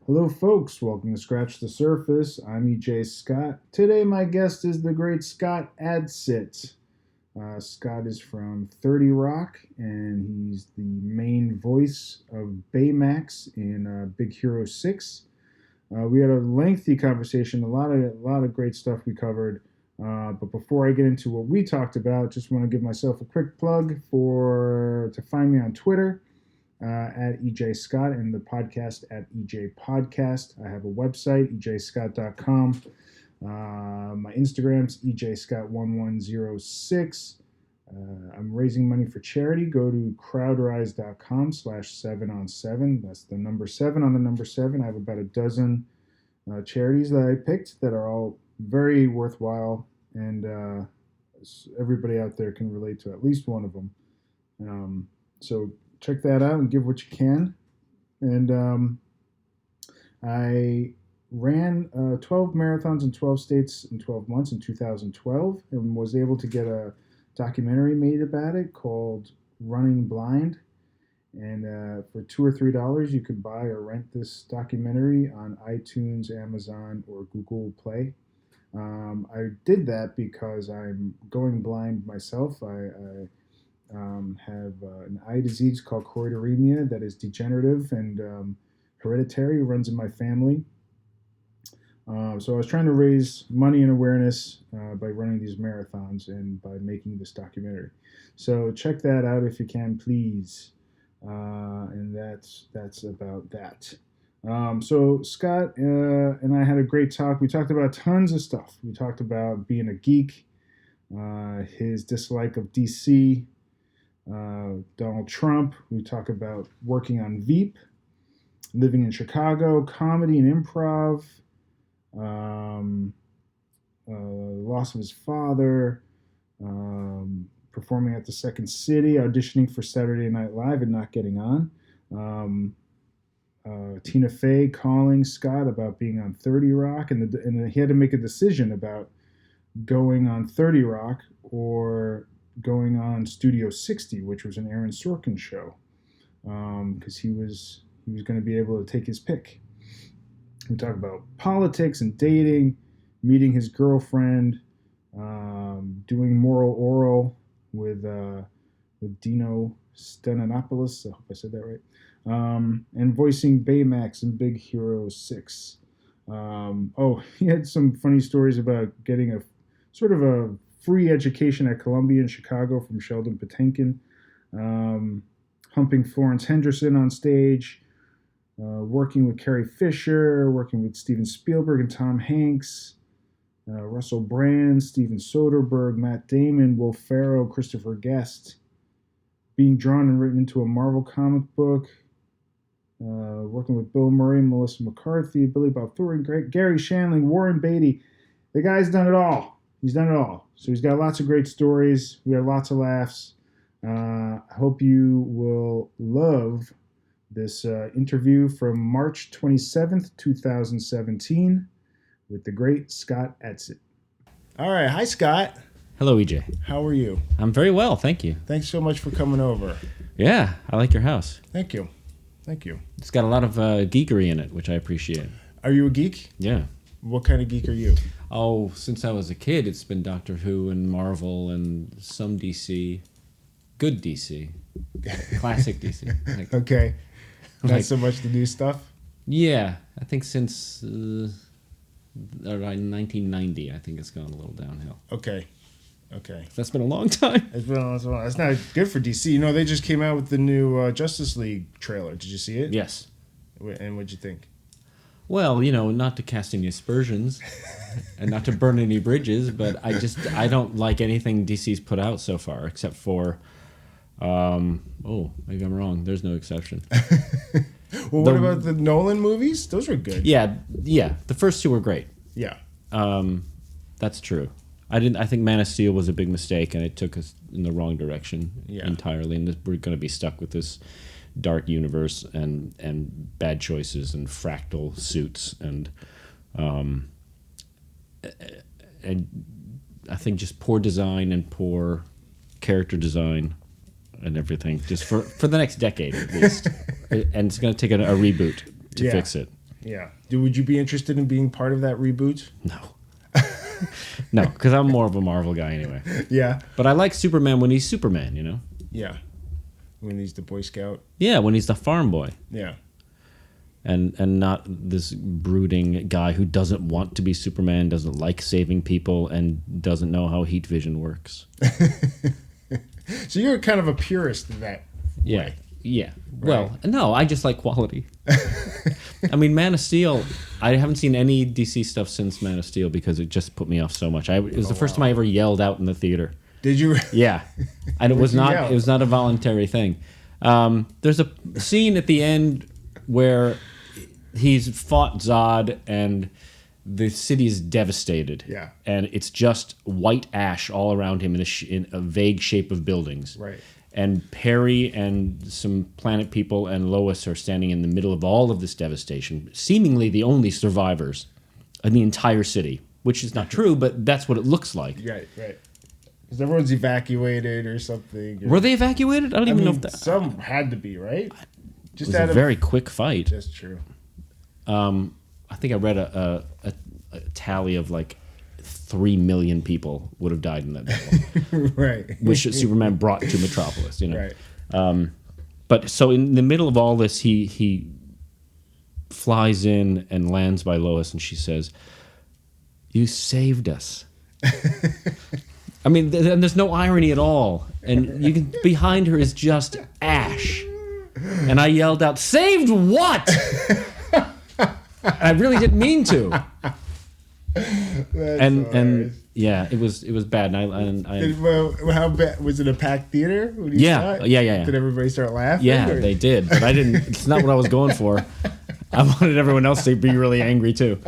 Hello, folks. Welcome to Scratch the Surface. I'm EJ Scott. Today, my guest is the great Scott Adsit. Scott is from 30 Rock, and he's the main voice of Baymax in Big Hero 6. We had a lengthy conversation, a lot of great stuff we covered. But before I get into what we talked about, just want to give myself a quick plug to find me on Twitter. At EJ Scott and the podcast at EJ Podcast. I have a website, ejscott.com. My Instagram's ejscott1106. I'm raising money for charity. Go to crowdrise.com/7on7. That's the number 7 on the number 7. I have about a dozen charities that I picked that are all very worthwhile, and everybody out there can relate to at least one of them. So check that out and give what you can. And I ran 12 marathons in 12 states in 12 months in 2012 and was able to get a documentary made about it called Running Blind. And for $2 or $3, you could buy or rent this documentary on iTunes, Amazon, or Google Play. I did that because I'm going blind myself. I have an eye disease called choroideremia that is degenerative and hereditary, runs in my family. So I was trying to raise money and awareness by running these marathons and by making this documentary. So check that out if you can, please. And that's about that. So Scott and I had a great talk. We talked about tons of stuff. We talked about being a geek, his dislike of DC, Donald Trump. We talk about working on VEEP, living in Chicago, comedy and improv, loss of his father, performing at the Second City, auditioning for Saturday Night Live and not getting on, Tina Fey calling Scott about being on 30 Rock, and he had to make a decision about going on 30 Rock or going on Studio 60, which was an Aaron Sorkin show, because he was going to be able to take his pick. We talk about politics and dating, meeting his girlfriend, doing Moral Orel with Dino Stamatopoulos. I hope I said that right. And voicing Baymax in Big Hero 6. He had some funny stories about getting a sort of a free education at Columbia in Chicago from Sheldon Patinkin, humping Florence Henderson on stage, working with Carrie Fisher, working with Steven Spielberg and Tom Hanks, Russell Brand, Steven Soderbergh, Matt Damon, Will Ferrell, Christopher Guest, being drawn and written into a Marvel comic book, working with Bill Murray, Melissa McCarthy, Billy Bob Thornton, Garry Handling, Warren Beatty. The guy's done it all. He's done it all. So he's got lots of great stories. We had lots of laughs. I hope you will love this interview from March 27th, 2017 with the great Scott Adsit. All right. Hi, Scott. Hello, EJ. How are you? I'm very well, thank you. Thanks so much for coming over. Yeah, I like your house. Thank you. Thank you. It's got a lot of geekery in it, which I appreciate. Are you a geek? Yeah. What kind of geek are you? Oh, since I was a kid, it's been Doctor Who and Marvel and some DC. Good DC. Classic DC. Okay. Not so much the new stuff? Yeah. I think since around 1990, I think it's gone a little downhill. Okay. That's been a long time. It's not good for DC. You know, they just came out with the new Justice League trailer. Did you see it? Yes. And what'd you think? Well, not to cast any aspersions and not to burn any bridges, but I don't like anything DC's put out so far, except for, maybe I'm wrong. There's no exception. Well, what about the Nolan movies? Those were good. Yeah. The first two were great. Yeah. That's true. I think Man of Steel was a big mistake, and it took us in the wrong direction entirely, and we're going to be stuck with this dark universe and bad choices and fractal suits and I think just poor design and poor character design and everything just for the next decade at least. And it's going to take a reboot to fix it. Yeah. Would you be interested in being part of that reboot? No. No, because I'm more of a Marvel guy anyway. Yeah. But I like Superman when he's Superman, you know? Yeah. When he's the Boy Scout. Yeah, when he's the farm boy. Yeah. And not this brooding guy who doesn't want to be Superman, doesn't like saving people, and doesn't know how heat vision works. So you're kind of a purist in that way. Yeah. Right. Well, no, I just like quality. I mean, Man of Steel, I haven't seen any DC stuff since Man of Steel because it just put me off so much. It was the first time I ever yelled out in the theater. Did you? Yeah. And it was not yell? it was not a voluntary thing. There's a scene at the end where he's fought Zod and the city is devastated. Yeah. And it's just white ash all around him in a vague shape of buildings. Right. And Perry and some planet people and Lois are standing in the middle of all of this devastation, seemingly the only survivors in the entire city, which is not true, but that's what it looks like. Right. Because everyone's evacuated or something. Were they evacuated? I don't even know if that... Some had to be, right? Just it was a very quick fight. That's true. I think I read a tally of like 3 million people would have died in that battle. Right. Which Superman brought to Metropolis, you know. Right. But so in the middle of all this, he flies in and lands by Lois, and she says, "You saved us." I mean, and there's no irony at all. And you can behind her is just ash. And I yelled out, "Saved what?" I really didn't mean to. And yeah, it was bad. And how bad was it? A packed theater? When you Yeah. saw it? Yeah. Did everybody start laughing? Yeah, or? they did, but I didn't. It's not what I was going for. I wanted everyone else to be really angry too.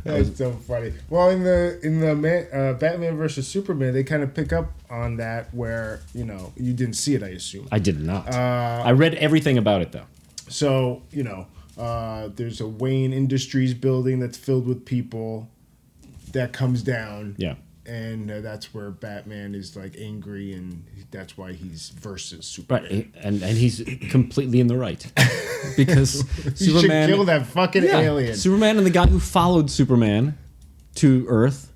That's so funny. Well, in the Batman versus Superman, they kind of pick up on that where you didn't see it. I assume I did not. I read everything about it though. So there's a Wayne Industries building that's filled with people that comes down. Yeah. And that's where Batman is like angry, and that's why he's versus Superman. Right, and he's completely in the right because He Superman should kill that fucking alien. Superman and the guy who followed Superman to Earth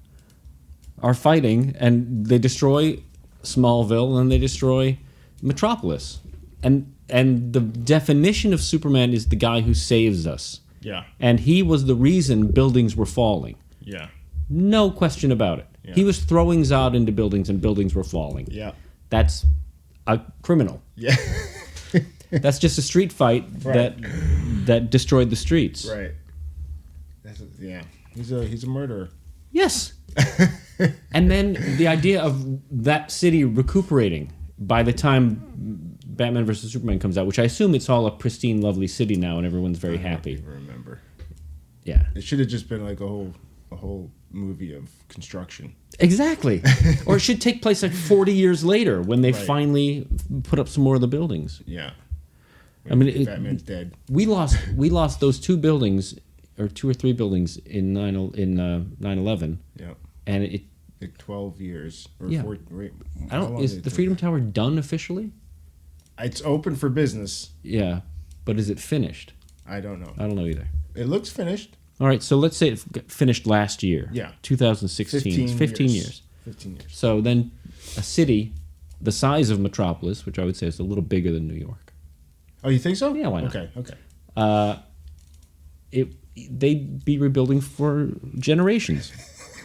are fighting, and they destroy Smallville, and then they destroy Metropolis, and the definition of Superman is the guy who saves us. Yeah. And he was the reason buildings were falling. Yeah. No question about it. Yeah. He was throwing Zod into buildings and buildings were falling. Yeah. That's a criminal. Yeah. That's just a street fight that destroyed the streets. Right. He's a murderer. Yes. And then the idea of that city recuperating by the time Batman vs. Superman comes out, which I assume it's all a pristine, lovely city now and everyone's very happy. I don't even remember. Yeah. It should have just been like a whole movie of construction. Exactly. Or it should take place like 40 years later when they finally put up some more of the buildings. Yeah. I mean, Batman's dead. We lost those 2 buildings or 2 or 3 buildings in 9/11. Yeah. And it like 12 years or 14. Is the Freedom Tower done officially? It's open for business. Yeah. But is it finished? I don't know. I don't know either. It looks finished. All right, so let's say it finished last year. Yeah. 2016. 15 years. 15 years. So then a city the size of Metropolis, which I would say is a little bigger than New York. Oh, you think so? Yeah, why not? Okay. They'd be rebuilding for generations.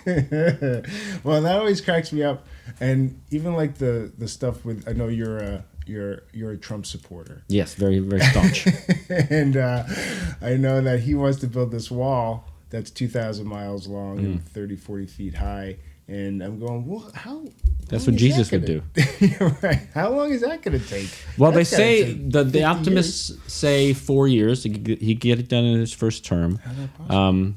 Well, that always cracks me up. And even like the stuff with, I know you're a Trump supporter. Yes, very, very staunch. And I know that he wants to build this wall that's 2,000 miles long and 30, 40 feet high. And I'm going, well, how? That's what Jesus would do. You're right. How long is that going to take? Well, they say the optimists say 4 years. He'd get it done in his first term. How's that possible?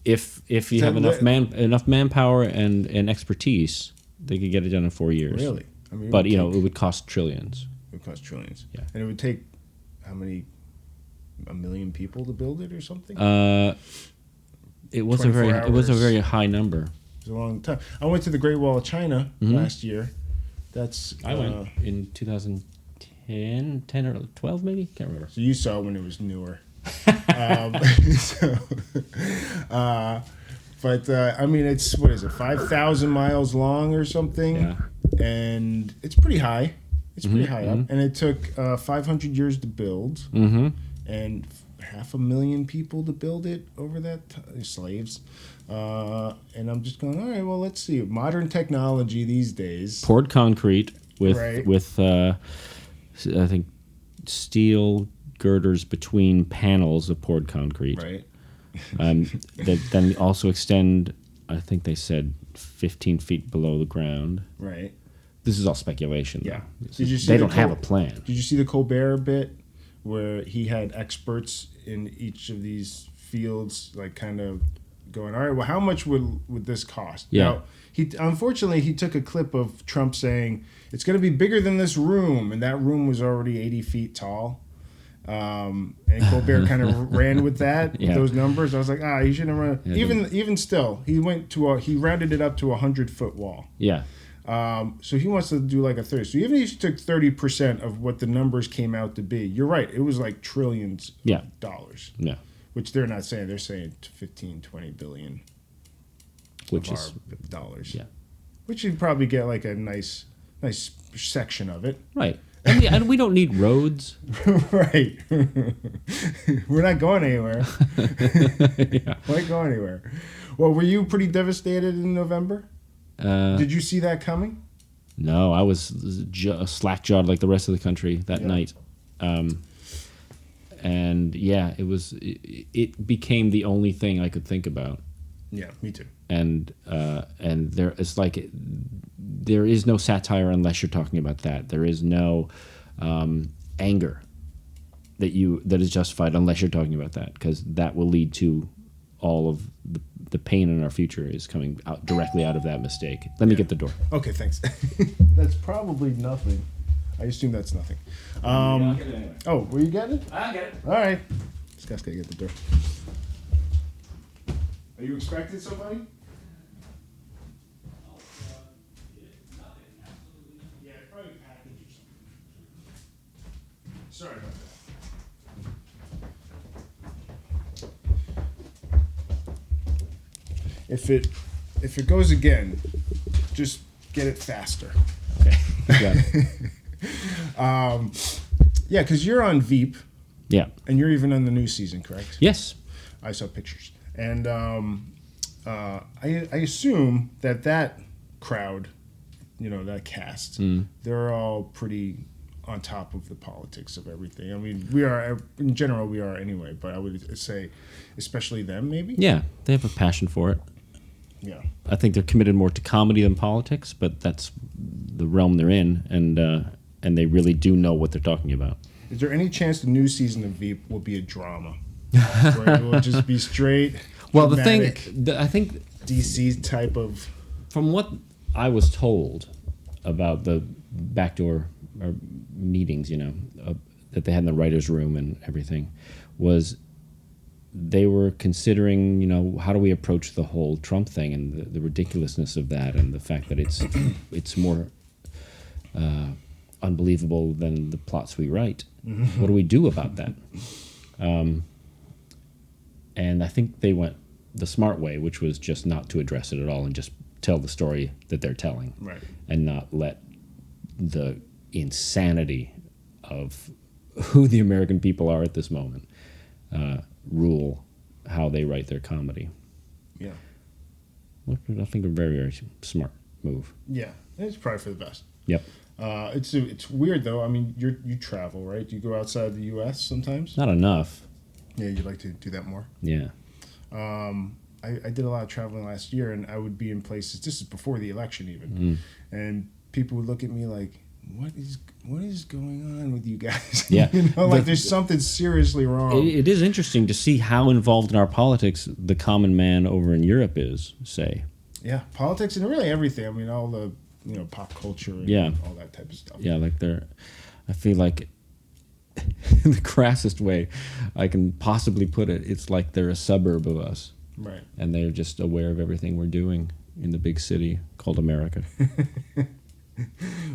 If you have enough manpower and expertise, they could get it done in 4 years. Really? I mean, but it would cost trillions. It would cost trillions. Yeah. And it would take how many? 1 million people to build it or something? It was a very high number. It was a long time. I went to the Great Wall of China last year. I went in 2010. 10 or 12 maybe? Can't remember. So you saw it when it was newer. So, I mean, it's, what is it, 5,000 miles long or something? Yeah. And it's pretty high. It's pretty high up. And it took 500 years to build. And 500,000 people to build it over that time. Slaves. And I'm just going, all right, well, let's see. Modern technology these days. Poured concrete with Right. I think steel girders between panels of poured concrete. Right. That then also extend, I think they said 15 feet below the ground. Right. This is all speculation. Yeah. They don't have a plan. Did you see the Colbert bit where he had experts in each of these fields, like kind of going, all right, well, how much would this cost? Yeah. Now, unfortunately, he took a clip of Trump saying, it's going to be bigger than this room, and that room was already 80 feet tall. And Colbert kind of ran with that, with those numbers. I was like, he shouldn't have run. Yeah, Even still, he rounded it up to a 100-foot wall. Yeah. So he wants to do like a 30. So even if you took 30% of what the numbers came out to be, you're right. It was like trillions of dollars. Yeah. Which they're not saying. They're saying 15, 20 billion Which of is our dollars. Yeah. Which you'd probably get like a nice section of it. Right. And we don't need roads. Right. We're not going anywhere. We're not going anywhere. Well, were you pretty devastated in November? Did you see that coming? No, I was slack-jawed like the rest of the country that night. And yeah, it became the only thing I could think about. Yeah, me too. And it's like there is no satire unless you're talking about that. There is no anger that is justified unless you're talking about that, because that will lead to all of the pain in our future is coming out directly out of that mistake. Let me get the door. Okay, thanks. That's probably nothing. I assume that's nothing. I'll get it anyway. Oh, were you getting it? I'll get it. All right. This guy's got to get the door. Are you expecting somebody? Yeah, probably package or something. Sorry about that. If it goes again, just get it faster. Okay. Got it. Yeah, because you're on VEEP. Yeah. And you're even on the new season, correct? Yes. I saw pictures. And I assume that crowd, that cast, they're all pretty on top of the politics of everything. I mean, we are, in general, we are anyway, but I would say especially them, maybe? Yeah, they have a passion for it. Yeah. I think they're committed more to comedy than politics, but that's the realm they're in, and they really do know what they're talking about. Is there any chance the new season of VEEP will be a drama? Where it will just be straight, well, dramatic, I think DC type of... From what I was told about the backdoor meetings, that they had in the writer's room and everything, was they were considering, how do we approach the whole Trump thing and the ridiculousness of that, and the fact that it's more unbelievable than the plots we write. What do we do about that? And I think they went the smart way, which was just not to address it at all and just tell the story that they're telling, Right. and not let the insanity of who the American people are at this moment rule how they write their comedy. Yeah. I think a very, very smart move. Yeah, it's probably for the best. Yep. It's weird though. I mean, you travel, right? Do you go outside the U.S. sometimes? Not enough. Yeah, you'd like to do that more. Yeah. I did a lot of traveling last year, and I would be in places. This is before the election, even, and people would look at me like, "What is going on with you guys?" Yeah. Like there's something seriously wrong. It is interesting to see how involved in our politics the common man over in Europe is, say. Yeah, politics and really everything. I mean, all the pop culture and all that type of stuff. Yeah, like I feel like the crassest way I can possibly put it, it's like they're a suburb of us. Right. And they're just aware of everything we're doing in the big city called America.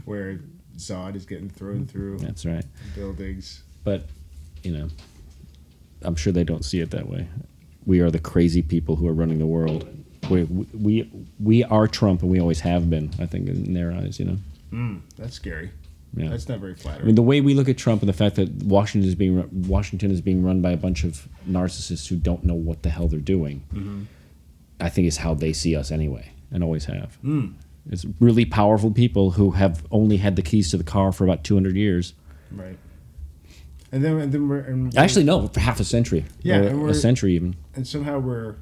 Where sod is getting thrown through. That's right. Buildings. But, I'm sure they don't see it that way. We are the crazy people who are running the world. We are Trump, and we always have been, I think, in their eyes, That's scary. Yeah. That's not very flattering. I mean, the way we look at Trump and the fact that Washington is being run by a bunch of narcissists who don't know what the hell they're doing, I think is how they see us anyway, and always have. It's really powerful people who have only had the keys to the car for about 200 years. Right. And then we're actually no, for half a century. Yeah, a century even. And somehow we're,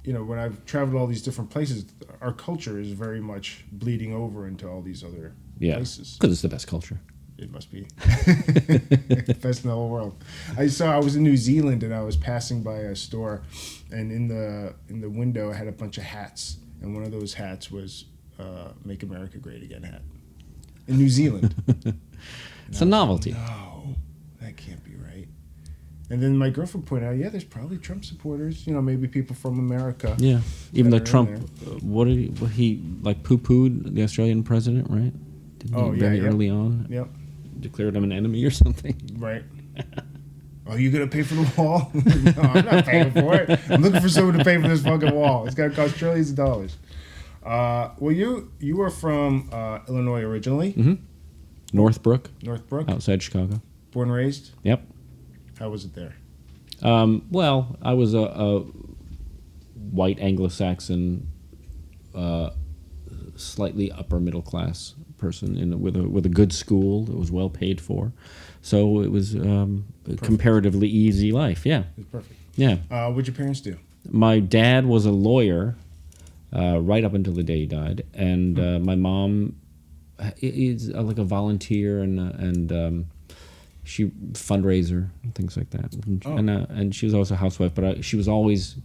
when I've traveled all these different places, our culture is very much bleeding over into all these other places. Because it's the best culture. It must be best in the whole world. I was in New Zealand and I was passing by a store, and in the window I had a bunch of hats, and one of those hats was "Make America Great Again" hat in New Zealand. It's a novelty. No, that can't be right. And then my girlfriend pointed out, there's probably Trump supporters. Maybe people from America. Yeah, even though Trump, what he like poo-pooed the Australian president, right? Didn't he very early on? Yep. Declared him an enemy or something. Right. Are you gonna pay for the wall? No, I'm not paying for it. I'm looking for someone to pay for this fucking wall. It's gonna cost trillions of dollars. Well, you were from Illinois originally. Mm-hmm. Northbrook, outside Chicago. Born and raised? Yep. How was it there? Well, I was a white Anglo-Saxon, slightly upper middle class person with a good school that was well paid for, so it was a comparatively easy life. Yeah. It was perfect. Yeah. What'd your parents do? My dad was a lawyer, right up until the day he died, and my mom is like a volunteer and she fundraiser and things like that, and she was also a housewife, but she was always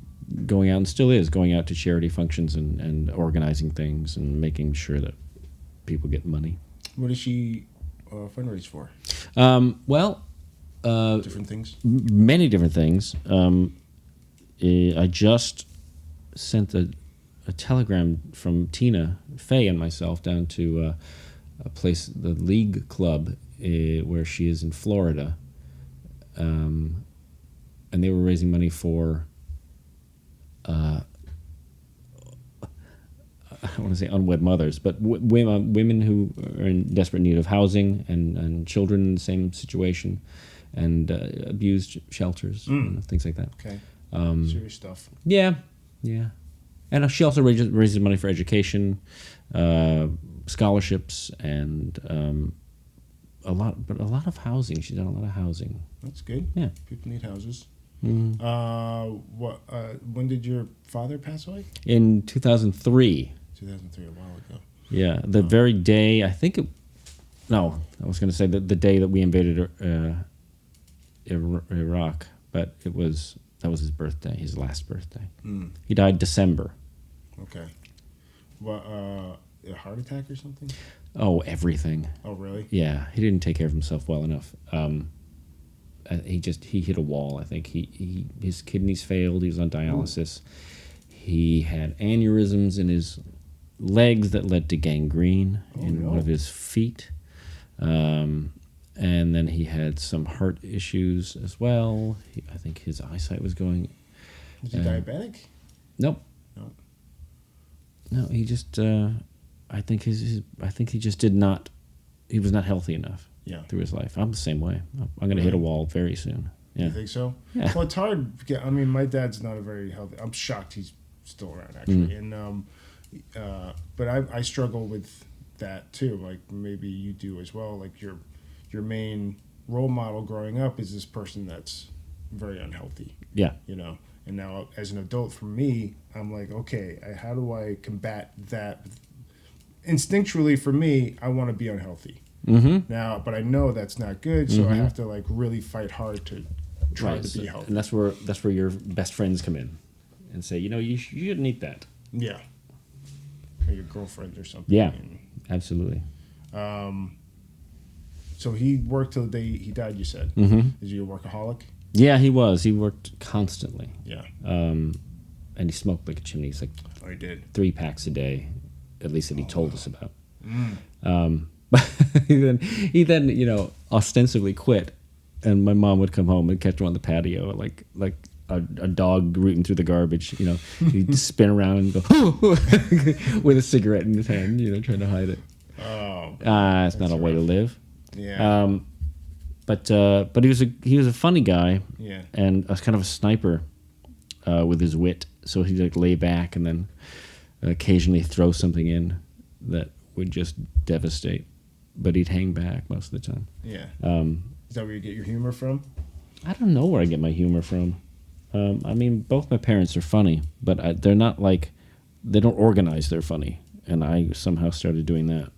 going out, and still is going out to charity functions and organizing things and making sure that people get money. What does she fundraise for? Different things. Many different things. I just sent a telegram from Tina Fey and myself down to a place, the League Club, where she is in Florida, and they were raising money for I don't want to say unwed mothers, but women who are in desperate need of housing and children in the same situation, and abused shelters and things like that. Okay. Serious stuff. Yeah. And she also raises money for education, scholarships, and a lot of housing. She's done a lot of housing. That's good. Yeah. People need houses. Mm-hmm. When did your father pass away? In 2003. 2003, a while ago. Yeah, the very day, I think I was going to say the day that we invaded Iraq, but that was his birthday, his last birthday. He died December. Okay. What, a heart attack or something? Oh, everything. Oh, really? Yeah, he didn't take care of himself well enough. He hit a wall. I think his kidneys failed. He was on dialysis. He had aneurysms in his legs that led to gangrene one of his feet. And then he had some heart issues as well. I think his eyesight was going. Was he diabetic? Nope. No, he just. I think he just did not. He was not healthy enough. Yeah. Through his life, I'm the same way. I'm going to hit a wall very soon. Yeah. You think so? Yeah. Well, it's hard. I mean, my dad's not a very healthy. I'm shocked he's still around actually, and but I struggle with that too. Like maybe you do as well. Like your main role model growing up is this person that's very unhealthy. Yeah. And now as an adult, for me, I'm like, okay, how do I combat that? Instinctually, for me, I want to be unhealthy. Mm-hmm. Now, but I know that's not good, so I have to like really fight hard to try to be healthy. And that's where your best friends come in, and say, you shouldn't eat that. Yeah. Or your girlfriend or something. Yeah, absolutely. So he worked till the day he died, you said. Mm-hmm. Is he a workaholic? Yeah, he was. He worked constantly. Yeah. And he smoked like a chimney. He's like, he did. 3 packs a day, at least that he told us about. But he then ostensibly quit, and my mom would come home and catch him on the patio like a dog rooting through the garbage. He'd spin around and go with a cigarette in his hand, trying to hide it. Oh, it's not a way to live. Yeah. But he was a funny guy. Yeah. And a kind of a sniper with his wit. So he'd like lay back and then occasionally throw something in that would just devastate. But he'd hang back most of the time. Yeah. Is that where you get your humor from? I don't know where I get my humor from. I mean, both my parents are funny, but they're not like, they don't organize their funny. And I somehow started doing that.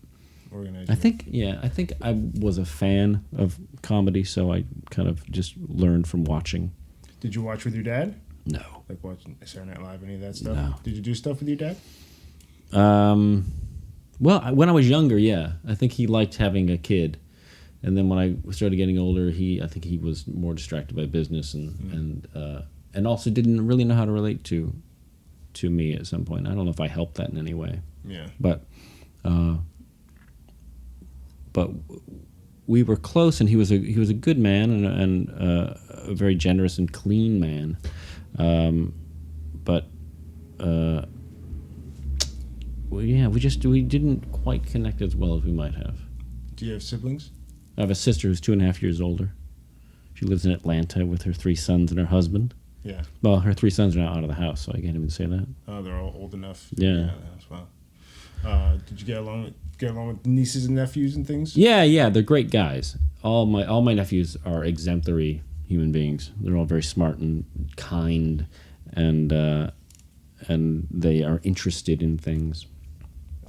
I think I was a fan of comedy, so I kind of just learned from watching. Did you watch with your dad? No. Like watching Saturday Night Live, any of that stuff? No. Did you do stuff with your dad? Well, when I was younger, yeah. I think he liked having a kid. And then when I started getting older, I think he was more distracted by business and also didn't really know how to relate to me at some point. I don't know if I helped that in any way. Yeah. But we were close, and he was a good man and a very generous and clean man. We didn't quite connect as well as we might have. Do you have siblings? I have a sister who's 2.5 years older. She lives in Atlanta with her 3 sons and her husband. Yeah. Well, her 3 sons are now out of the house, so I can't even say that. Oh, they're all old enough. Yeah. As well. Did you get along with nieces and nephews and things? Yeah, they're great guys. All my nephews are exemplary human beings. They're all very smart and kind, and they are interested in things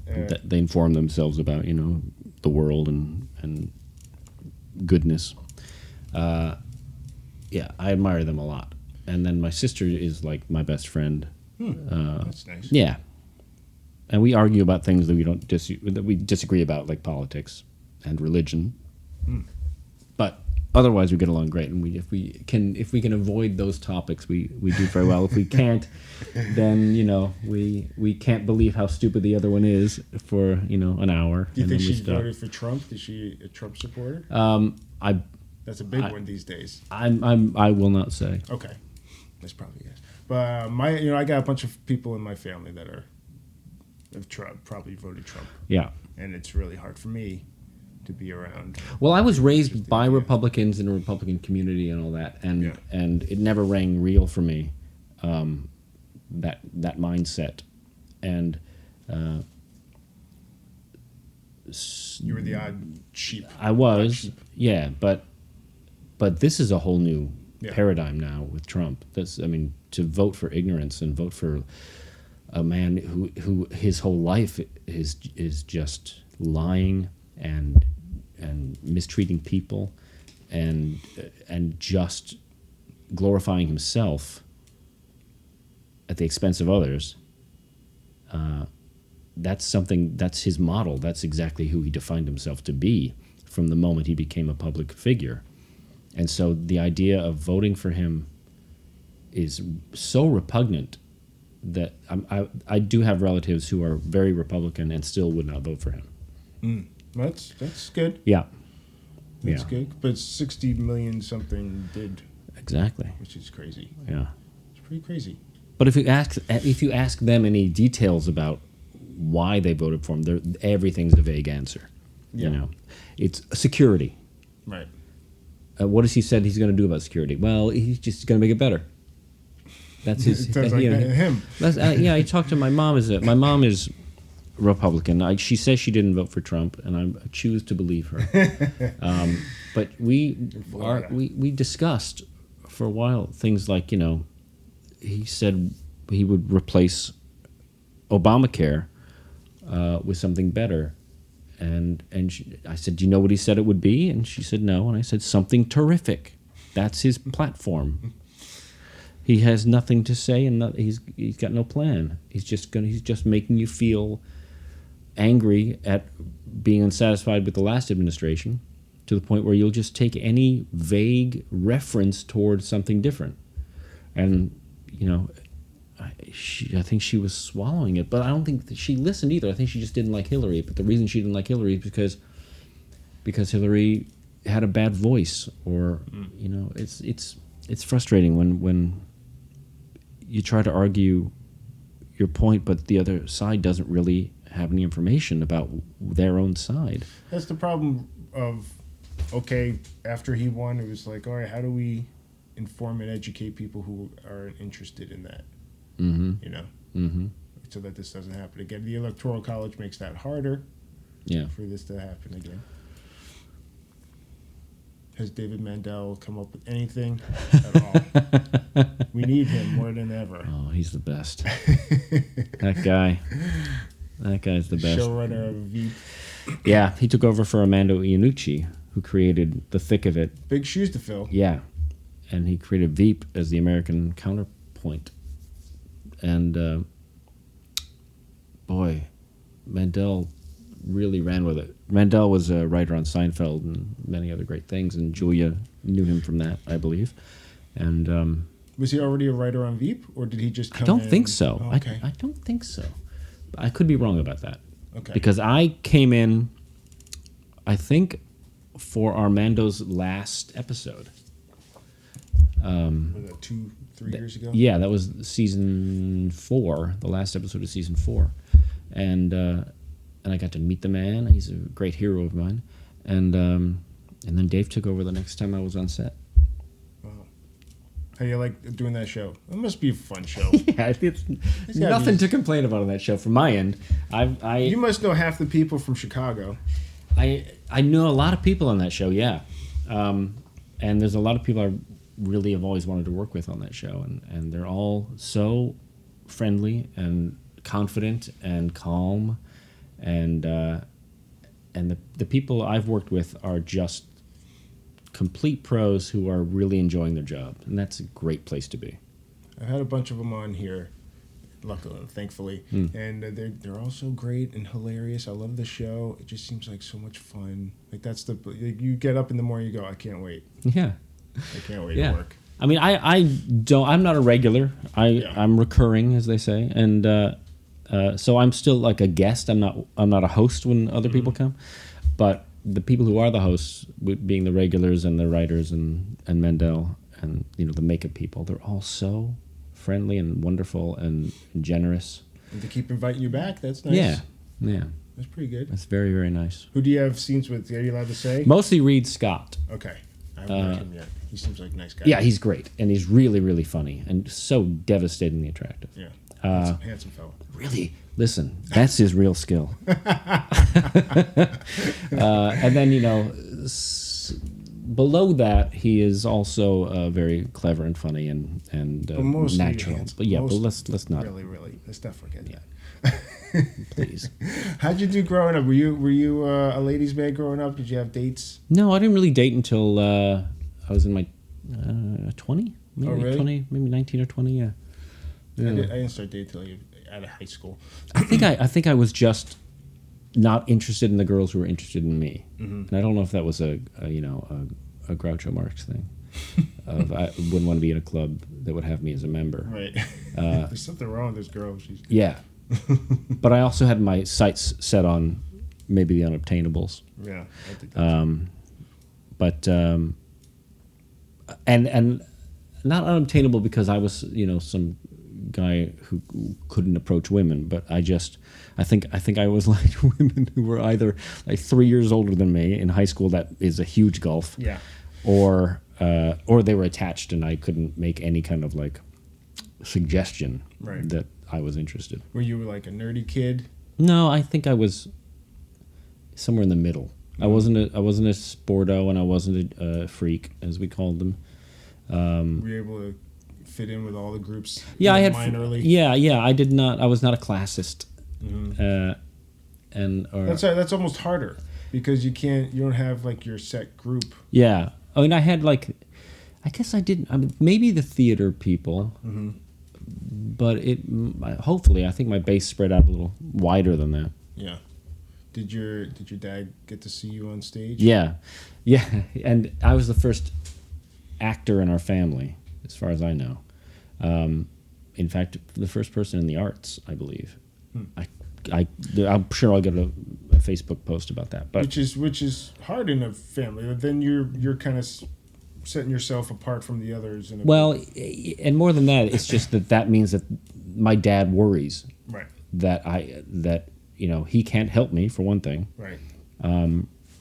that they inform themselves about, the world and goodness. Yeah, I admire them a lot. And then my sister is like my best friend. That's nice. Yeah. And we argue about things that we disagree about, like politics and religion. But otherwise, we get along great. And if we can avoid those topics, we do very well. If we can't, then we can't believe how stupid the other one is for an hour. Do you think she voted for Trump? Is she a Trump supporter? That's a big one these days. I will not say. Okay, that's probably yes. But I got a bunch of people in my family that have probably voted Trump. Yeah, and it's really hard for me to be around. Well, I was raised by Republicans in a Republican community and all that, and it never rang real for me. That mindset, and you were the odd sheep. I was, yeah, but this is a whole new paradigm now with Trump. To vote for ignorance and vote for a man who his whole life is just lying and mistreating people and just glorifying himself at the expense of others. That's his model. That's exactly who he defined himself to be from the moment he became a public figure. And so the idea of voting for him is so repugnant that I do have relatives who are very Republican and still would not vote for him. That's good. Yeah. That's good. But 60 million something did. Exactly. Which is crazy. Yeah. It's pretty crazy. But if you ask them any details about why they voted for him, everything's a vague answer. Yeah. It's security. Right. What has he said he's going to do about security? Well, he's just going to make it better. That's his. It sounds like him. I talked to my mom. My mom is Republican. She says she didn't vote for Trump, and I choose to believe her. But we discussed for a while things like he said he would replace Obamacare with something better. And I said, do you know what he said it would be? And she said no. And I said, something terrific. That's his platform. He has nothing to say, and he's got no plan. He's just making you feel angry at being unsatisfied with the last administration to the point where you'll just take any vague reference towards something different. And I think she was swallowing it, but I don't think that she listened either. I think she just didn't like Hillary. But the reason she didn't like Hillary is because because Hillary had a bad voice, or you know, it's frustrating when you try to argue your point, but the other side doesn't really have any information about their own side. That's the problem of, okay, after he won, it was like, all right, how do we inform and educate people who are interested in that? You know, so that this doesn't happen again. The Electoral College makes that harder. Yeah. For this to happen again. Has David Mandel come up with anything at all? We need him more than ever. Oh, he's the best. That guy's the best. Showrunner of VEEP. Yeah, he took over for Armando Iannucci, who created The Thick of It. Big shoes to fill. Yeah, and he created VEEP as the American counterpoint. And boy, Mandel really ran with it. Mandel was a writer on Seinfeld and many other great things, and Julia knew him from that, I believe. And was he already a writer on VEEP, or did he just come I don't in? think so. Oh, okay. I don't think so. I could be wrong about that. Okay. Because I came in, I think, for Armando's last episode. Was that 2-3 years ago? Yeah, that was season 4, the last episode of season 4. And I got to meet the man. He's a great hero of mine. And then Dave took over the next time I was on set. Wow. How do you like doing that show? It must be a fun show. Yeah, it's nothing to complain about on that show from my end. You must know half the people from Chicago. I know a lot of people on that show, yeah. And there's a lot of people I really have always wanted to work with on that show. And they're all so friendly and confident and calm. And the people I've worked with are just complete pros who are really enjoying their job, and that's a great place to be. I've had a bunch of them on here, luckily, thankfully, and they're all so great and hilarious. I love the show. It just seems like so much fun. Like you get up in the morning, you go, I can't wait. Yeah, I can't wait to work. I mean, I'm not a regular. I'm recurring, as they say, and. So I'm still like a guest. I'm not a host when other people come, but the people who are the hosts, being the regulars and the writers and Mandel and the makeup people, they're all so friendly and wonderful and generous. And to keep inviting you back, that's nice. Yeah, that's pretty good. That's very, very nice. Who do you have scenes with? Are you allowed to say? Mostly Reed Scott. Okay, I haven't met him yet. He seems like a nice guy. Yeah, he's great, and he's really, really funny and so devastatingly attractive. Yeah. Handsome fellow. Really? Listen, that's his real skill. And then, below that, he is also very clever and funny and natural. Handsome. But yeah, but let's not. Really. Let's not forget that. Please. How'd you do growing up? Were you a ladies' man growing up? Did you have dates? No, I didn't really date until I was in my 20, maybe 20, maybe 19 or 20. Yeah. I didn't start dating until out of high school. I think I was just not interested in the girls who were interested in me, and I don't know if that was a Groucho Marx thing. I wouldn't want to be in a club that would have me as a member. Right. There's something wrong with this girl. Yeah. But I also had my sights set on maybe the unobtainables. Yeah, I think that's but and not unobtainable because I was some guy who couldn't approach women, but I think I was like women who were either like 3 years older than me in high school. That is a huge gulf. Yeah. Or they were attached and I couldn't make any kind of like suggestion that I was interested. Were you like a nerdy kid? No, I think I was somewhere in the middle. I wasn't a sporto and I wasn't a freak, as we called them. Were you able to fit in with all the groups? Yeah, I had minorly. Yeah. I did not. I was not a classist. That's almost harder because you don't have like your set group. Yeah, I mean, I had like, I guess I didn't. I mean, maybe the theater people, but hopefully I think my base spread out a little wider than that. Yeah. Did your dad get to see you on stage? Yeah, and I was the first actor in our family, as far as I know. In fact, the first person in the arts, I believe. I I'm sure I'll get a Facebook post about that. But which is hard in a family. Then you're kind of setting yourself apart from the others. And more than that, it's just that means that my dad worries right. that he can't help me, for one thing. Right.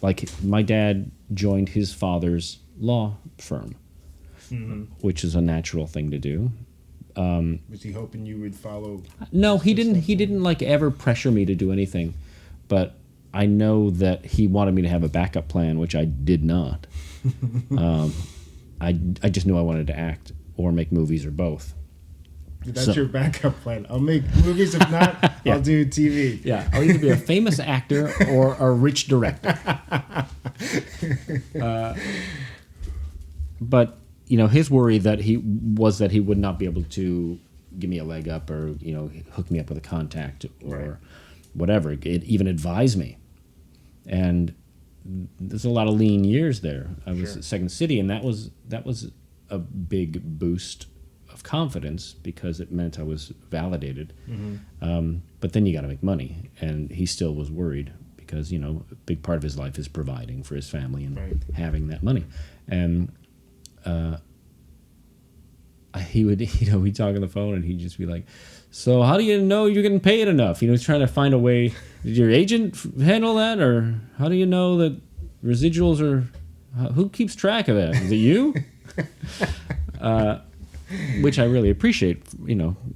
Like my dad joined his father's law firm, which is a natural thing to do. Was he hoping you would follow? No, he didn't. He didn't like ever pressure me to do anything, but I know that he wanted me to have a backup plan, which I did not. I just knew I wanted to act or make movies or both. That's your backup plan. I'll make movies. If not, Yeah. I'll do TV. Yeah, I'll either be a famous actor or a rich director. But his worry that he would not be able to give me a leg up or hook me up with a contact or whatever. It even advise me, and there's a lot of lean years there. I was at Second City, and that was a big boost of confidence because it meant I was validated. But then you got to make money, and he still was worried because a big part of his life is providing for his family and having that money. And he would we'd talk on the phone, and he'd just be like, "So how do you know you're getting paid enough?" He's trying to find a way. Did your agent handle that, or how do you know that residuals are? Who keeps track of that? Is it you? Which I really appreciate,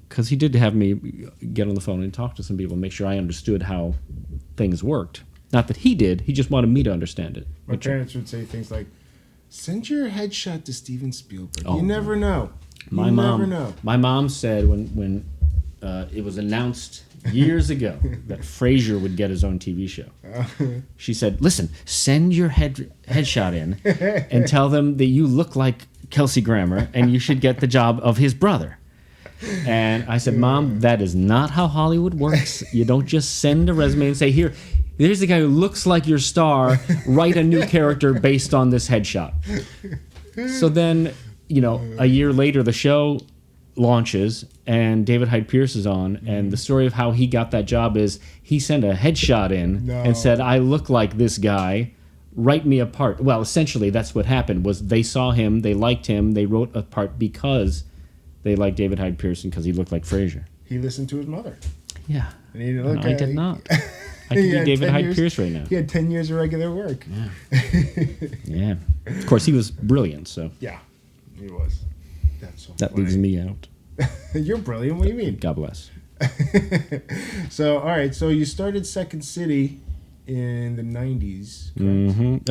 because he did have me get on the phone and talk to some people, and make sure I understood how things worked. Not that he did; he just wanted me to understand it. My parents would say things like, "Send your headshot to Steven Spielberg. Oh, you never know. My mom said when it was announced years ago that Frasier would get his own TV show, she said, "Listen, send your headshot in and tell them that you look like Kelsey Grammer and you should get the job of his brother." And I said, "Mom, that is not how Hollywood works. You don't just send a resume and say, here's the guy who looks like your star. Write a new character based on this headshot." So then, a year later, the show launches and David Hyde Pierce is on, and the story of how he got that job is he sent a headshot in and said, "I look like this guy. Write me a part." Well, essentially, that's what happened. Was they saw him, they liked him, they wrote a part because they liked David Hyde Pierce because he looked like Frasier. He listened to his mother. Yeah, And he didn't look I did not. I could be David Hyde Pierce right now. He had 10 years of regular work. Yeah. Yeah. Of course, he was brilliant. So yeah, he was. That's so that funny. leaves me out. You're brilliant. What do you mean? God bless. So, all right. So you started Second City in the 90s, Mm-hmm.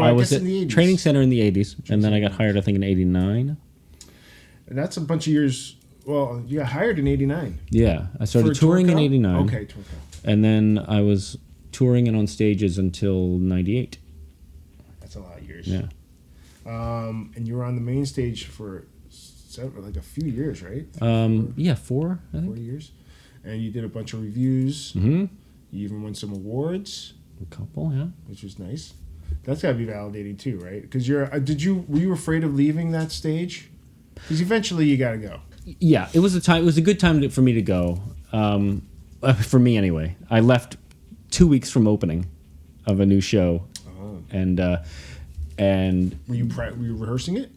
I was guess at in the 80s. Training Center in the 80s, and then I got hired, I think, in 89. And that's a bunch of years. Well, you got hired in 89. Yeah. I started touring in 89. Okay, Torco. And then I was touring and on stages until 98. That's a lot of years. Yeah. And you were on the main stage for a few years, right? Yeah, 4, I think. 4 years. And you did a bunch of reviews. Mm-hmm. You even won some awards, A couple, yeah. which was nice. That's got to be validating too, right? Because were you afraid of leaving that stage? Because eventually you got to go. Yeah, it was a good time for me to go. For me anyway. I left 2 weeks from opening of a new show. Oh. And Were you rehearsing it?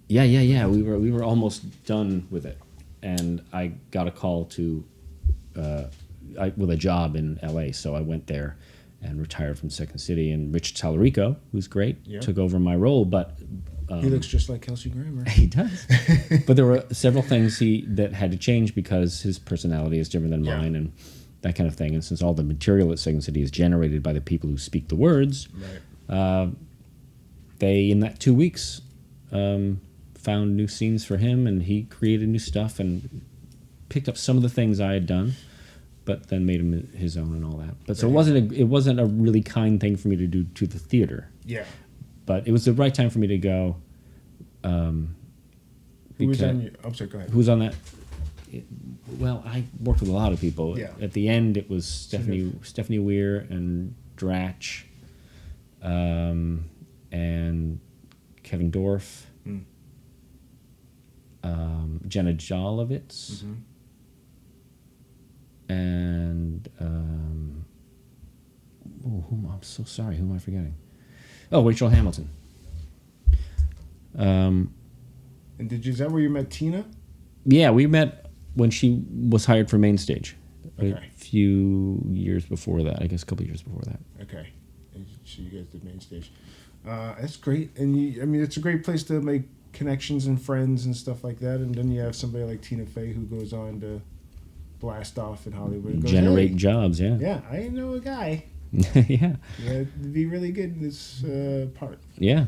Yeah. We were almost done with it, and I got a call with a job in LA, so I went there and retired from Second City. And Rich Tallarico, who's great, took over my role, but he looks just like Kelsey Grammer. He does. But there were several things that had to change because his personality is different than mine, and that kind of thing. And since all the material at Second City is generated by the people who speak the words, they, in that 2 weeks, found new scenes for him, and he created new stuff and picked up some of the things I had done, but then made him his own and all that. But so it wasn't a really kind thing for me to do to the theater. Yeah. But it was the right time for me to go. Who was on I'm sorry, go ahead. Who was on that? Well, I worked with a lot of people. Yeah. At the end, it was Stephanie Weir and Dratch, and Kevin Dorff, Jenna Jolovitz, and I'm so sorry. Who am I forgetting? Oh, Rachel Hamilton. And is that where you met Tina? Yeah, we met when she was hired for MainStage. Okay. A few years before that. I guess a couple years before that. Okay. So you guys did MainStage. That's great. And it's a great place to make connections and friends and stuff like that. And then you have somebody like Tina Fey who goes on to blast off in Hollywood. And goes, generate jobs, yeah. Yeah, I know a guy. Yeah. It'd be really good in this part. Yeah.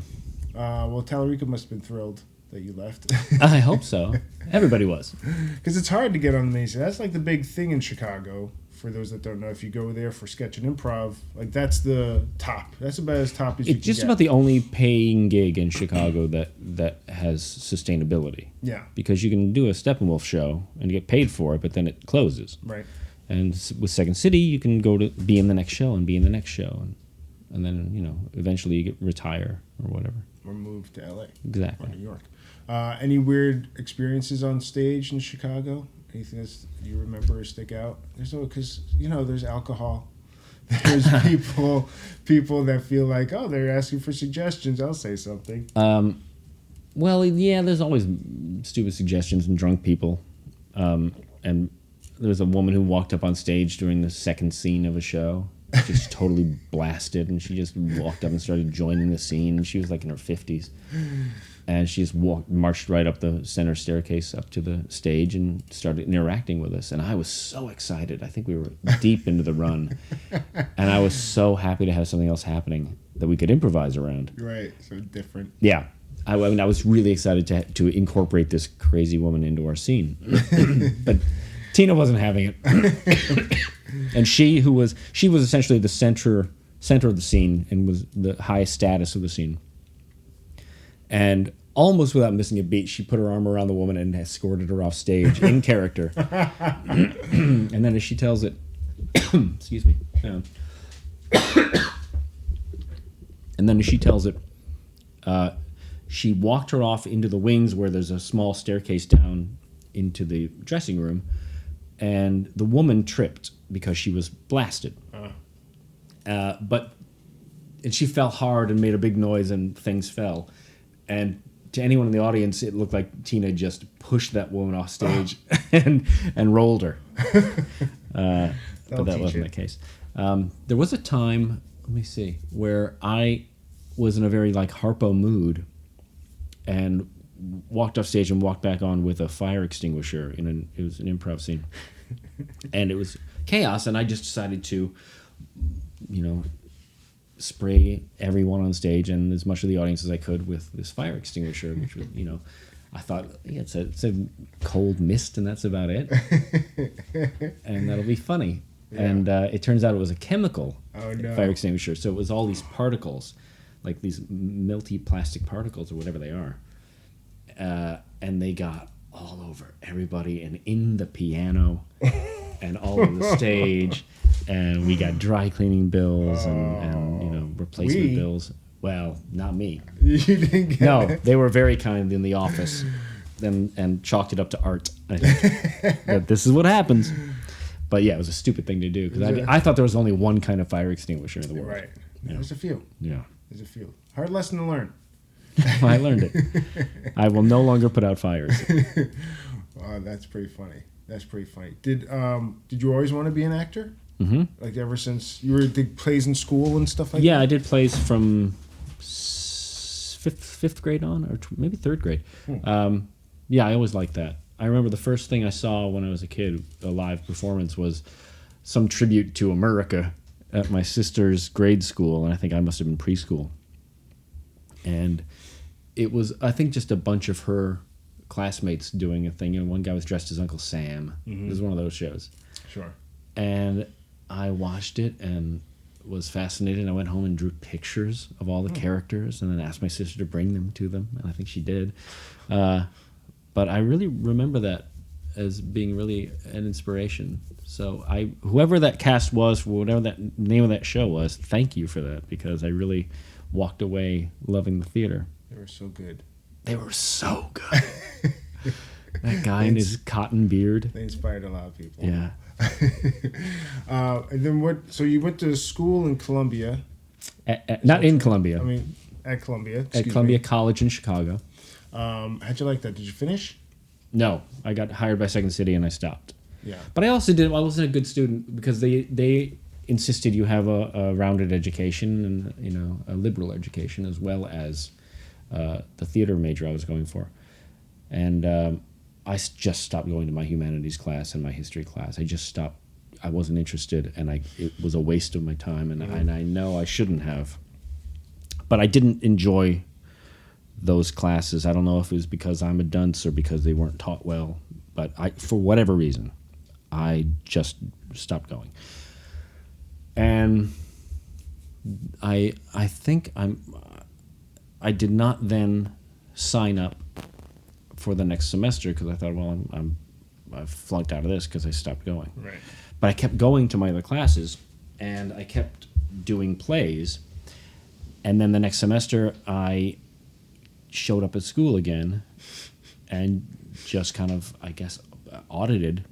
Well, Tallarico must have been thrilled that you left. I hope so. Everybody was. Because it's hard to get on the main stage. That's like the big thing in Chicago. For those that don't know, if you go there for sketch and improv, like that's the top. That's about as top as you can It's just get. about the only paying gig in Chicago that has sustainability. Yeah. Because you can do a Steppenwolf show and get paid for it, but then it closes. Right. And with Second City, you can go to be in the next show and be in the next show, and then eventually you retire or whatever. Or move to LA. Exactly. Or New York. Any weird experiences on stage in Chicago? Anything that you remember or stick out? Because there's alcohol. There's people that feel like, oh, they're asking for suggestions. I'll say something. Well, yeah, there's always stupid suggestions and drunk people. And there's a woman who walked up on stage during the second scene of a show, just totally blasted, and she just walked up and started joining the scene. She was like in her 50s. And she just marched right up the center staircase up to the stage and started interacting with us. And I was so excited. I think we were deep into the run. And I was so happy to have something else happening that we could improvise around. Right, so different. Yeah. I was really excited to incorporate this crazy woman into our scene. But Tina wasn't having it. And she was essentially the center of the scene and was the highest status of the scene. And almost without missing a beat, she put her arm around the woman and escorted her off stage in character. And then as she tells it, excuse me. And then as she tells it, she walked her off into the wings where there's a small staircase down into the dressing room, and the woman tripped because she was blasted. And she fell hard and made a big noise and things fell. And to anyone in the audience, it looked like Tina just pushed that woman off stage and rolled her. But that wasn't the case. There was a time, let me see, where I was in a very Harpo mood and walked off stage and walked back on with a fire extinguisher. It was an improv scene. And it was chaos, and I just decided to, spray everyone on stage and as much of the audience as I could with this fire extinguisher, which was, I thought, yeah, it's a cold mist and that's about it. And that'll be funny. Yeah. And it turns out it was a chemical fire extinguisher. So it was all these particles, like these melty plastic particles or whatever they are. And they got all over everybody and in the piano and all over the stage. And we got dry cleaning bills and replacement bills. Well, not me. You didn't get it. They were very kind in the office and chalked it up to art. I think that this is what happens. But yeah, it was a stupid thing to do because I thought there was only one kind of fire extinguisher in the world. Right. Yeah. There's a few. Yeah. There's a few. Hard lesson to learn. I learned it. I will no longer put out fires. Wow, that's pretty funny. Did you always want to be an actor? Mm-hmm. Like ever since you did plays in school and stuff like that? Yeah, I did plays from fifth grade on, or maybe third grade. Yeah, I always liked that. I remember the first thing I saw when I was a kid, a live performance, was some tribute to America at my sister's grade school, and I think I must have been preschool. And it was, I think, just a bunch of her classmates doing a thing. One guy was dressed as Uncle Sam. Mm-hmm. It was one of those shows. Sure. And I watched it and was fascinated. I went home and drew pictures of all the characters and then asked my sister to bring them to them, and I think she did. But I really remember that as being really an inspiration. So whoever that cast was, whatever that name of that show was, thank you for that, because I really walked away loving the theater. They were so good. They were so good. That guy and his cotton beard. They inspired a lot of people. Yeah. And then what? So you went to school in Columbia. Not in Columbia. I mean, at Columbia. At Columbia College in Chicago. How'd you like that? Did you finish? No, I got hired by Second City and I stopped. Yeah. But I also did. I wasn't a good student because they insisted you have a rounded education and a liberal education as well as the theater major I was going for, and I just stopped going to my humanities class and my history class. I just stopped. I wasn't interested, and it was a waste of my time, and I know I shouldn't have. But I didn't enjoy those classes. I don't know if it was because I'm a dunce or because they weren't taught well, but for whatever reason, I just stopped going. And I think I did not then sign up for the next semester because I thought, well, I flunked out of this because I stopped going. Right. But I kept going to my other classes, and I kept doing plays. And then the next semester, I showed up at school again and just kind of, I guess, audited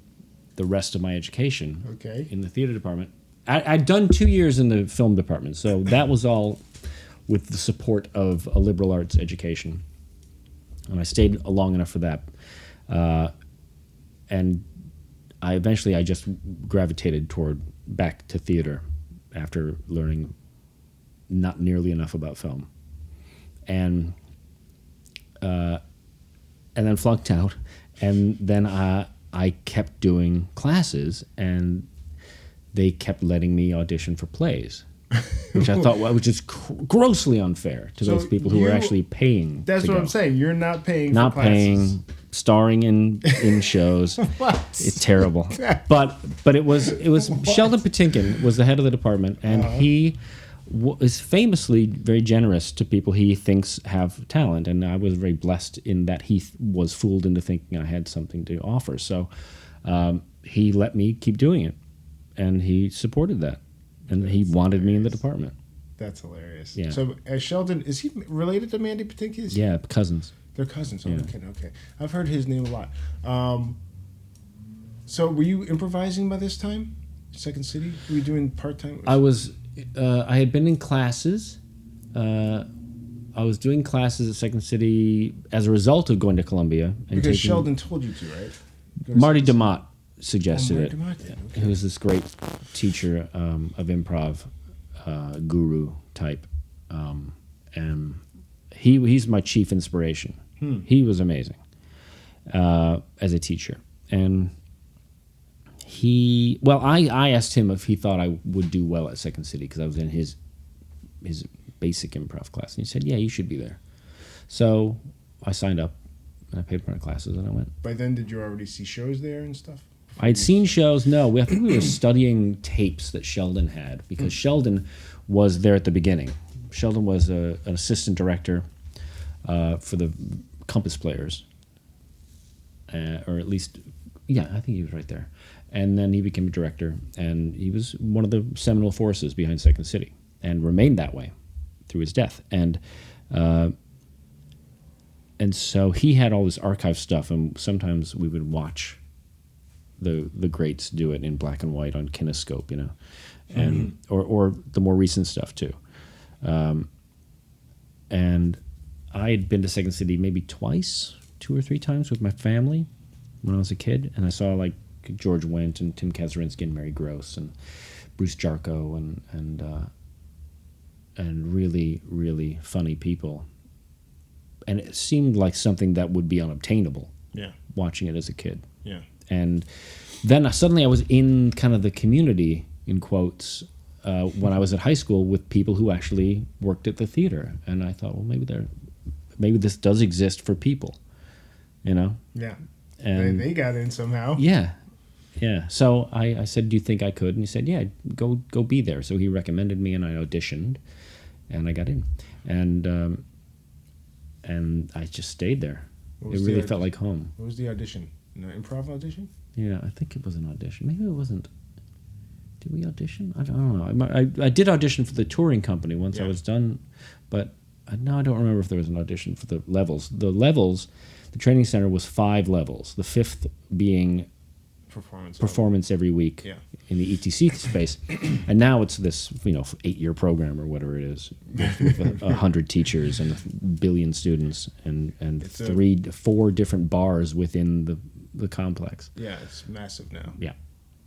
the rest of my education in the theater department. I'd done 2 years in the film department, so that was all with the support of a liberal arts education. And I stayed long enough for that. And I just gravitated back to theater after learning not nearly enough about film. And then flunked out. And then I kept doing classes, and they kept letting me audition for plays, which I thought which is grossly unfair to those people who are actually paying. That's what I'm saying. You're not paying. Not for classes. paying, starring in shows. What? It's terrible. But it was Sheldon Patinkin was the head of the department, and he is famously very generous to people he thinks have talent, and I was very blessed in that he was fooled into thinking I had something to offer. So he let me keep doing it, and he supported that, and he wanted me in the department. That's hilarious. Yeah. So Sheldon, is he related to Mandy Patinkin? Yeah, cousins. They're cousins. Oh, Yeah. okay. I've heard his name a lot. So were you improvising by this time? Second City? Were you doing part-time? I had been in classes. I was doing classes at Second City as a result of going to Columbia. Because Sheldon told you to, right? Marty DeMott suggested Marty it. DeMott did, okay. He was this great teacher of improv, guru type. And he's my chief inspiration. He was amazing as a teacher. And I asked him if he thought I would do well at Second City because I was in his basic improv class. And he said, yeah, you should be there. So I signed up, and I paid for my classes, and I went. By then, did you already see shows there and stuff? I'd seen shows. No, I think we were studying tapes that Sheldon had because Sheldon was there at the beginning. Sheldon was an assistant director for the Compass Players, or at least, yeah, I think he was right there. And then he became a director, and he was one of the seminal forces behind Second City, and remained that way through his death. And so he had all this archive stuff, and sometimes we would watch the greats do it in black and white on Kinescope, and or the more recent stuff too. And I had been to Second City maybe twice, 2 or 3 times with my family when I was a kid, and I saw like George Wendt and Tim Kazurinsky and Mary Gross and Bruce Jarko and really, really funny people. And it seemed like something that would be unobtainable. Yeah. Watching it as a kid. Yeah. And then suddenly I was in kind of the community, in quotes, when I was at high school with people who actually worked at the theater. And I thought, well, maybe this does exist for people, Yeah. And they got in somehow. Yeah. Yeah. So I said, do you think I could? And he said, yeah, go be there. So he recommended me, and I auditioned, and I got in. And I just stayed there. It really felt like home. What was the audition? An improv audition? Yeah, I think it was an audition. Maybe it wasn't. Did we audition? I don't know. I did audition for the touring company once I was done, but now I don't remember if there was an audition for the levels. The training center was 5 levels, the 5th being performance every week in the ETC space. And now it's this 8-year program or whatever it is, with 100 teachers and 1 billion students and 4 different bars within the complex. Yeah, it's massive now. Yeah.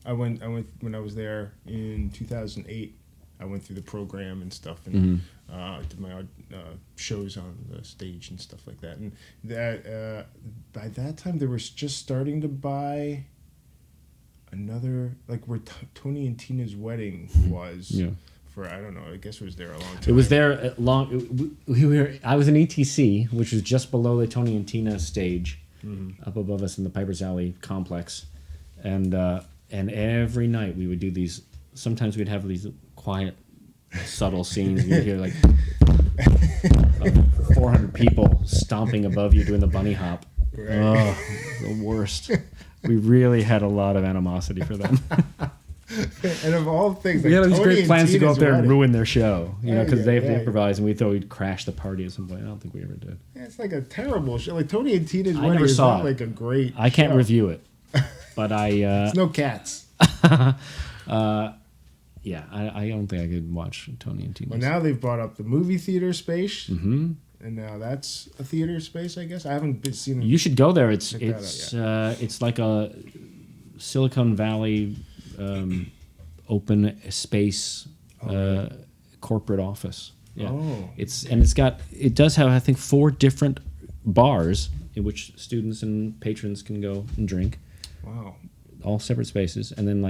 I went when I was there in 2008. I went through the program and stuff, and did my shows on the stage and stuff like that. And that by that time, they were just starting to buy another, like where Tony and Tina's wedding was. Yeah. For I don't know. I guess it was there a long time. It was there long. I was in ETC, which was just below the Tony and Tina stage, up above us in the Piper's Alley complex, and every night we would do these. Sometimes we'd have these quiet, subtle scenes. You'd hear like 400 people stomping above you doing the bunny hop. Right. Oh, the worst. We really had a lot of animosity for them. And of all things, we had these great plans to go up there and ruin their show, because they have to improvise, and we thought we'd crash the party at some point. I don't think we ever did. Yeah, it's like a terrible show. Like Tony and Tina's wedding is not like a great. I can't review it, but I. It's no cats. Yeah, I don't think I could watch Tony and Tina. Well, now they've bought up the movie theater space, and now that's a theater space, I guess. I haven't seen it. You should go there. It's like a Silicon Valley open space corporate office. Yeah, it does have, I think, 4 different bars in which students and patrons can go and drink. Wow, all separate spaces, and then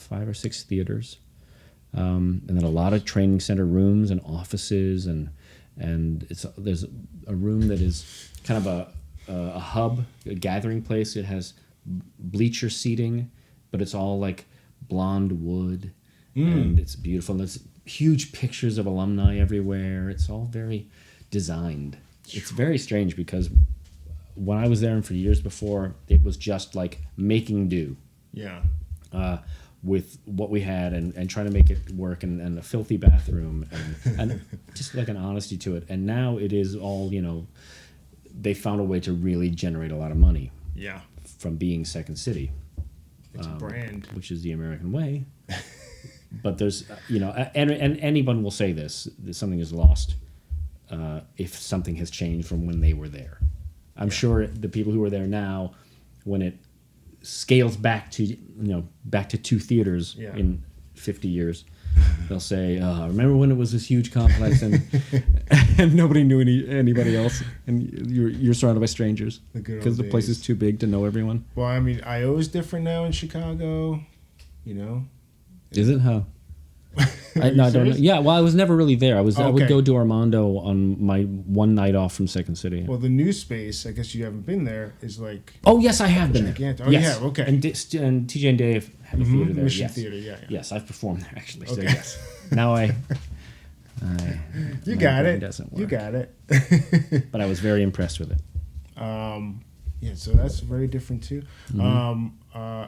5 or 6 theaters, and then a lot of training center rooms and offices, and there's a room that is kind of a hub, a gathering place. It has bleacher seating, but it's all like blonde wood, and it's beautiful. And there's huge pictures of alumni everywhere. It's all very designed. It's very strange because when I was there and for years before, it was just like making do. Yeah. With what we had and trying to make it work, and a filthy bathroom and just like an honesty to it. And now it is all, they found a way to really generate a lot of money. Yeah. From being Second City. It's a brand. Which is the American way. But there's, and anyone will say this, that something is lost if something has changed from when they were there. I'm sure the people who are there now, when it scales back to 2 theaters in 50 years, they'll say, remember when it was this huge complex and and nobody knew anybody else, and you're surrounded by strangers because the place is too big to know everyone. Well, I mean, I.O. is different now in Chicago, Is it? How? I don't know. Yeah, well, I was never really there. I would go to Armando on my one night off from Second City. Well, the new space, I guess you haven't been there, is like... Oh, yes, I have been there. Oh, yes. Yeah, okay. And TJ and Dave have a theater there. Mission Theater, yeah. Yes, I've performed there, actually. Okay. So, yes. Now you got it. Doesn't work. You got it. But I was very impressed with it. Yeah, so that's very different, too.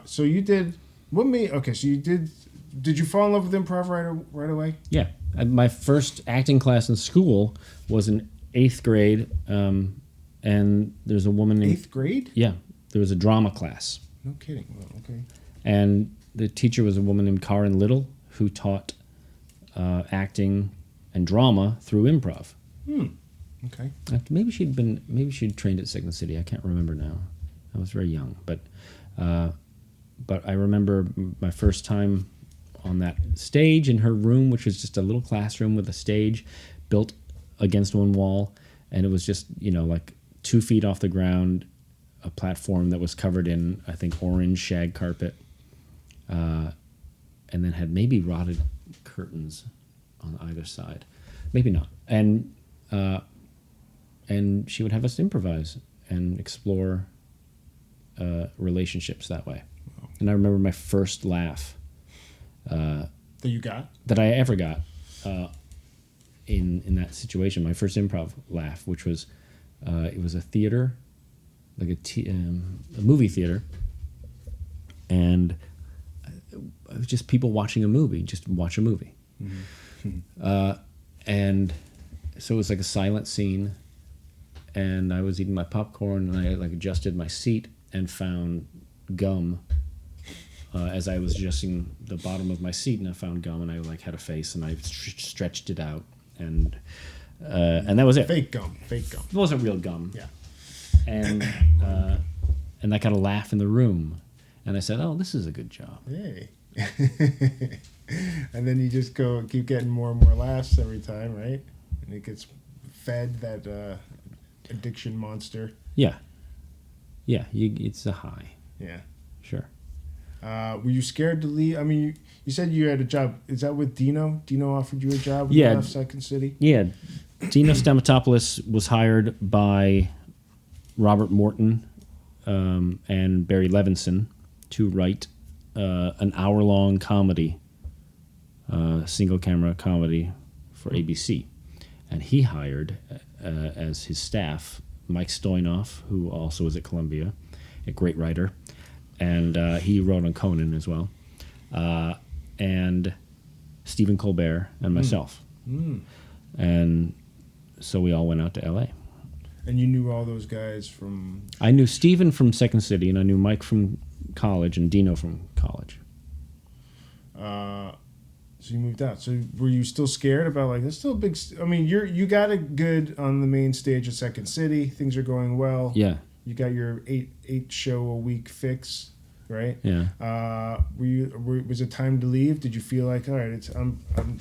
So you did... so you did... Did you fall in love with improv right away? Yeah. My first acting class in school was in 8th grade, and there's a woman in... 8th grade? Yeah. There was a drama class. No kidding. Well, okay. And the teacher was a woman named Karen Little, who taught acting and drama through improv. Okay. Maybe she'd trained at Second City. I can't remember now. I was very young. But I remember my first time on that stage in her room, which was just a little classroom with a stage built against one wall, and it was just like 2 feet off the ground, a platform that was covered in, I think, orange shag carpet, and then had maybe rotted curtains on either side, maybe not, and she would have us improvise and explore relationships that way. Wow. And I remember my first laugh that I ever got in that situation. My first improv laugh, which was it was a theater, like a movie theater, and it was just people watching a movie. Just watch a movie, and so it was like a silent scene, and I was eating my popcorn, and I adjusted my seat and found gum as I was adjusting the bottom of my seat, and I found gum, and I like had a face, and I stretched it out, and that was it. Fake gum. It wasn't real gum. Yeah. And I got a laugh in the room, and I said, "Oh, this is a good job." Hey. And then you just keep getting more and more laughs every time, right? And it gets fed that addiction monster. Yeah. Yeah, it's a high. Yeah. Sure. Were you scared to leave? I mean, you said you had a job. Is that with Dino? Dino offered you a job when you left Second City? Yeah. Dino Stamatopoulos was hired by Robert Morton and Barry Levinson to write an hour-long comedy, single-camera comedy for ABC. And he hired, as his staff, Mike Stoynoff, who also was at Columbia, a great writer, and he wrote on Conan as well, and Stephen Colbert and myself. And so we all went out to L.A. And you knew all those guys from... I knew Stephen from Second City, and I knew Mike from college, and Dino from college. So you moved out. So were you still scared about, like, that's still a big... I mean, you got it good on the main stage at Second City. Things are going well. Yeah. You got your eight show a week fix, right? Yeah. Was it time to leave? Did you feel like, all right,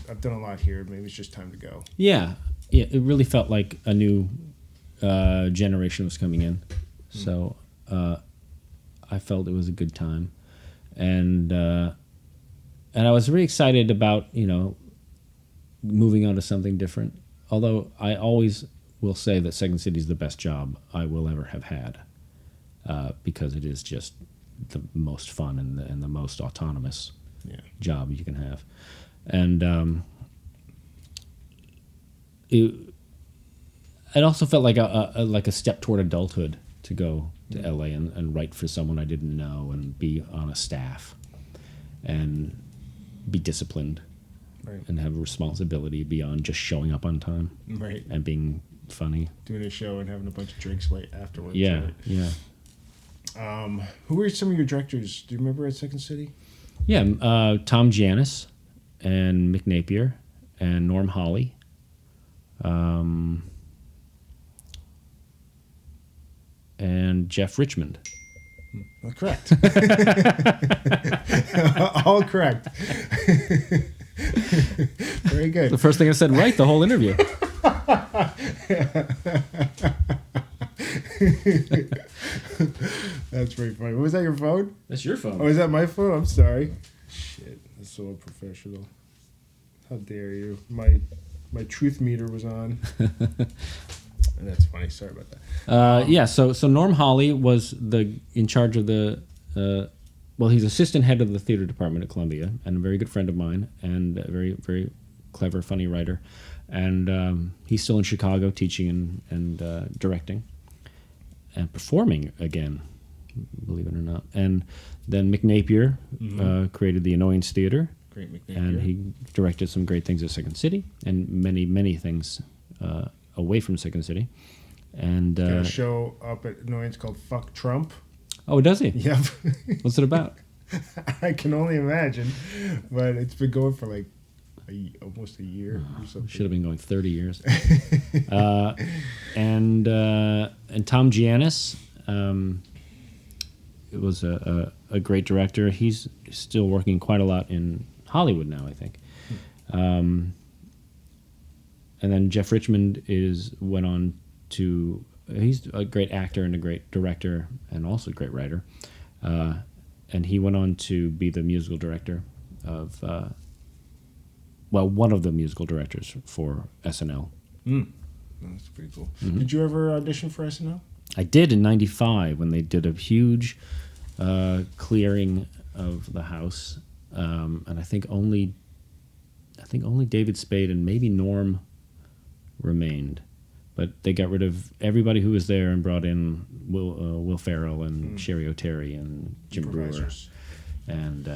I've done a lot here. Maybe it's just time to go? Yeah. It really felt like a new generation was coming in. So I felt it was a good time. And I was really excited about, moving on to something different. Although I always will say that Second City is the best job I will ever have had, because it is just the most fun and the most autonomous job you can have. And it also felt like a step toward adulthood to go to LA and write for someone I didn't know and be on a staff and be disciplined, right, and have a responsibility beyond just showing up on time, right, and being funny, doing a show and having a bunch of drinks late afterwards. Yeah, right? yeah. Who were some of your directors? Do you remember at Second City? Yeah, Tom Janis and Mick Napier and Norm Hawley. And Jeff Richmond. Correct. All correct. Very good. The first thing I said right the whole interview. That's very funny. Was that your phone? That's your phone. Oh, is that my phone? I'm sorry. Shit, that's so unprofessional. How dare you? My truth meter was on. And that's funny. Sorry about that. Yeah. So Norm Hawley was in charge of the. He's assistant head of the theater department at Columbia, and a very good friend of mine, and a very, very clever, funny writer. And he's still in Chicago teaching and directing and performing again, believe it or not. And then Mick Napier created the Annoyance Theater. Great Mick Napier. And he directed some great things at Second City and many, many things away from Second City. And got a show up at Annoyance called Fuck Trump. Oh, does he? Yep. What's it about? I can only imagine, but it's been going for like almost a year or something. Should have been going 30 years. And Tom Giannis, it was a great director. He's still working quite a lot in Hollywood now, I think. And then Jeff Richmond went on to. He's a great actor and a great director and also a great writer. And he went on to be the musical director of, one of the musical directors for SNL. That's pretty cool. Mm-hmm. Did you ever audition for SNL? I did in '95 when they did a huge clearing of the house. And I think only David Spade and maybe Norm remained. But they got rid of everybody who was there and brought in Will Ferrell and Sherry O'Terry and Jim Brewer, and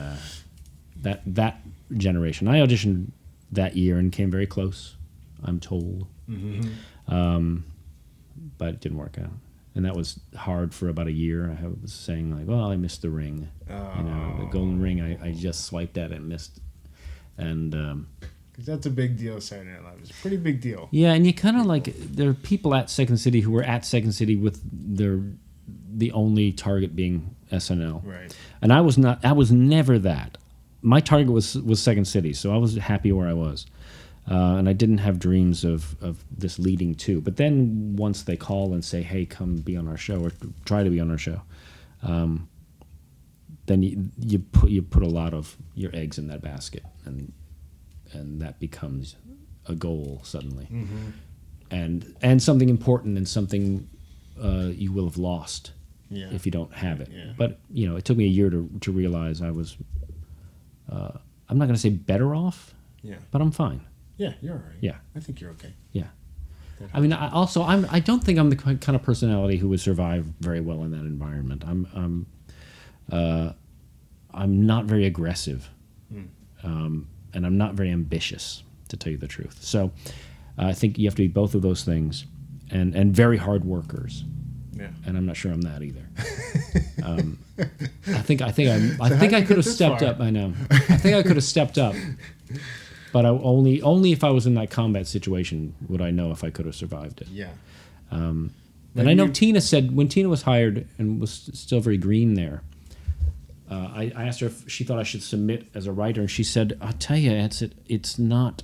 that generation. I auditioned that year and came very close, I'm told, but it didn't work out. and that was hard for about a year. I was saying like, well, I missed the ring, the golden ring. I just swiped at it and missed, and because that's a big deal. Saturday Night Live is a pretty big deal. Yeah, and you kind of like there are people at Second City who were at Second City with the only target being SNL, right? And I was not. I was never that. My target was Second City, so I was happy where I was. And I didn't have dreams of this leading to. But then once they call and say, hey, come be on our show or try to be on our show, then you put a lot of your eggs in that basket, and that becomes a goal suddenly. And something important and something you will have lost if you don't have it. Yeah. But, it took me a year to realize I was, I'm not going to say better off, but I'm fine. Yeah, you're all right. Yeah. I think you're okay. Yeah. I mean, I don't think I'm the kind of personality who would survive very well in that environment. I'm not very aggressive, and I'm not very ambitious, to tell you the truth. So I think you have to be both of those things, and very hard workers. Yeah. And I'm not sure I'm that either. I think I could have stepped up. I know. I think I could have stepped up. But only if I was in that combat situation would I know if I could have survived it. Yeah. And I know Tina said, when Tina was hired and was still very green there, I asked her if she thought I should submit as a writer, and she said, I'll tell you, it's not,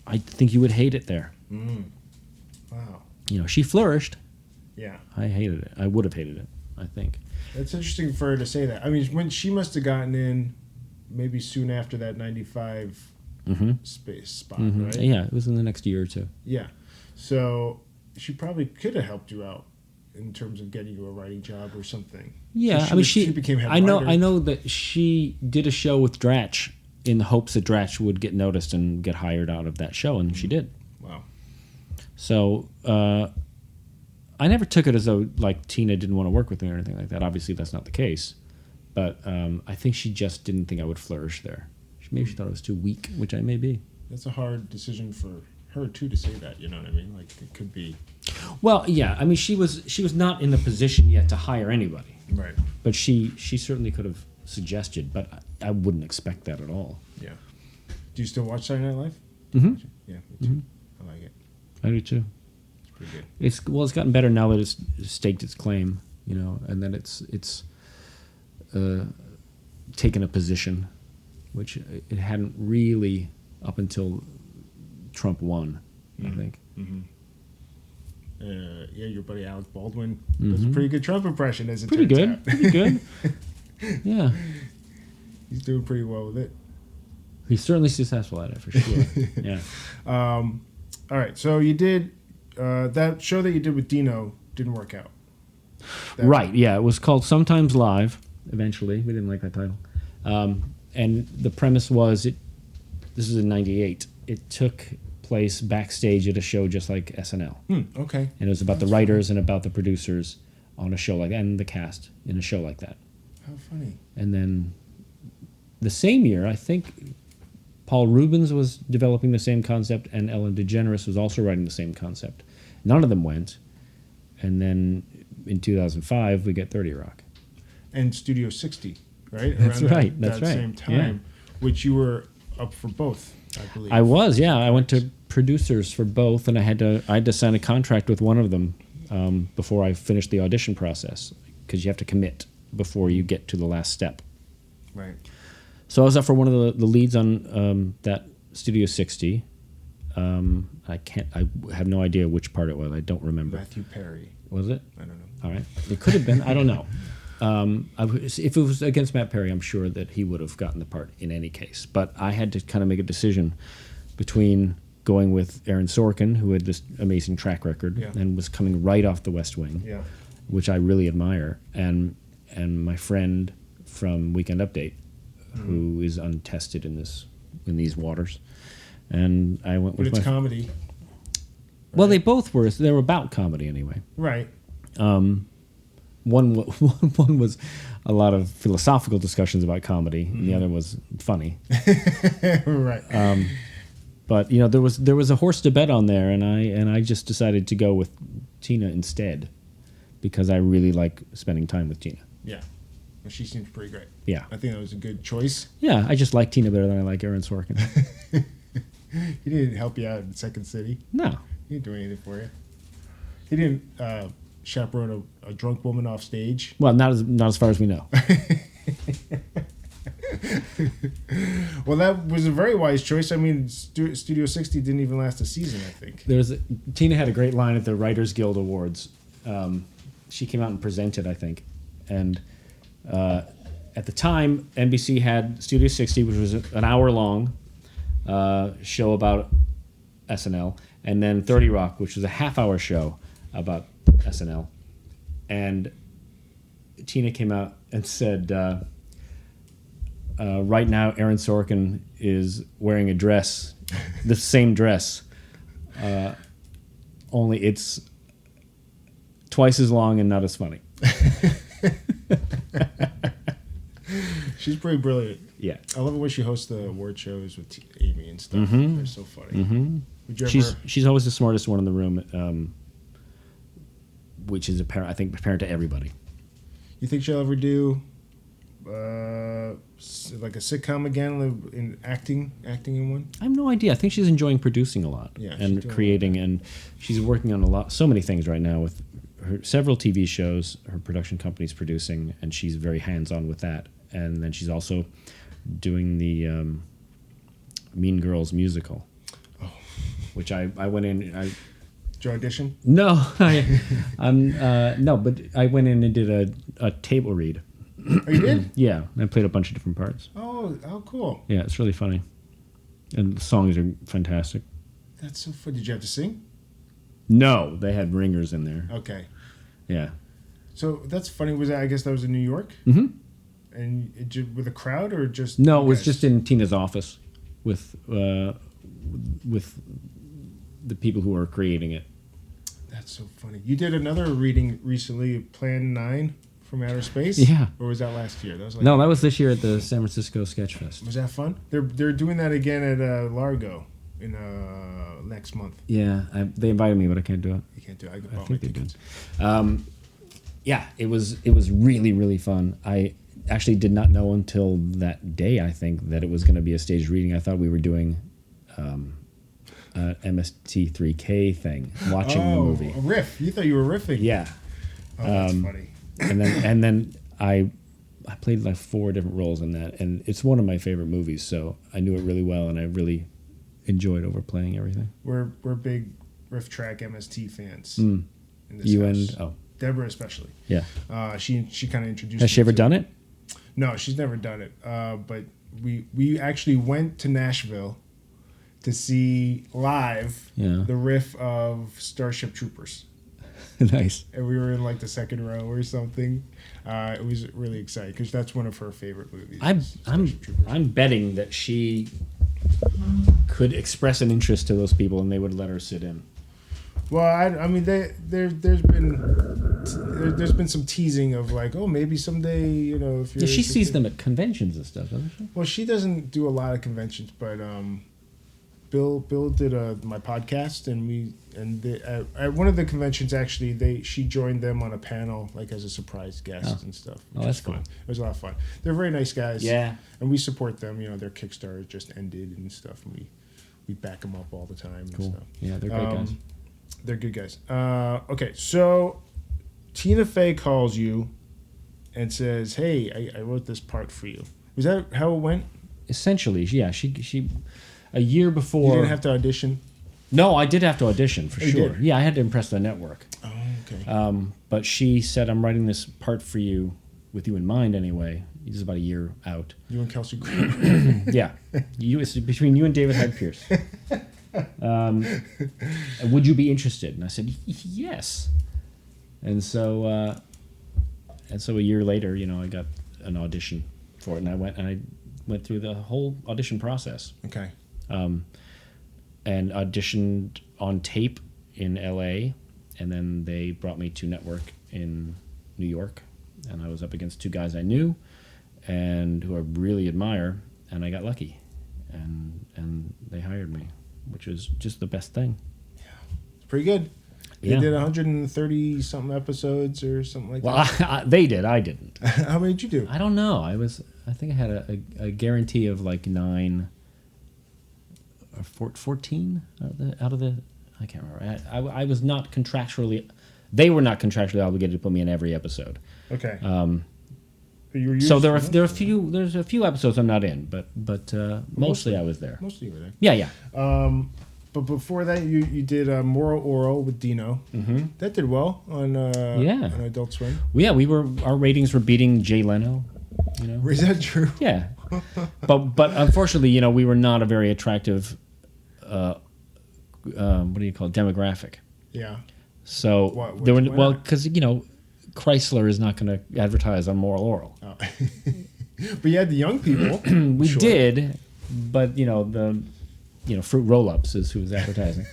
I think you would hate it there. Wow. She flourished. Yeah. I hated it. I would have hated it, I think. That's interesting for her to say that. I mean, when she must have gotten in maybe soon after that 95... space spot, right? Yeah, it was in the next year or two. Yeah. So she probably could have helped you out in terms of getting you a writing job or something. Yeah, So she became head writer. I know that she did a show with Dratch in the hopes that Dratch would get noticed and get hired out of that show, and she did. Wow. So I never took it as though like Tina didn't want to work with me or anything like that. Obviously, that's not the case. But I think she just didn't think I would flourish there. Maybe she thought I was too weak, which I may be. That's a hard decision for her too to say that. You know what I mean? Like it could be. Well, yeah. I mean, she was not in the position yet to hire anybody. Right. But she certainly could have suggested, but I wouldn't expect that at all. Yeah. Do you still watch Saturday Night Live? Mm-hmm. Yeah, me too. I like it. I do too. It's pretty good. It's gotten better now that it's staked its claim, and then it's taken a position, which it hadn't really up until Trump won, I think. Mm-hmm. Yeah, your buddy Alec Baldwin does a pretty good Trump impression, as it turns out. Pretty good. Yeah. He's doing pretty well with it. He's certainly successful at it, for sure. Yeah. All right, so you did, that show that you did with Dino didn't work out. Right, yeah. It was called Sometimes Live, eventually. We didn't like that title. And the premise was, this was in 98, it took place backstage at a show just like SNL. Okay. And it was about the writers and about the producers on a show like that, and the cast in a show like that. How funny. And then the same year, I think Paul Rubens was developing the same concept, and Ellen DeGeneres was also writing the same concept. None of them went. And then in 2005, we get 30 Rock. And Studio 60. Right? That's Around right. That same time, which you were up for both, I believe. I was, yeah. I went to producers for both, and I had to sign a contract with one of them before I finished the audition process, because you have to commit before you get to the last step. Right. So I was up for one of the leads on that Studio 60. I have no idea which part it was. I don't remember. Matthew Perry. Was it? I don't know. All right. It could have been. I don't know. If it was against Matt Perry, I'm sure that he would have gotten the part in any case. But I had to kind of make a decision between going with Aaron Sorkin, who had this amazing track record and was coming right off The West Wing, which I really admire, and my friend from Weekend Update, who is untested in these waters. And I went with comedy. Right? Well, they both were. They were about comedy anyway. Right. One was a lot of philosophical discussions about comedy, and the other was funny. Right. But there was a horse to bet on there, and I just decided to go with Tina instead, because I really like spending time with Tina. Yeah. Well, she seems pretty great. Yeah. I think that was a good choice. Yeah, I just like Tina better than I like Aaron Sorkin. He didn't help you out in Second City. No. He didn't do anything for you. He didn't chaperone a drunk woman off stage. Well, not as far as we know. Well, that was a very wise choice. I mean, Studio 60 didn't even last a season, I think. Tina had a great line at the Writers Guild Awards. She came out and presented, I think. And at the time, NBC had Studio 60, which was an hour-long show about SNL, and then 30 Rock, which was a half-hour show about SNL. And Tina came out and said, right now Aaron Sorkin is wearing a dress, the same dress, only it's twice as long and not as funny. She's pretty brilliant. Yeah. I love it when she hosts the award shows with Amy and stuff. Mm-hmm. They're so funny. Mm-hmm. Would you ever... She's always the smartest one in the room, which is apparent, I think, apparent to everybody. You think she'll ever do like a sitcom again, in acting in one? I have no idea. I think she's enjoying producing a lot, and creating, and she's working on so many things right now with her several TV shows. Her production company's producing, and she's very hands-on with that. And then she's also doing the Mean Girls musical, which I went in. Did you audition? No, no, but I went in and did a table read. Oh, you did? Yeah, I played a bunch of different parts. Oh, cool. Yeah, it's really funny, and the songs are fantastic. That's so fun. Did you have to sing? No, they had ringers in there. Okay. Yeah. So that's funny. I guess that was in New York? Mm-hmm. And with a crowd or just... No, it was just in Tina's office with the people who are creating it. That's so funny. You did another reading recently, Plan 9 from Outer Space? Yeah. Or was that last year? That was No, that was this year at the San Francisco Sketch Fest. Was that fun? They're doing that again at Largo in next month. Yeah, they invited me, but I can't do it. You can't do it. I think they did. Yeah, it was really, really fun. I actually did not know until that day, I think, that it was going to be a staged reading. I thought we were doing MST3K thing, watching the movie. A riff. You thought you were riffing. Yeah. Oh, that's funny. and then I played like 4 different roles in that, and it's one of my favorite movies, so I knew it really well, and I really enjoyed overplaying everything. We're big riff track MST fans. In this you house. And Deborah especially. Yeah. She kind of introduced. Has she ever done it? No, she's never done it. But we actually went to Nashville to see live the riff of Starship Troopers. Nice. And we were in like the second row or something. It was really exciting because that's one of her favorite movies. I'm betting that she could express an interest to those people and they would let her sit in. Well, I mean, there's been some teasing of like, oh, maybe someday, you know, if you're... Yeah, she sees them at conventions and stuff, doesn't she? Well, she doesn't do a lot of conventions, but Bill did my podcast, and at one of the conventions actually she joined them on a panel like as a surprise guest and stuff. Oh, that's cool. Fun. It was a lot of fun. They're very nice guys. Yeah, and we support them. You know, their Kickstarter just ended and stuff, and we back them up all the time. Cool. And stuff. Yeah, they're great guys. They're good guys. Okay, so Tina Fey calls you and says, "Hey, I wrote this part for you." Was that how it went? Essentially, yeah. She a year before. You didn't have to audition? No, I did have to audition for sure. Did? Yeah, I had to impress the network. Oh, okay. But she said, "I'm writing this part for you, with you in mind anyway." This is about a year out. You and Kelsey Grammer. Yeah, it's between you and David Hyde Pierce. Would you be interested? And I said, yes. And so a year later, you know, I got an audition for it, and I went through the whole audition process. Okay. And auditioned on tape in LA, and then they brought me to network in New York, and I was up against 2 guys I knew and who I really admire, and I got lucky, and they hired me, which was just the best thing. Yeah, it's pretty good. They did 130 something episodes or something like that. Well, they did. I didn't. How many did you do? I don't know. I think I had a guarantee of like 9 or 14 out of the. I can't remember. I was not contractually. They were not contractually obligated to put me in every episode. Okay. So there's a few episodes I'm not in, but mostly I was there. Mostly you were there. Yeah. But before that, you did Moral Orel with Dino. Mm-hmm. That did well on Adult Swim. Well, yeah, our ratings were beating Jay Leno. You know, is that true? Yeah, but unfortunately, we were not a very attractive. What do you call it? Demographic. Yeah. So there were because Chrysler is not going to advertise on Moral Orel. Oh. But you had the young people. We did, but the Fruit Roll-Ups is who was advertising.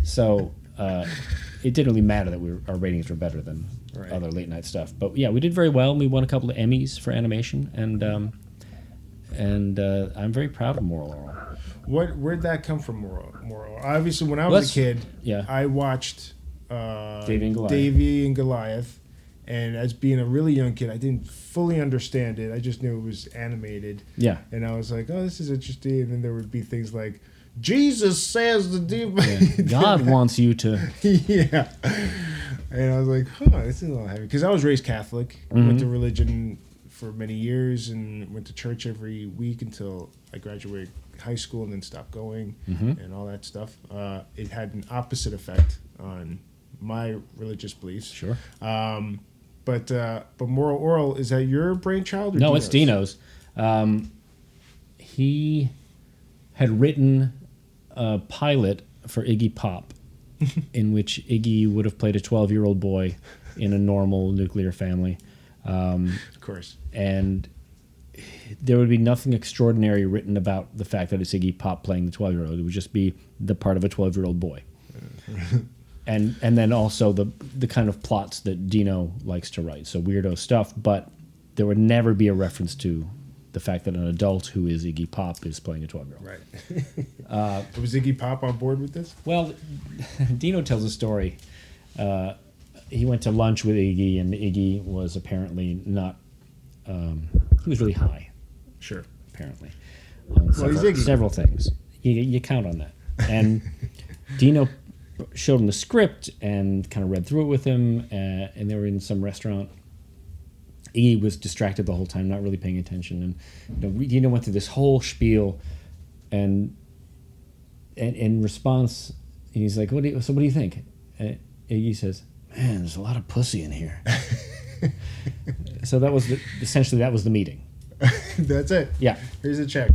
So it didn't really matter that our ratings were better than other late night stuff. But yeah, we did very well. We won a couple of Emmys for animation, and I'm very proud of Moral Orel. Where'd that come from, Moral? Obviously, when I was a kid, I watched Davy and Goliath. And as being a really young kid, I didn't fully understand it. I just knew it was animated. Yeah. And I was like, oh, this is interesting. And then there would be things like, Jesus says the demon. Yeah. God wants you to. Yeah. And I was like, this is a little heavy. Because I was raised Catholic. Mm-hmm. Went to religion for many years and went to church every week until I graduated high school and then stopped going and all that stuff. It had an opposite effect on my religious beliefs. Sure. But Moral Orel, is that your brainchild? Or no, Dino's? It's Dino's. He had written a pilot for Iggy Pop in which Iggy would have played a 12-year-old boy in a normal nuclear family. Of course. And there would be nothing extraordinary written about the fact that it's Iggy Pop playing the 12-year-old. It would just be the part of a 12-year-old boy. And then also the kind of plots that Dino likes to write, so weirdo stuff, but there would never be a reference to the fact that an adult who is Iggy Pop is playing a 12-year-old. Right. Was Iggy Pop on board with this? Well, Dino tells a story. He went to lunch with Iggy, and Iggy was apparently not... he was really high. Sure. Apparently. Several things. You count on that. And Dino showed him the script and kind of read through it with him, and they were in some restaurant. Iggy was distracted the whole time, not really paying attention, and Dino went through this whole spiel, and in response, he's like, "What do you think?" And Iggy says, "Man, there's a lot of pussy in here." So that was essentially the meeting. That's it. Yeah. Here's a check.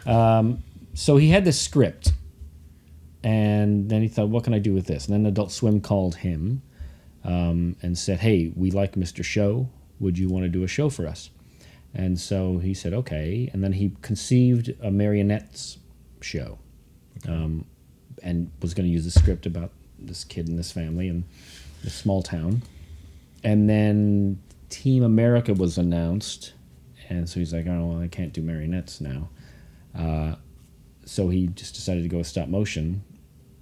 So he had this script. And then he thought, what can I do with this? And then Adult Swim called him and said, hey, we like Mr. Show. Would you want to do a show for us? And so he said, okay. And then he conceived a marionettes show and was going to use the script about this kid and this family in this small town. And then Team America was announced. And so he's like, oh, well, I can't do marionettes now. So he just decided to go with stop motion.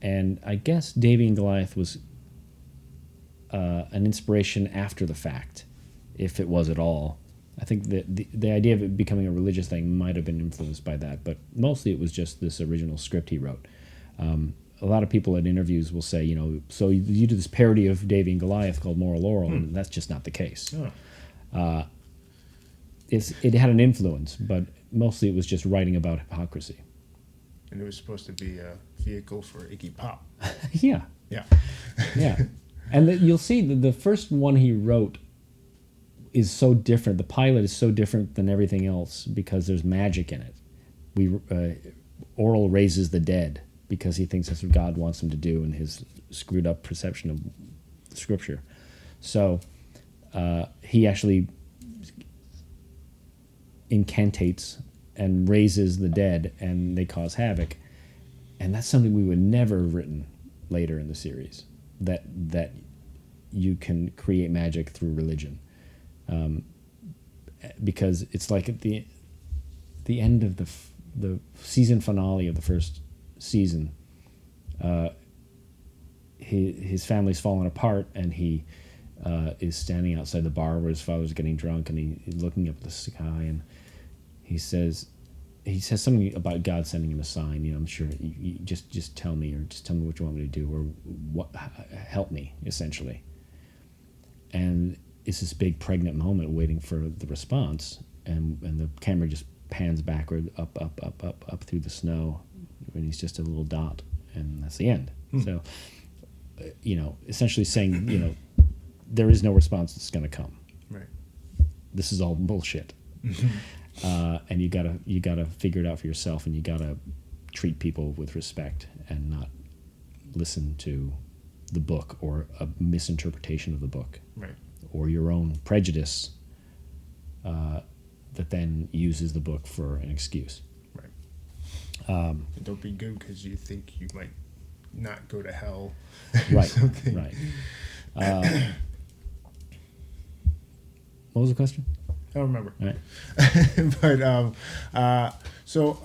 And I guess Davy and Goliath was an inspiration after the fact, if it was at all. I think that the idea of it becoming a religious thing might have been influenced by that, but mostly it was just this original script he wrote. A lot of people at interviews will say, so you do this parody of Davy and Goliath called Moral Orel, and that's just not the case. Oh. It had an influence, but mostly it was just writing about hypocrisy. And it was supposed to be a vehicle for Iggy Pop. Yeah. Yeah. Yeah. And you'll see the first one he wrote is so different. The pilot is so different than everything else because there's magic in it. Orel raises the dead because he thinks that's what God wants him to do in his screwed up perception of Scripture. So he actually incantates and raises the dead, and they cause havoc. And that's something we would never have written later in the series, that you can create magic through religion. Because it's like at the end of the season finale of the first season, his family's fallen apart, and he is standing outside the bar where his father's getting drunk, and he's looking up at the sky, and he says something about God sending him a sign. I'm sure you just tell me, or just tell me what you want me to do, or what help me, essentially. And it's this big pregnant moment waiting for the response, and the camera just pans backward up through the snow, and he's just a little dot, and that's the end. So, essentially saying, there is no response that's going to come. Right. This is all bullshit. And you gotta figure it out for yourself, and you gotta treat people with respect and not listen to the book or a misinterpretation of the book, right, or your own prejudice that then uses the book for an excuse. Right. Don't be good because you think you might not go to hell. Right. Right. What was the question? I don't remember. Right. But so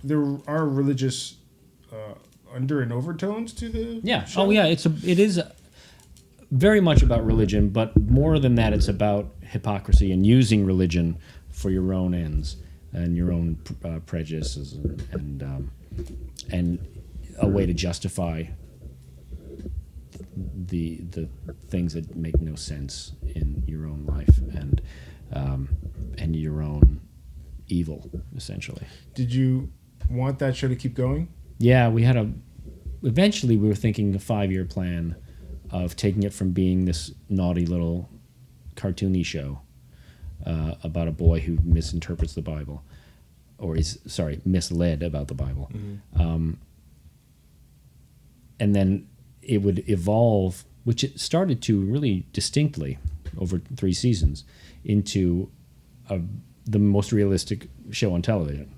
there are religious under and overtones to the show? Oh yeah, it is very much about religion, but more than that, it's about hypocrisy and using religion for your own ends and your own prejudices and a way to justify the things that make no sense in your own life and your own evil, essentially. Did you want that show to keep going? Yeah, eventually we were thinking a 5-year plan of taking it from being this naughty little cartoony show about a boy who misinterprets the Bible, or is misled about the Bible. Mm-hmm. And then it would evolve, which it started to really distinctly over 3 seasons, into the most realistic show on television,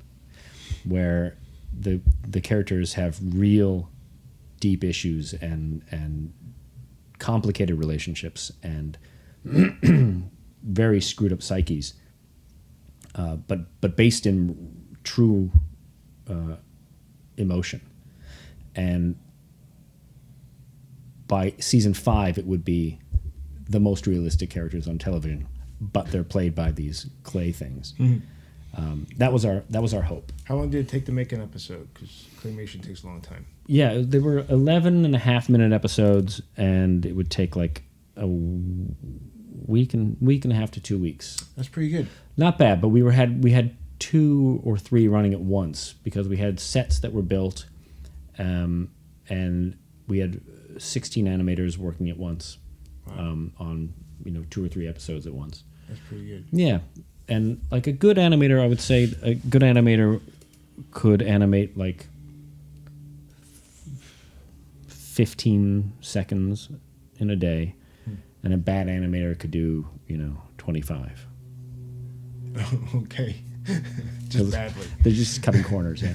where the characters have real deep issues and complicated relationships and very screwed up psyches, but based in true emotion. And by season 5, it would be the most realistic characters on television, but they're played by these clay things. Mm-hmm. That was our hope. How long did it take to make an episode? Because claymation takes a long time. Yeah, they were 11.5-minute episodes, and it would take like a week and a half to 2 weeks. That's pretty good. Not bad, but we had 2 or 3 running at once because we had sets that were built, and we had 16 animators working at once. Wow. On 2 or 3 episodes at once. That's pretty good. Yeah, and like a good animator, I would say a good animator could animate like 15 seconds in a day, and a bad animator could do 25. Okay, just badly. They're just cutting corners. Yeah.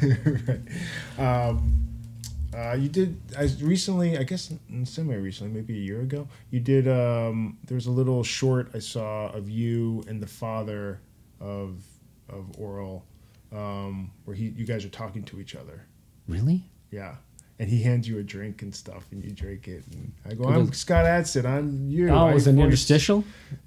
Right. You did recently, I guess semi-recently, maybe a year ago. You did. There was a little short I saw of you and the father of Orel, where you guys are talking to each other. Really? Yeah, and he hands you a drink and stuff, and you drink it. And I go, "I'm Scott Adsit. I'm you." Oh, it was an interstitial?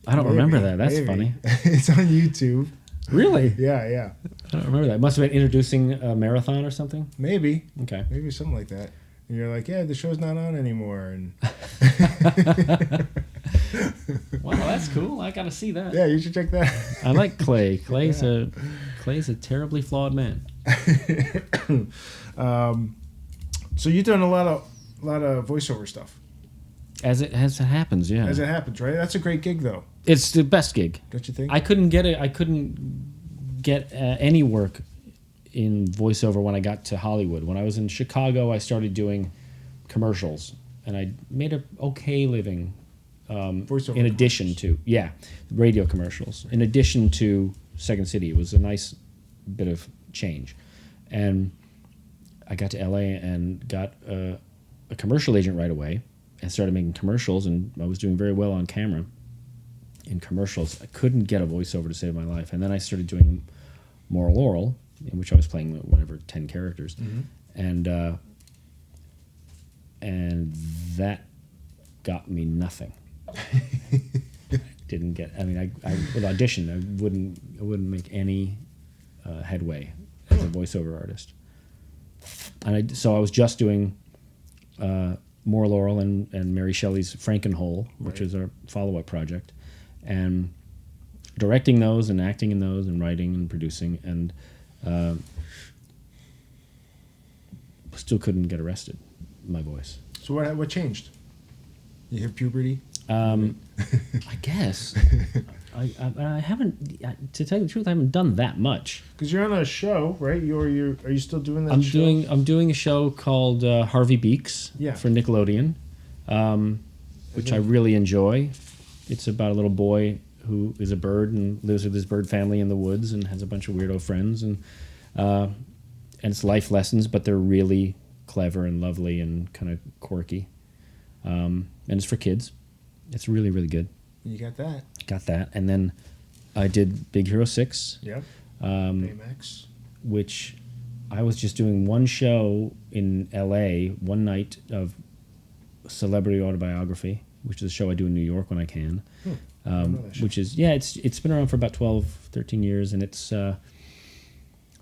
I don't remember that. That's funny. It's on YouTube. Really? Yeah. I don't remember that. It must have been introducing a marathon or something? Maybe. Okay. Maybe something like that. And you're like, yeah, the show's not on anymore. And wow, that's cool. I got to see that. Yeah, you should check that. I like Clay. Clay's a terribly flawed man. So you've done a lot of voiceover stuff. As it happens, yeah. As it happens, right? That's a great gig, though. It's the best gig. Don't you think? I couldn't get any work in voiceover when I got to Hollywood. When I was in Chicago, I started doing commercials, and I made an okay living. Voiceover in addition to radio commercials. In addition to Second City, it was a nice bit of change, and I got to LA and got a commercial agent right away, and started making commercials, and I was doing very well on camera in commercials. I couldn't get a voiceover to save my life, and then I started doing Moral Orel, in which I was playing 10 characters, mm-hmm. and and that got me nothing. Didn't get. I mean, I would audition. I wouldn't make any headway as a voiceover artist. And so I was just doing Moral Orel and Mary Shelley's Frankenhole, which is our follow-up project, and directing those and acting in those and writing and producing, and still couldn't get arrested. My voice. So what changed? You hit puberty? I guess. I haven't. To tell you the truth, I haven't done that much. Because you're on a show, right? Are you still doing that? I'm doing a show called Harvey Beaks for Nickelodeon, which I really enjoy. It's about a little boy who is a bird and lives with his bird family in the woods and has a bunch of weirdo friends, and it's life lessons, but they're really clever and lovely and kind of quirky, and it's for kids. It's really, really good. You got that. Got that. And then I did Big Hero 6. Yep. Baymax. Which I was just doing one show in L.A., one night of celebrity autobiography, which is a show I do in New York when I can. Which is, it's been around for about 12, 13 years, and it's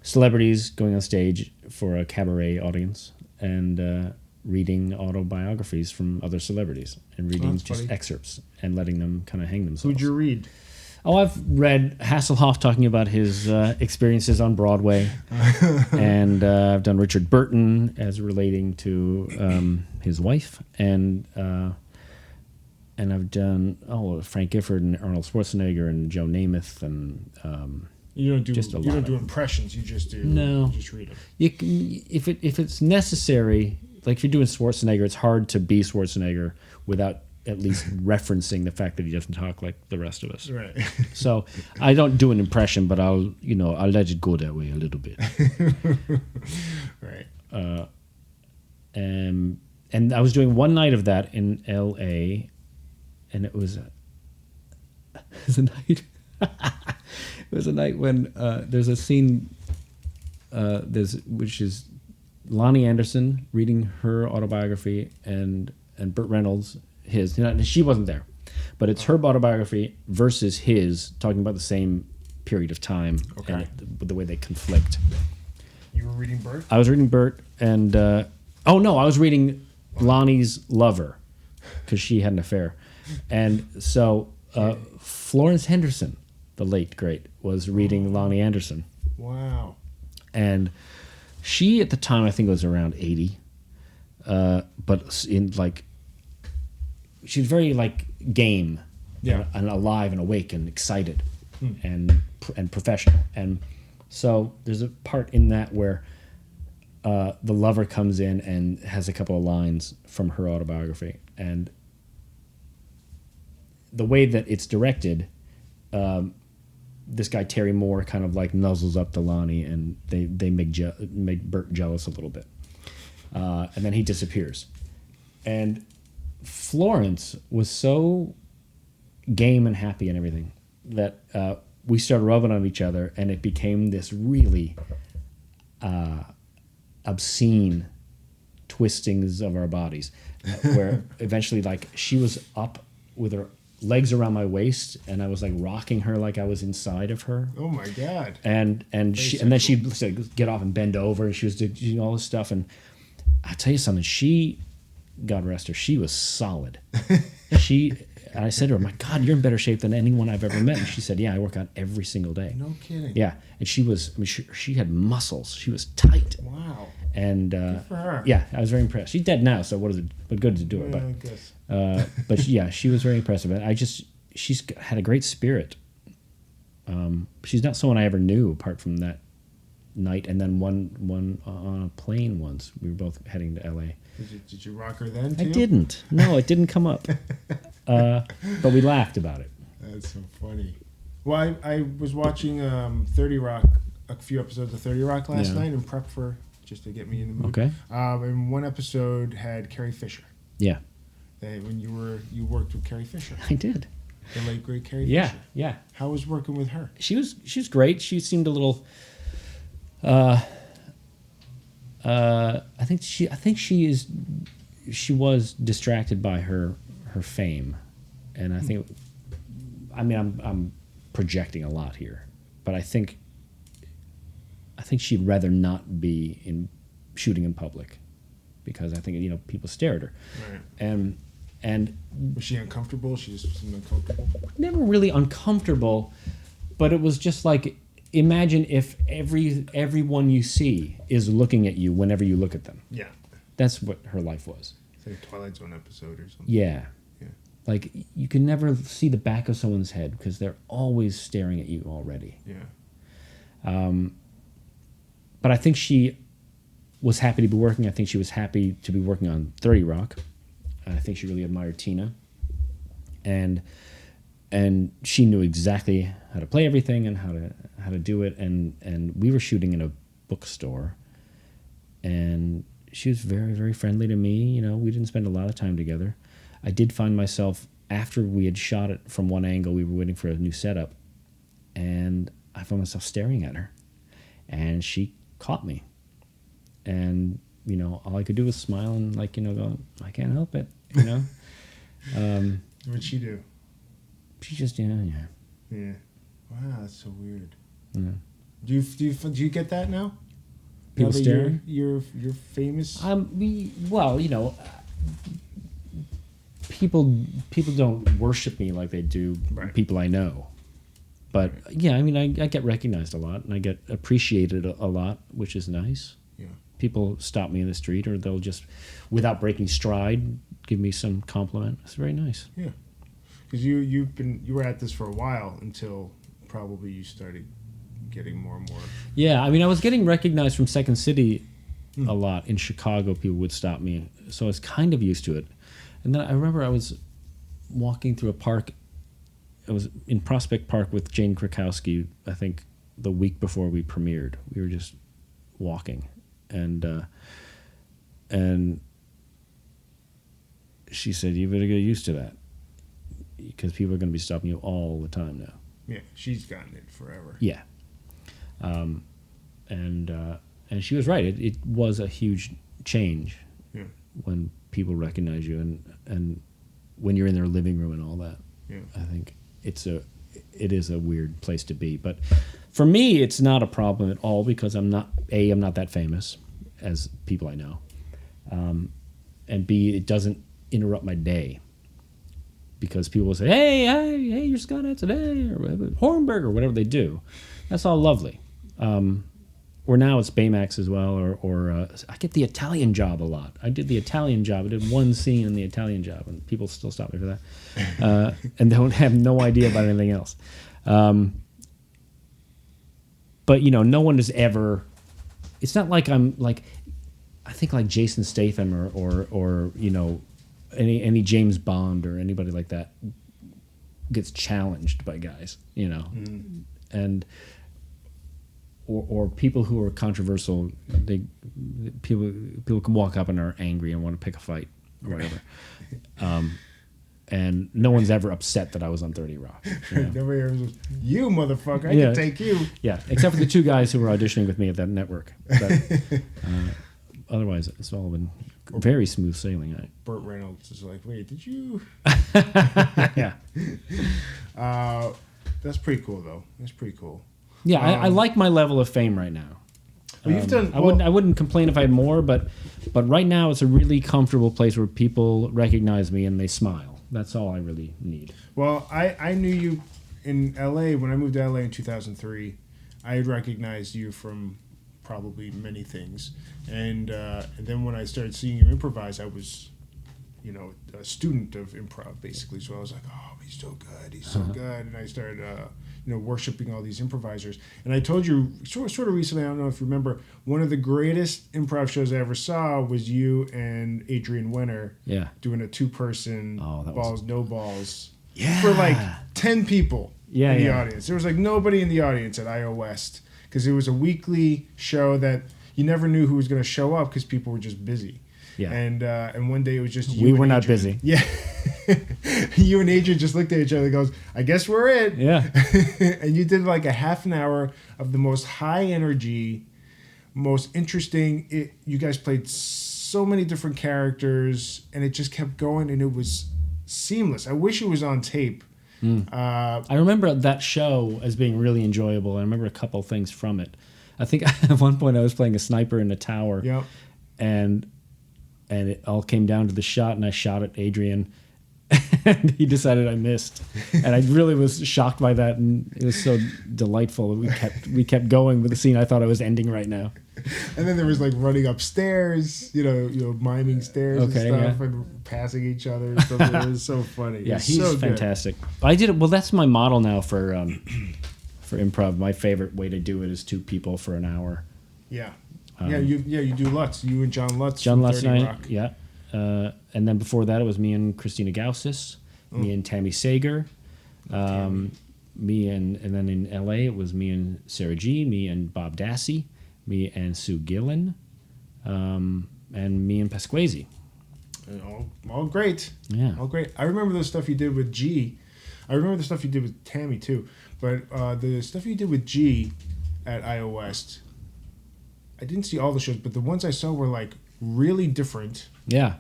celebrities going on stage for a cabaret audience and reading autobiographies from other celebrities and reading just excerpts and letting them kind of hang themselves. Who'd you read? Oh, I've read Hasselhoff talking about his experiences on Broadway, and I've done Richard Burton as relating to his wife, and I've done Frank Gifford and Arnold Schwarzenegger and Joe Namath and you don't do impressions. You just do. No, you just read them. You can, if it's necessary. Like if you're doing Schwarzenegger, it's hard to be Schwarzenegger without at least referencing the fact that he doesn't talk like the rest of us. Right. So I don't do an impression, but I'll let it go that way a little bit. Right. And I was doing one night of that in L.A., and it was a night. It was a night when there's a scene which is Lonnie Anderson reading her autobiography and Burt Reynolds his. She wasn't there, but it's her autobiography versus his, talking about the same period of time and the way they conflict. You were reading Burt? I was reading Burt, and I was reading Lonnie's lover because she had an affair, and so Florence Henderson, the late great, was reading Lonnie Anderson. Wow. And she, at the time, I think was around 80, but she's very game, and alive and awake and excited, and professional. And so there's a part in that where the lover comes in and has a couple of lines from her autobiography, and the way that it's directed. This guy Terry Moore kind of nuzzles up to Lonnie, and they make Burt jealous a little bit, and then he disappears. And Florence was so game and happy and everything that we started rubbing on each other, and it became this really obscene twistings of our bodies, where eventually she was up with her legs around my waist, and I was rocking her like I was inside of her. Oh my God! And then she'd get off and bend over, and she was doing all this stuff. And I tell you something, she, God rest her, she was solid. And I said to her, "My God, you're in better shape than anyone I've ever met." And she said, "Yeah, I work out every single day." No kidding. Yeah, and she was. I mean, she had muscles. She was tight. Wow. And good for her. Yeah, I was very impressed. She's dead now, so what good does it do her? Yeah, I guess. But yeah, she was very impressive. And she's had a great spirit. She's not someone I ever knew apart from that night, and then one on a plane once. We were both heading to L.A. Did you rock her then, too? I didn't. No, it didn't come up. But we laughed about it. That's so funny. Well, I was watching 30 Rock, a few episodes of 30 Rock last night in prep for, just to get me in the mood. Okay. And one episode had Carrie Fisher. Yeah. When you worked with Carrie Fisher. I did. The late great Carrie Fisher. Yeah. How was working with her? She was great. She seemed a little. I think she is. she was distracted by her fame, and I think, I mean, I'm projecting a lot here, but I think she'd rather not be shooting in public, because I think, you know, people stare at her, Right. and Was she uncomfortable? She just seemed uncomfortable. never really uncomfortable, but it was just like, imagine if everyone you see is looking at you whenever you look at them. Yeah. That's what her life was. It's like a Twilight Zone episode or something. Yeah. Yeah. Like, you can never see the back of someone's head because they're always staring at you already. Yeah. But I think she was happy to be working. I think she was happy to be working on 30 Rock. I think she really admired Tina. And she knew exactly how to play everything and how to do it. And we were shooting in a bookstore. And she was very, very friendly to me. You know, we didn't spend a lot of time together. I did find myself, after we had shot it from one angle, we were waiting for a new setup, and I found myself staring at her, and she caught me. And, you know, all I could do was smile and, like, you know, go, I can't help it, you know? What'd she do? She just, yeah. Yeah. Wow, that's so weird. Yeah. Do you get that now? People Now that staring? You're famous. Well, you know, people don't worship me like they do Right. people I know. But yeah, I mean, I get recognized a lot, and I get appreciated a lot, which is nice. Yeah. People stop me in the street, or they'll just, without breaking stride, give me some compliment. It's very nice. Yeah. Because you were at this for a while until probably you started getting more and more. Yeah, I mean, I was getting recognized from Second City a lot. In Chicago, people would stop me, so I was kind of used to it. And then I remember I was walking through a park. I was in Prospect Park with Jane Krakowski, I think the week before we premiered. We were just walking, and she said, "You better get used to that, because people are going to be stopping you all the time now." Yeah, she's gotten it forever. Yeah, and she was right. It was a huge change when people recognize you, and when you're in their living room and all that. Yeah. I think it is a weird place to be, but for me, it's not a problem at all, because I'm not that famous as people I know, and B, it doesn't interrupt my day, because people will say, hey, you're Scott Adsit, hey, or Hornberg, or whatever they do. That's all lovely. Or now it's Baymax as well, or I get the Italian Job a lot. I did the Italian Job. I did one scene in the Italian Job, and people still stop me for that, and don't have no idea about anything else. But, you know, no one has ever. It's not like I'm like, I think like Jason Statham or you know, any James Bond or anybody like that gets challenged by guys, you know, and. Or people who are controversial, people can walk up and are angry and want to pick a fight or whatever. And no one's ever upset that I was on 30 Rock. You know? Nobody ever says, you motherfucker, I can take you. Yeah, except for the two guys who were auditioning with me at that network. But, otherwise, it's all been very smooth sailing. Burt Reynolds is like, wait, did you? Yeah. That's pretty cool, though. That's pretty cool. Yeah, I like my level of fame right now. Well, you've done. I wouldn't complain if I had more, but right now it's a really comfortable place where people recognize me and they smile. That's all I really need. Well, I knew you in L.A. when I moved to L.A. in 2003. I had recognized you from probably many things, and then when I started seeing you improvise, I was, you know, a student of improv basically. So I was like, oh, he's so good, he's so good, and I started. You know, worshiping all these improvisers. And I told you sort of recently, I don't know if you remember, one of the greatest improv shows I ever saw was you and Adrian Wenner doing a two-person balls, no balls for like 10 people in the audience. There was like nobody in the audience at IO West, because it was a weekly show that you never knew who was going to show up because people were just busy. Yeah. And one day it was just you. We were not Adrian. busy. Yeah. You and Adrian just looked at each other and goes, I guess we're it. Yeah. And you did like a half an hour of the most high energy, most interesting. You guys played so many different characters, and it just kept going, and it was seamless. I wish it was on tape. I remember that show as being really enjoyable. I remember a couple things from it. I think at one point I was playing a sniper in a tower, Yep. and it all came down to the shot, and I shot at Adrian, and he decided I missed, and I really was shocked by that, and it was so delightful. We kept going with the scene. I thought I was ending right now. And then there was like running upstairs, miming stairs and stuff, and passing each other and stuff. It was so funny. Yeah, It's he's so fantastic. I did it. Well, that's my model now for improv. My favorite way to do it is two people for an hour. Yeah. You do Lutz. You and John Lutz. John from Lutz 30 and I, Rock. yeah. And then before that, it was me and Christina Gaussis, me and Tammy Sager, me and then in L.A. it was me and Sarah G, me and Bob Dassey, me and Sue Gillen, and me and Pasquesi. All great. Yeah. All great. I remember the stuff you did with G. I remember the stuff you did with Tammy too. But the stuff you did with G at IO West, I didn't see all the shows, but the ones I saw were like really different. Yeah.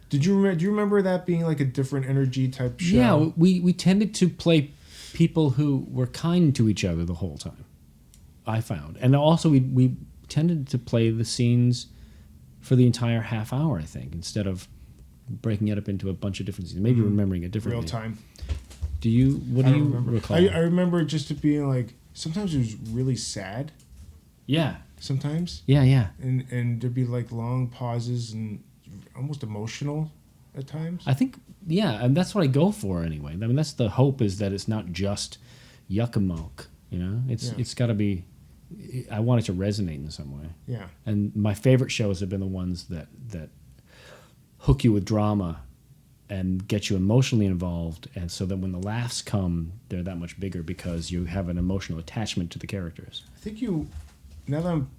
Do you remember that being like a different energy type show? Yeah, we tended to play people who were kind to each other the whole time, I found. And also we tended to play the scenes for the entire half hour, I think, instead of breaking it up into a bunch of different scenes. Maybe remembering it differently. Real time. What do you recall? I remember just it being like, sometimes it was really sad. Yeah. Sometimes. Yeah. And there'd be like long pauses and almost emotional at times. I think, yeah, and that's what I go for anyway. I mean, that's the hope, is that it's not just yucca-milk, It's got to be, I want it to resonate in some way. Yeah. And my favorite shows have been the ones that hook you with drama and get you emotionally involved, and so that when the laughs come, they're that much bigger because you have an emotional attachment to the characters. I think now that I'm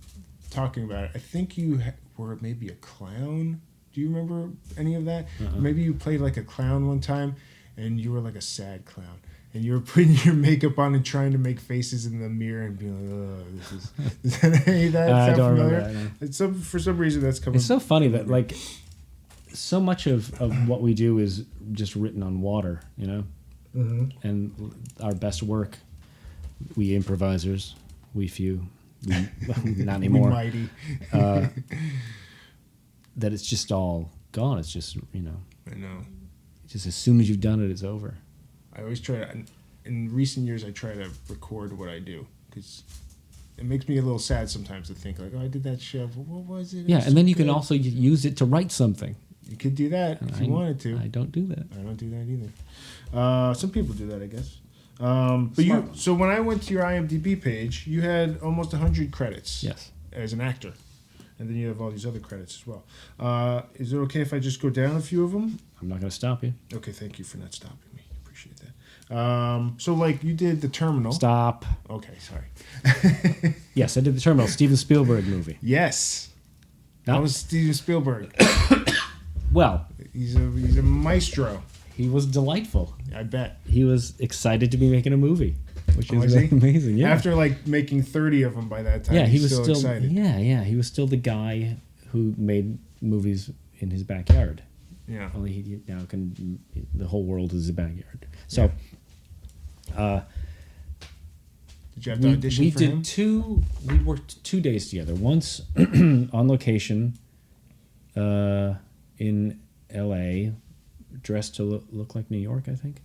talking about it, I think you were maybe a clown. Do you remember any of that? Maybe you played like a clown one time, and you were like a sad clown, and you were putting your makeup on and trying to make faces in the mirror and being like, "Oh, this is." Does that sound don't familiar? remember that, For some reason, that's coming. It's so funny that like so much of what we do is just written on water, and our best work, we improvisers, we few, not anymore. We mighty. That it's just all gone. It's just, I know. Just as soon as you've done it, it's over. I always try to, in recent years, I try to record what I do, because it makes me a little sad sometimes to think like, oh, I did that show, but what was it? Yeah, and then you can also use it to write something. You could do that if you wanted to. I don't do that. I don't do that either. Some people do that, I guess. But so when I went to your IMDb page, you had almost 100 credits. Yes. As an actor. And then you have all these other credits as well. Is it okay if I just go down a few of them? I'm not going to stop you. Okay, thank you for not stopping me. Appreciate that. So, like, you did The Terminal. Stop. Okay, sorry. Yes, I did The Terminal, Steven Spielberg movie. Yes. No? That was Steven Spielberg. Well, he's a maestro. he was delightful. I bet. He was excited to be making a movie, which is he? amazing. Yeah. After like making 30 of them by that time, he was still excited. Yeah, he was still the guy who made movies in his backyard. Yeah. Only he now can. The whole world is his backyard. So, did you have to audition for him? We worked 2 days together. Once on location, in L.A., dressed to look like New York, I think.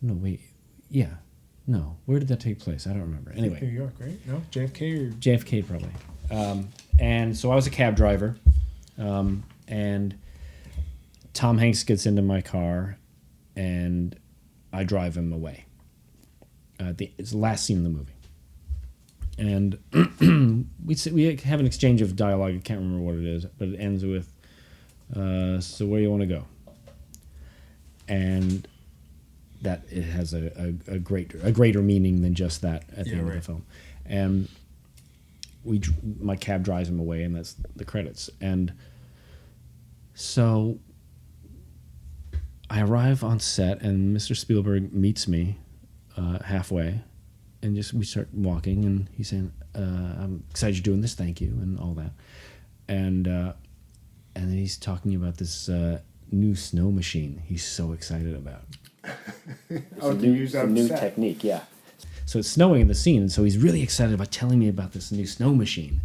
No, wait. Yeah. No. Where did that take place? I don't remember. Anyway. New York, right? No? JFK or? JFK, probably. And so I was a cab driver. And Tom Hanks gets into my car, and I drive him away. It's the last scene in the movie. And we have an exchange of dialogue. I can't remember what it is, but it ends with, so where do you want to go? And that it has a greater meaning than just that at the end of the film. And my cab drives him away, and that's the credits. And so I arrive on set, and Mr. Spielberg meets me halfway, and we start walking, and he's saying, "I'm excited you're doing this. Thank you," and all that. And and then he's talking about this new snow machine he's so excited about. New technique, yeah. So it's snowing in the scene, and so he's really excited about telling me about this new snow machine.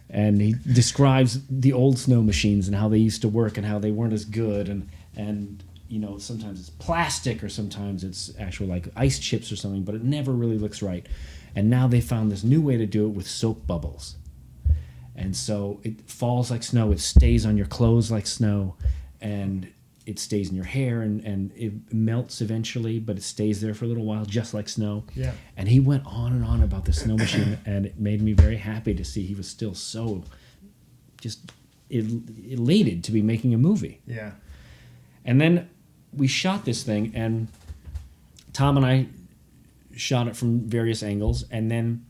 And he describes the old snow machines and how they used to work and how they weren't as good, and you know, sometimes it's plastic or sometimes it's actual like ice chips or something, but it never really looks right. And now they found this new way to do it with soap bubbles. And so it falls like snow, it stays on your clothes like snow, and it stays in your hair, and it melts eventually, but it stays there for a little while, just like snow. Yeah. And he went on and on about the snow machine, and it made me very happy to see he was still so just elated to be making a movie. Yeah. And then we shot this thing, and Tom and I shot it from various angles, and then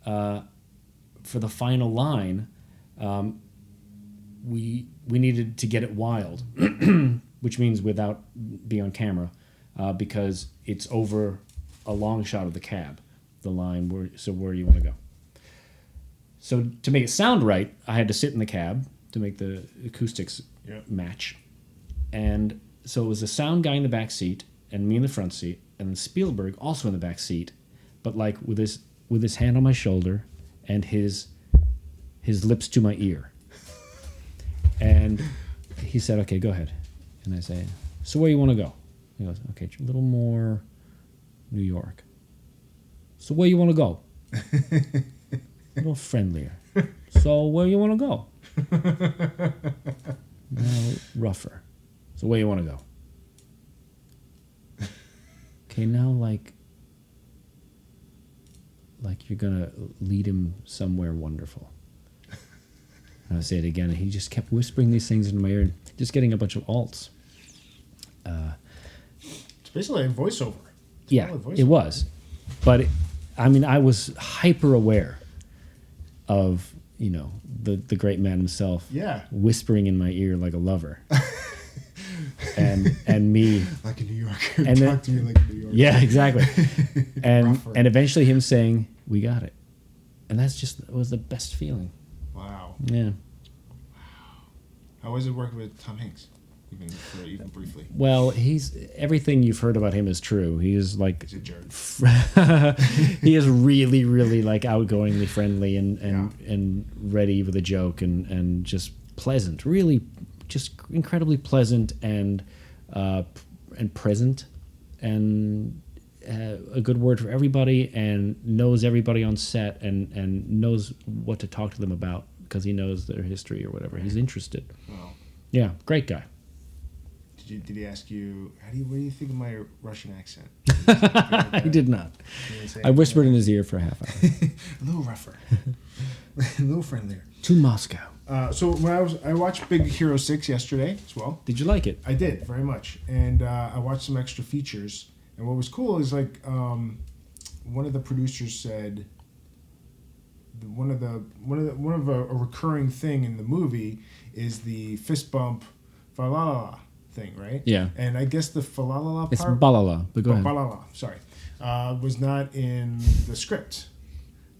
for the final line, we needed to get it wild, which means without being on camera, because it's over a long shot of the cab, the line, where do you want to go? So to make it sound right, I had to sit in the cab to make the acoustics match. And so it was the sound guy in the back seat and me in the front seat, and then Spielberg also in the back seat, but like with his hand on my shoulder and his lips to my ear. And he said, "Okay, go ahead." And I say, "So where you want to go?" He goes, "Okay, a little more New York." "So where you want to go?" "A little friendlier." "So where you want to go?" "Now rougher." "So where you want to go?" "Okay, now like you're gonna lead him somewhere wonderful." And I say it again, and he just kept whispering these things into my ear, just getting a bunch of alts. It's basically a voiceover. It was. But, I was hyper aware of, the great man himself whispering in my ear like a lover. and me... Like a New Yorker. And Talk to me like a New Yorker. Yeah, exactly. and eventually him saying, "We got it." And that was the best feeling. Wow. Yeah. Wow. How was it working with Tom Hanks? Even briefly. Well, everything you've heard about him is true. He is like... He's a jerk. He is really, really like outgoingly friendly and ready with a joke and just pleasant. Really just incredibly pleasant and present and a good word for everybody, and knows everybody on set and knows what to talk to them about because he knows their history or whatever. He's interested. Wow. Yeah, great guy. Did he ask you, what do you think of my Russian accent? I did not. I whispered in his ear for a half hour. A little rougher. A little friendlier. To Moscow. So when I watched Big Hero 6 yesterday as well. Did you like it? I did, very much. And I watched some extra features. And what was cool is like one of the producers said one of a recurring thing in the movie is the fist bump, fa la la thing, right? Yeah. And I guess the fa la la part. It's balala, but go ahead. Balala, sorry, was not in the script.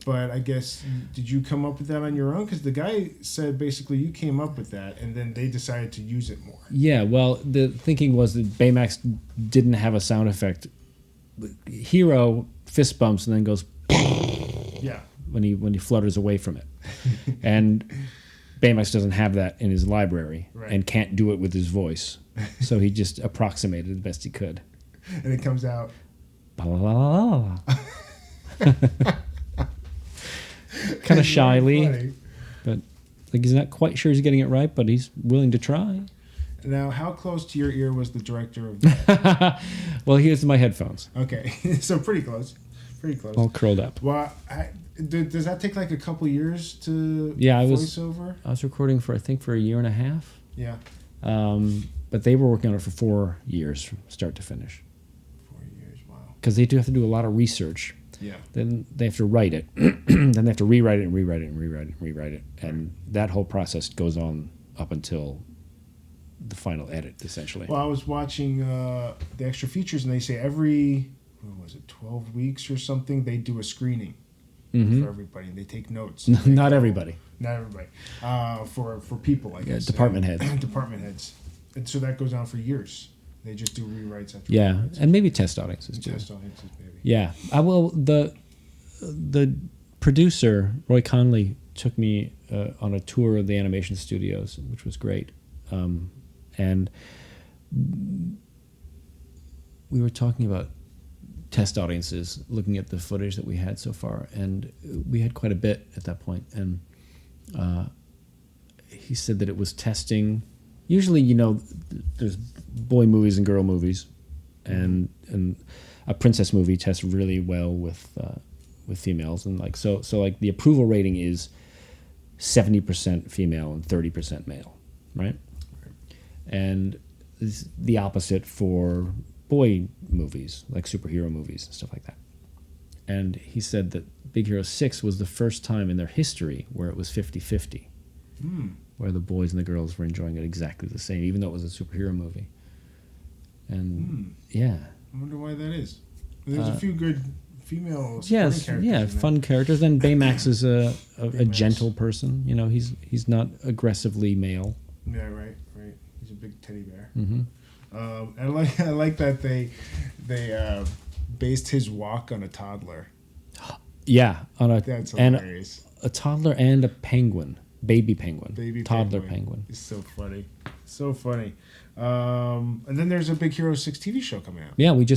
But I guess, did you come up with that on your own? Because the guy said basically you came up with that, and then they decided to use it more. Yeah, well, the thinking was that Baymax didn't have a sound effect. Hero fist bumps and then goes... Yeah. When he flutters away from it. And Baymax doesn't have that in his library and can't do it with his voice. So he just approximated the best he could. And it comes out... Kind of shyly, but like he's not quite sure he's getting it right, but he's willing to try. Now, how close to your ear was the director of that? Well, here's my headphones. Okay, so pretty close. Pretty close. All curled up. Well, does that take like a couple years to voice over? I was recording for a year and a half. Yeah. But they were working on it for 4 years from start to finish. 4 years, wow. Because they do have to do a lot of research. Yeah. Then they have to write it. Then they have to rewrite it and rewrite it and rewrite it and rewrite it. And that whole process goes on up until the final edit, essentially. Well, I was watching the extra features, and they say every, 12 weeks or something, they do a screening. for everybody. They take notes. Not everybody. Not everybody. For people, I guess. Department heads. Department heads. And so that goes on for years. They just do rewrites after rewrites. And maybe test audiences too. Test audiences, maybe. Yeah. The producer, Roy Conley, took me on a tour of the animation studios, which was great. And we were talking about test audiences, looking at the footage that we had so far, and we had quite a bit at that point. And he said that it was testing. Usually, there's boy movies and girl movies, and a princess movie tests really well with females, and so the approval rating is 70% female and 30% male, right? And the opposite for boy movies, like superhero movies and stuff like that. And he said that Big Hero 6 was the first time in their history where it was 50-50, where the boys and the girls were enjoying it exactly the same, even though it was a superhero movie. And yeah. I wonder why that is. There's a few good female characters. Yeah, fun characters. Then Baymax is a gentle person. He's not aggressively male. Yeah, right. He's a big teddy bear. Mm-hmm. I like that they based his walk on a toddler. Yeah, That's hilarious. A toddler and a penguin, baby penguin, toddler penguin. It's so funny, so funny. And then there's a Big Hero 6 TV show coming out. Yeah, we're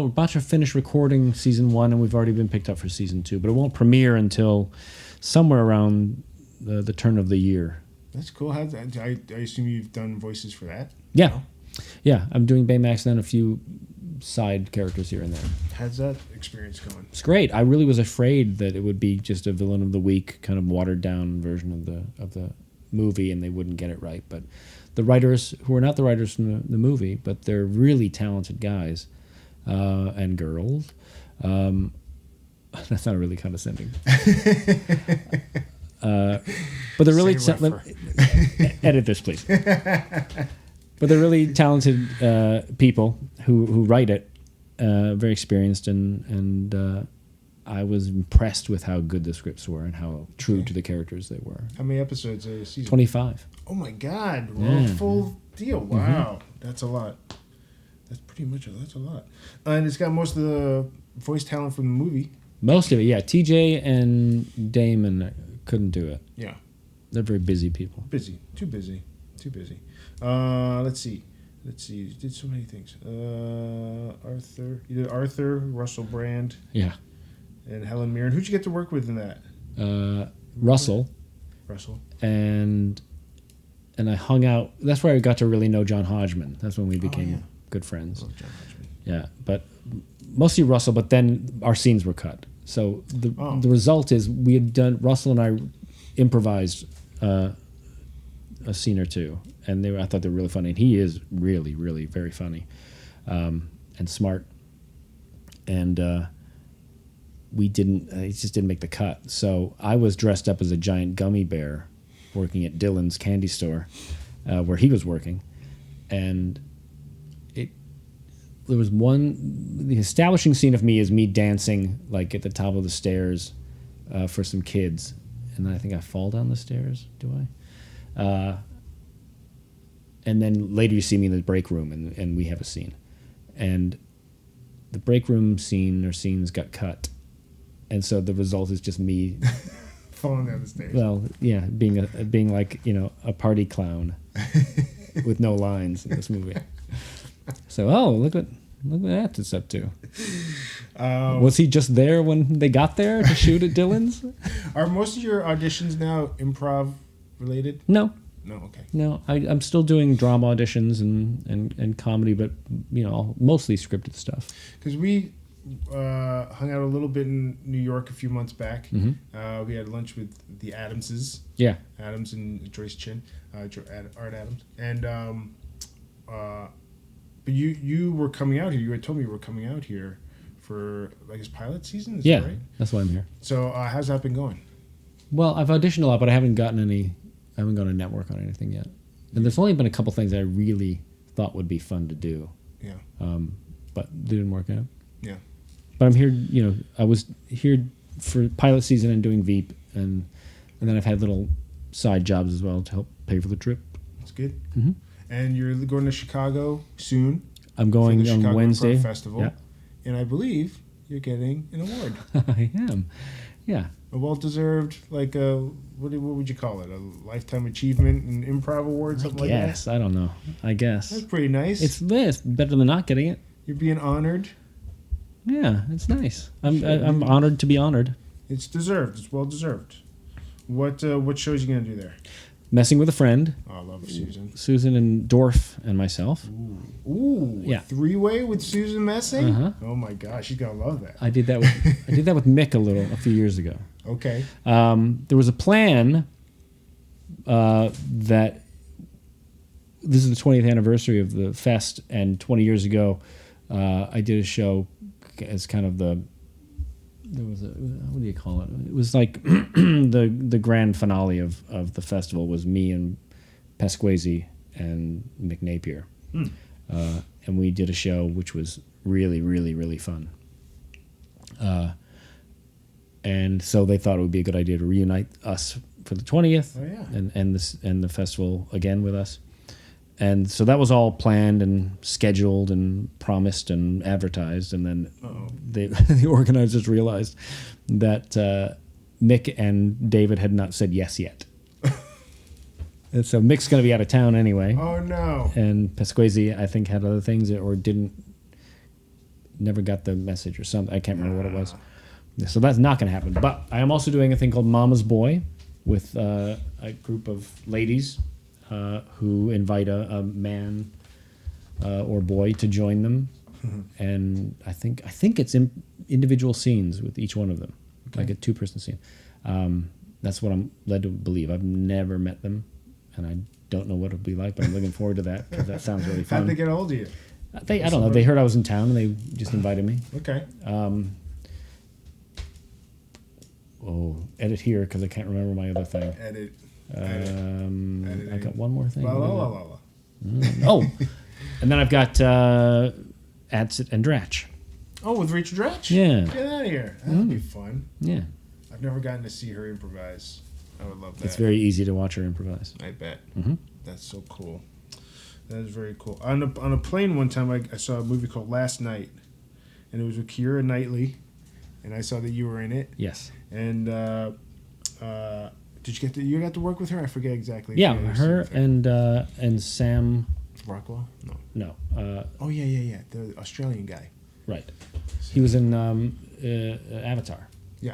about to finish recording season 1, and we've already been picked up for season 2, but it won't premiere until somewhere around the turn of the year. That's cool. I assume you've done voices for that? Yeah. No? Yeah, I'm doing Baymax and then a few side characters here and there. How's that experience going? It's great. I really was afraid that it would be just a villain of the week, kind of watered down version of the movie, and they wouldn't get it right. But the writers, who are not the writers from the movie, but they're really talented guys and girls. That's not really condescending. But they're really edit this, please. But they're really talented people who write it, very experienced, and I was impressed with how good the scripts were and how true to the characters they were. How many episodes a season? 25. Oh my God! Well, full deal. Wow, that's a lot. That's a lot. And it's got most of the voice talent from the movie. Most of it, yeah. TJ and Damon couldn't do it. Yeah. They're very busy people. Too busy. Let's see. You did so many things. Arthur, Russell Brand. Yeah. And Helen Mirren. Who'd you get to work with in that? Russell. And I hung out. That's where I got to really know John Hodgman. That's when we became good friends. Oh, John Hodgman. Yeah, but mostly Russell. But then our scenes were cut. So the result is we had done. Russell and I improvised a scene or two, and I thought they were really funny. And he is really, really very funny, and smart. And we didn't. It just didn't make the cut. So I was dressed up as a giant gummy bear, working at Dylan's candy store, where he was working, and there was the establishing scene of me is me dancing like at the top of the stairs for some kids, and then I think I fall down the stairs. Do I? And then later you see me in the break room, and we have a scene, and the break room scenes got cut, and so the result is just me falling down the stairs. Well, yeah, being like a party clown with no lines in this movie. So look what that's up to. Was he just there when they got there to shoot at Dylan's? Are most of your auditions now improv related? No. No, okay. No, I'm still doing drama auditions and comedy, but mostly scripted stuff. Because we hung out a little bit in New York a few months back. Mm-hmm. We had lunch with the Adamses. Yeah. Adams and Joyce Chin, Art Adams, and but you were coming out here. You had told me you were coming out here for like his pilot season. Is that right? That's why I'm here. So how's that been going? Well, I've auditioned a lot, but I haven't gone to network on anything yet. And there's only been a couple things I really thought would be fun to do. Yeah. But they didn't work out. Yeah. But I'm here, I was here for pilot season and doing VEEP, and then I've had little side jobs as well to help pay for the trip. That's good. Mm-hmm. And you're going to Chicago soon. I'm going for the on Chicago Wednesday. Improv Festival. Yeah. And I believe you're getting an award. I am. Yeah. A well-deserved, like a, what would you call it? A Lifetime Achievement in Improv Award, something like that? Yes, I don't know. I guess. That's pretty nice. It's better than not getting it. You're being honored. Yeah, it's nice. I'm Sure. I'm honored to be honored. It's deserved. It's well-deserved. What shows you going to do there? Messing with a friend. Oh, I love Susan. Susan and Dorf and myself. Ooh, Yeah. Three-way with Susan Messing? Uh-huh. Oh my gosh, she's going to love that. I did that with Mick a few years ago. Okay. There was a plan that this is the 20th anniversary of the fest, and 20 years ago, I did a show as kind of there was what do you call it? It was like the grand finale of the festival was me and Pasquesi and Mick Napier, and we did a show which was really, really, really fun. And so they thought it would be a good idea to reunite us for the 20th, Oh, yeah. and the festival again with us. And so that was all planned and scheduled and promised and advertised. And then the organizers realized that Mick and David had not said yes yet. And so Mick's going to be out of town anyway. Oh, no. And Pasquesi, I think, had other things or never got the message or something. I can't remember what it was. So that's not going to happen. But I am also doing a thing called Mama's Boy with a group of ladies who invite a man or boy to join them, and I think it's individual scenes with each one of them, like a 2-person scene. That's what I'm led to believe. I've never met them, and I don't know what it'll be like, but I'm looking forward to that because that sounds really fun. How'd they get a hold of you? I don't know. They heard I was in town, and they just invited me. Okay. Edit here because I can't remember my other thing. Edit. I've got one more thing. La, la, la, la, la. Oh, and then I've got Adsit and Dratch. Oh, with Rachel Dratch? Yeah. Get out of here. That would be fun. Yeah. I've never gotten to see her improvise. I would love that. It's very easy to watch her improvise. I bet. Mm-hmm. That's so cool. That is very cool. On a plane one time, I saw a movie called Last Night, and it was with Keira Knightley, and I saw that you were in it. Yes. And did you got to work with her? I forget exactly. Yeah, her and Sam Rockwell? No. No. Oh yeah. The Australian guy. Right. He was in Avatar. Yeah.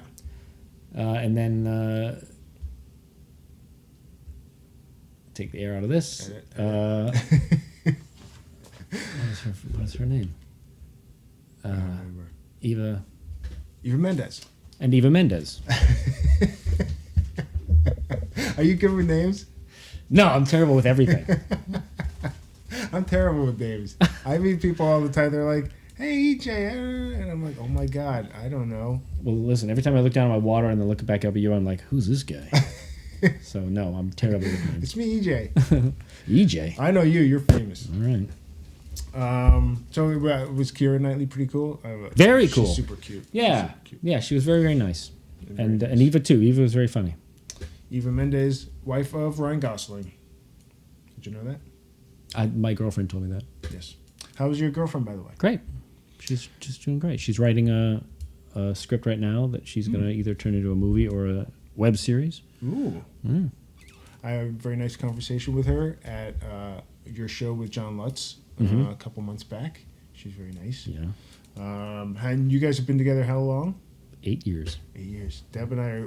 And then take the air out of this. Edit. What's her name? I don't remember. Eva Mendes. And Eva Mendes. Are you good with names? No, I'm terrible with everything. I'm terrible with names. I meet people all the time. They're like, "Hey, EJ," and I'm like, "Oh my god, I don't know." Well, listen. Every time I look down at my water and then look back up at you, I'm like, "Who's this guy?" So no, I'm terrible with names. It's me, EJ. EJ. I know you. You're famous. All right. So was Keira Knightley pretty cool? Very cool. She's super cute. Yeah. Super cute. Yeah, she was very, very nice. Very nice. And Eva too. Eva was very funny. Eva Mendes, wife of Ryan Gosling. Did you know that? My girlfriend told me that. Yes. How was your girlfriend, by the way? Great. She's just doing great. She's writing a script right now that she's going to either turn into a movie or a web series. Ooh. Mm. I had a very nice conversation with her at your show with John Lutz a couple months back. She's very nice. Yeah. And you guys have been together how long? 8 years. 8 years. Deb and I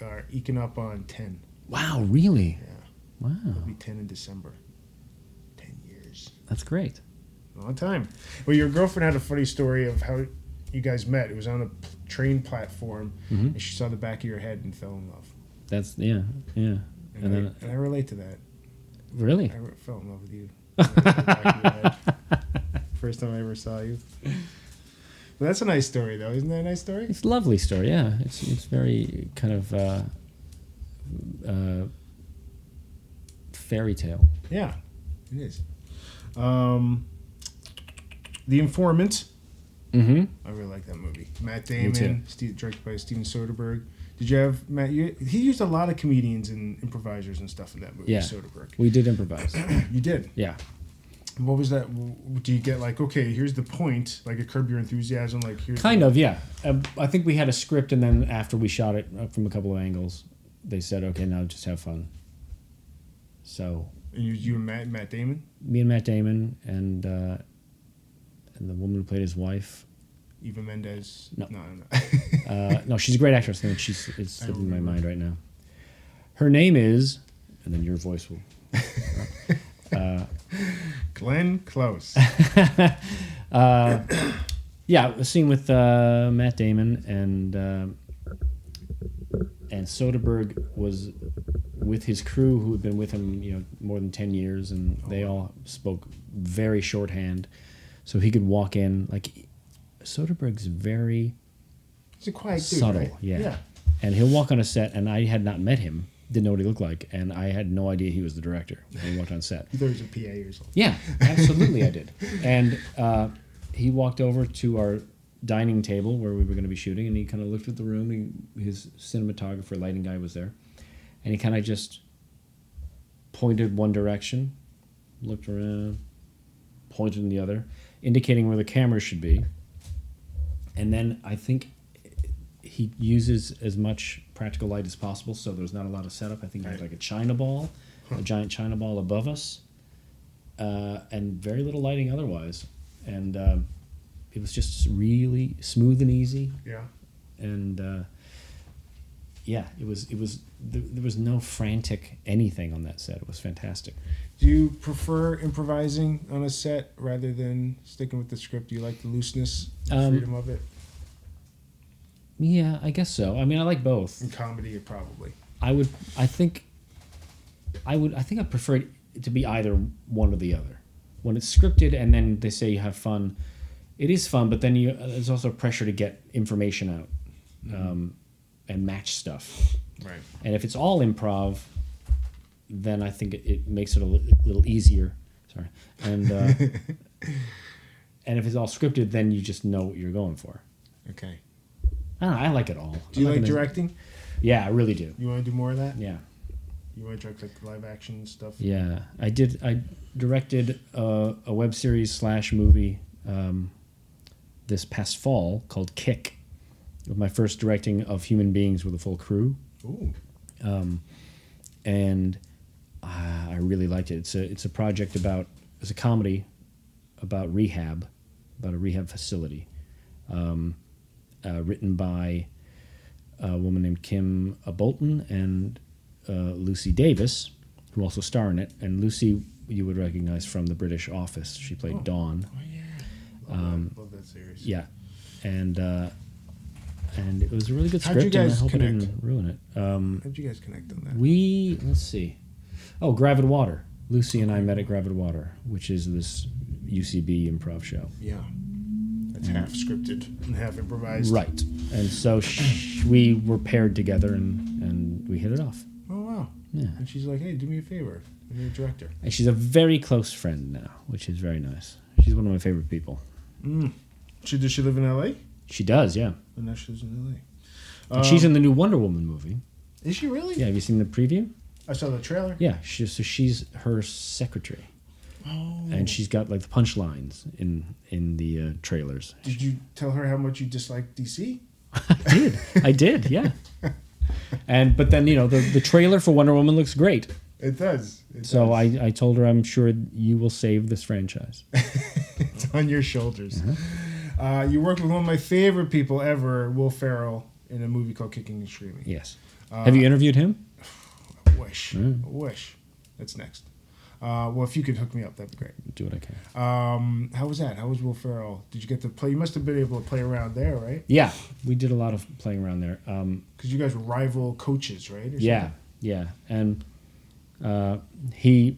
are eking up on 10. Wow, really? Yeah. Wow. It'll be 10 in December. 10 years. That's great. Long time. Well, your girlfriend had a funny story of how you guys met. It was on a train platform, and she saw the back of your head and fell in love. That's, yeah. And I relate to that. Really? I fell in love with you. Back of your head. First time I ever saw you. But that's a nice story, though. Isn't that a nice story? It's a lovely story, yeah. It's very kind of fairy tale. Yeah, it is. The Informant Mm-hmm. I really like that movie. Matt Me too. Damon, directed by Steven Soderbergh. Did you have Matt? He used a lot of comedians and improvisers and stuff in that movie. Yeah. Soderbergh. We did improvise. You did. Yeah. What was that? Do you get like, okay, here's the point, like a Curb Your Enthusiasm, like here's Kind of, yeah. I think we had a script, and then after we shot it from a couple of angles, they said, okay, now just have fun. So. And you and Matt Damon? Me and Matt Damon and the woman who played his wife. Eva Mendes? No. No. No, she's a great actress. And it's slipping my mind right now. Her name is, and then your voice will. Glenn Close. Yeah, a scene with Matt Damon and Soderbergh was with his crew who had been with him, more than 10 years, and they all spoke very shorthand, so he could walk in like Soderbergh's very He's a quiet dude, subtle, right? yeah. And he'll walk on a set, and I had not met him, didn't know what he looked like, and I had no idea he was the director when he walked on set. You thought he was a PA or something. Yeah, absolutely I did. And he walked over to our dining table where we were going to be shooting, and he kind of looked at the room. His cinematographer, lighting guy was there, and he kind of just pointed one direction, looked around, pointed in the other, indicating where the camera should be. And then I think he uses as much practical light as possible, so there's not a lot of setup. I think he had like a China ball, a giant China ball above us, and very little lighting otherwise. And it was just really smooth and easy. Yeah. And yeah, it was. There was no frantic anything on that set. It was fantastic. Do you prefer improvising on a set rather than sticking with the script? Do you like the looseness, freedom of it? Yeah, I guess so. I mean, I like both. In comedy, probably. I think I prefer it to be either one or the other. When it's scripted and then they say you have fun, it is fun, but then there's also pressure to get information out and match stuff. Right. And if it's all improv, then I think it makes it a little easier. Sorry. And and if it's all scripted, then you just know what you're going for. Okay. I don't know, I like it all. Do you like directing? Yeah, I really do. You want to do more of that? Yeah. You want to direct like live action stuff? Yeah, I did. I directed a web series / movie this past fall called Kick. My first directing of human beings with a full crew. Ooh. And I really liked it. It's a project it's a comedy about rehab, about a rehab facility, written by a woman named Kim Bolton and Lucy Davis, who also star in it. And Lucy, you would recognize from The British Office. She played Dawn. Oh yeah. Love that series. Yeah, and it was a really good How'd you script, and I guys hope connect? it didn't ruin it. How'd you guys connect on that? Let's see. Oh, Gravid Water. Lucy and I met at Gravid Water, which is this UCB improv show. Yeah. That's half scripted and half improvised. Right. And so we were paired together, and we hit it off. Oh, wow. Yeah. And she's like, hey, do me a favor. I'm your director. And she's a very close friend now, which is very nice. She's one of my favorite people. Does she live in L.A.? She does, yeah. And now she lives in L.A. And she's in the new Wonder Woman movie. Is she really? Yeah, have you seen the preview? I saw the trailer. Yeah, she's her secretary. Oh. And she's got like the punchlines in the trailers. Did you tell her how much you dislike DC? I did, yeah. But then the trailer for Wonder Woman looks great. It does. So I told her I'm sure you will save this franchise. It's on your shoulders. You worked with one of my favorite people ever, Will Ferrell, in a movie called Kicking and Screaming. Yes. Have you interviewed him? I wish. I wish. That's next. Well, if you could hook me up, that'd be great. Do what I can. How was that? How was Will Ferrell? Did you get to play? You must have been able to play around there, right? Yeah, we did a lot of playing around there. Because you guys were rival coaches, right? Yeah. And he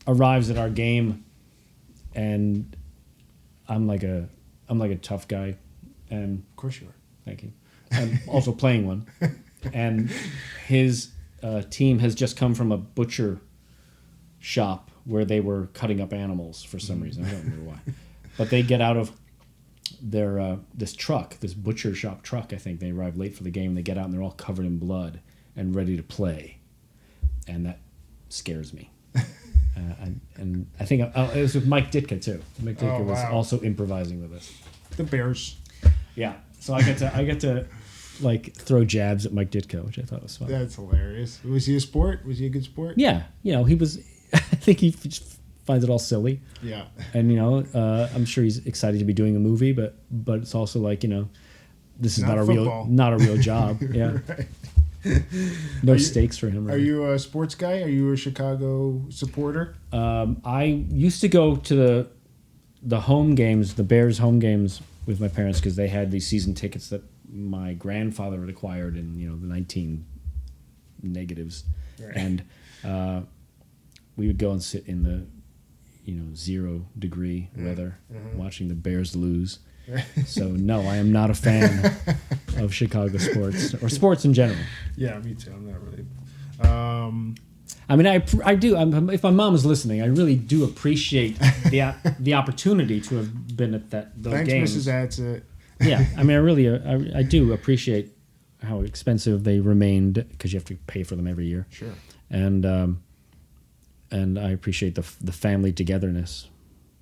arrives at our game, and I'm like a tough guy, and of course you are. Thank you. I'm also playing one, and his team has just come from a butcher shop where they were cutting up animals for some reason. I don't remember why, but they get out of this truck, this butcher shop truck. I think they arrive late for the game. They get out and they're all covered in blood and ready to play, and that scares me. And I think it was with Mike Ditka too. Mike Ditka was also improvising with us. The Bears. Yeah, so I get to like throw jabs at Mike Ditka, which I thought was fun. That's hilarious. Was he a sport? Was he a good sport? Yeah, he was. I think he finds it all silly. Yeah. And I'm sure he's excited to be doing a movie, but it's also like this is not a real job. Yeah. Right. No stakes for him. Really. Are you a sports guy? Are you a Chicago supporter? I used to go to the home games, the Bears home games, with my parents because they had these season tickets that my grandfather had acquired in the 19 negatives, right. And we would go and sit in the 0-degree weather, watching the Bears lose. So no, I am not a fan of Chicago sports or sports in general. Yeah, me too. I'm not really. I mean, I do. If my mom is listening, I really do appreciate the opportunity to have been at those Thanks, games. Mrs. Adsit. Yeah, I mean, I do appreciate how expensive they remained because you have to pay for them every year. Sure. And I appreciate the family togetherness,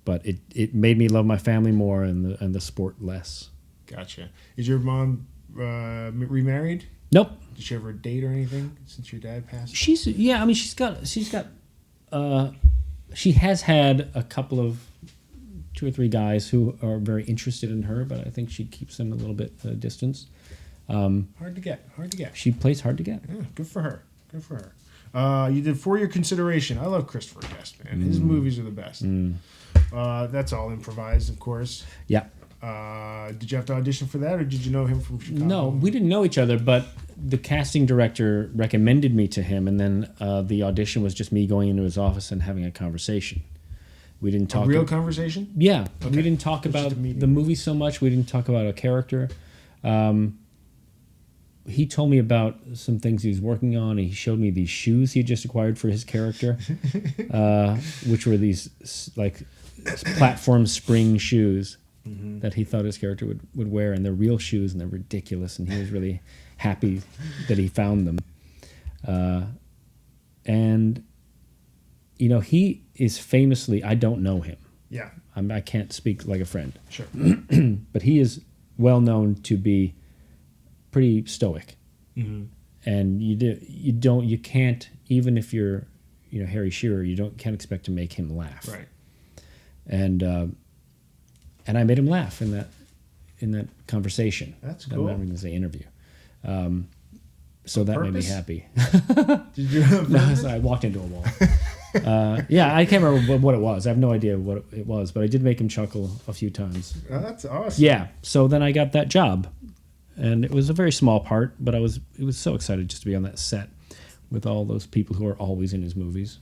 but it made me love my family more and the sport less. Gotcha. Is your mom remarried? Nope. Did she ever date or anything since your dad passed? She has had a couple of 2 or 3 guys who are very interested in her, but I think she keeps them a little bit distance. Hard to get. She plays hard to get. Yeah, good for her. You did For Your Consideration. I love Christopher Guest, man. His movies are the best. That's all improvised, of course. Yeah. Did you have to audition for that, or did you know him from Chicago? No, we didn't know each other, but the casting director recommended me to him, and then the audition was just me going into his office and having a conversation. We didn't talk. A real conversation? Yeah. Okay. We didn't talk about the movie so much. We didn't talk about a character. He told me about some things he was working on. He showed me these shoes he had just acquired for his character, which were these like platform spring shoes that he thought his character would wear, and they're real shoes and they're ridiculous, and he was really happy that he found them. And he is famously, I don't know him. Yeah. I can't speak like a friend. Sure. But he is well known to be pretty stoic. And you can't, even if you're Harry Shearer, can't expect to make him laugh. Right. And I made him laugh in that conversation. That's cool. I'm not going to say interview. So that made me happy. Did you have No, I walked into a wall. Yeah, I can't remember what it was. I have no idea what it was, but I did make him chuckle a few times. Oh, that's awesome. Yeah, so then I got that job, and it was a very small part, but it was so excited just to be on that set with all those people who are always in his movies.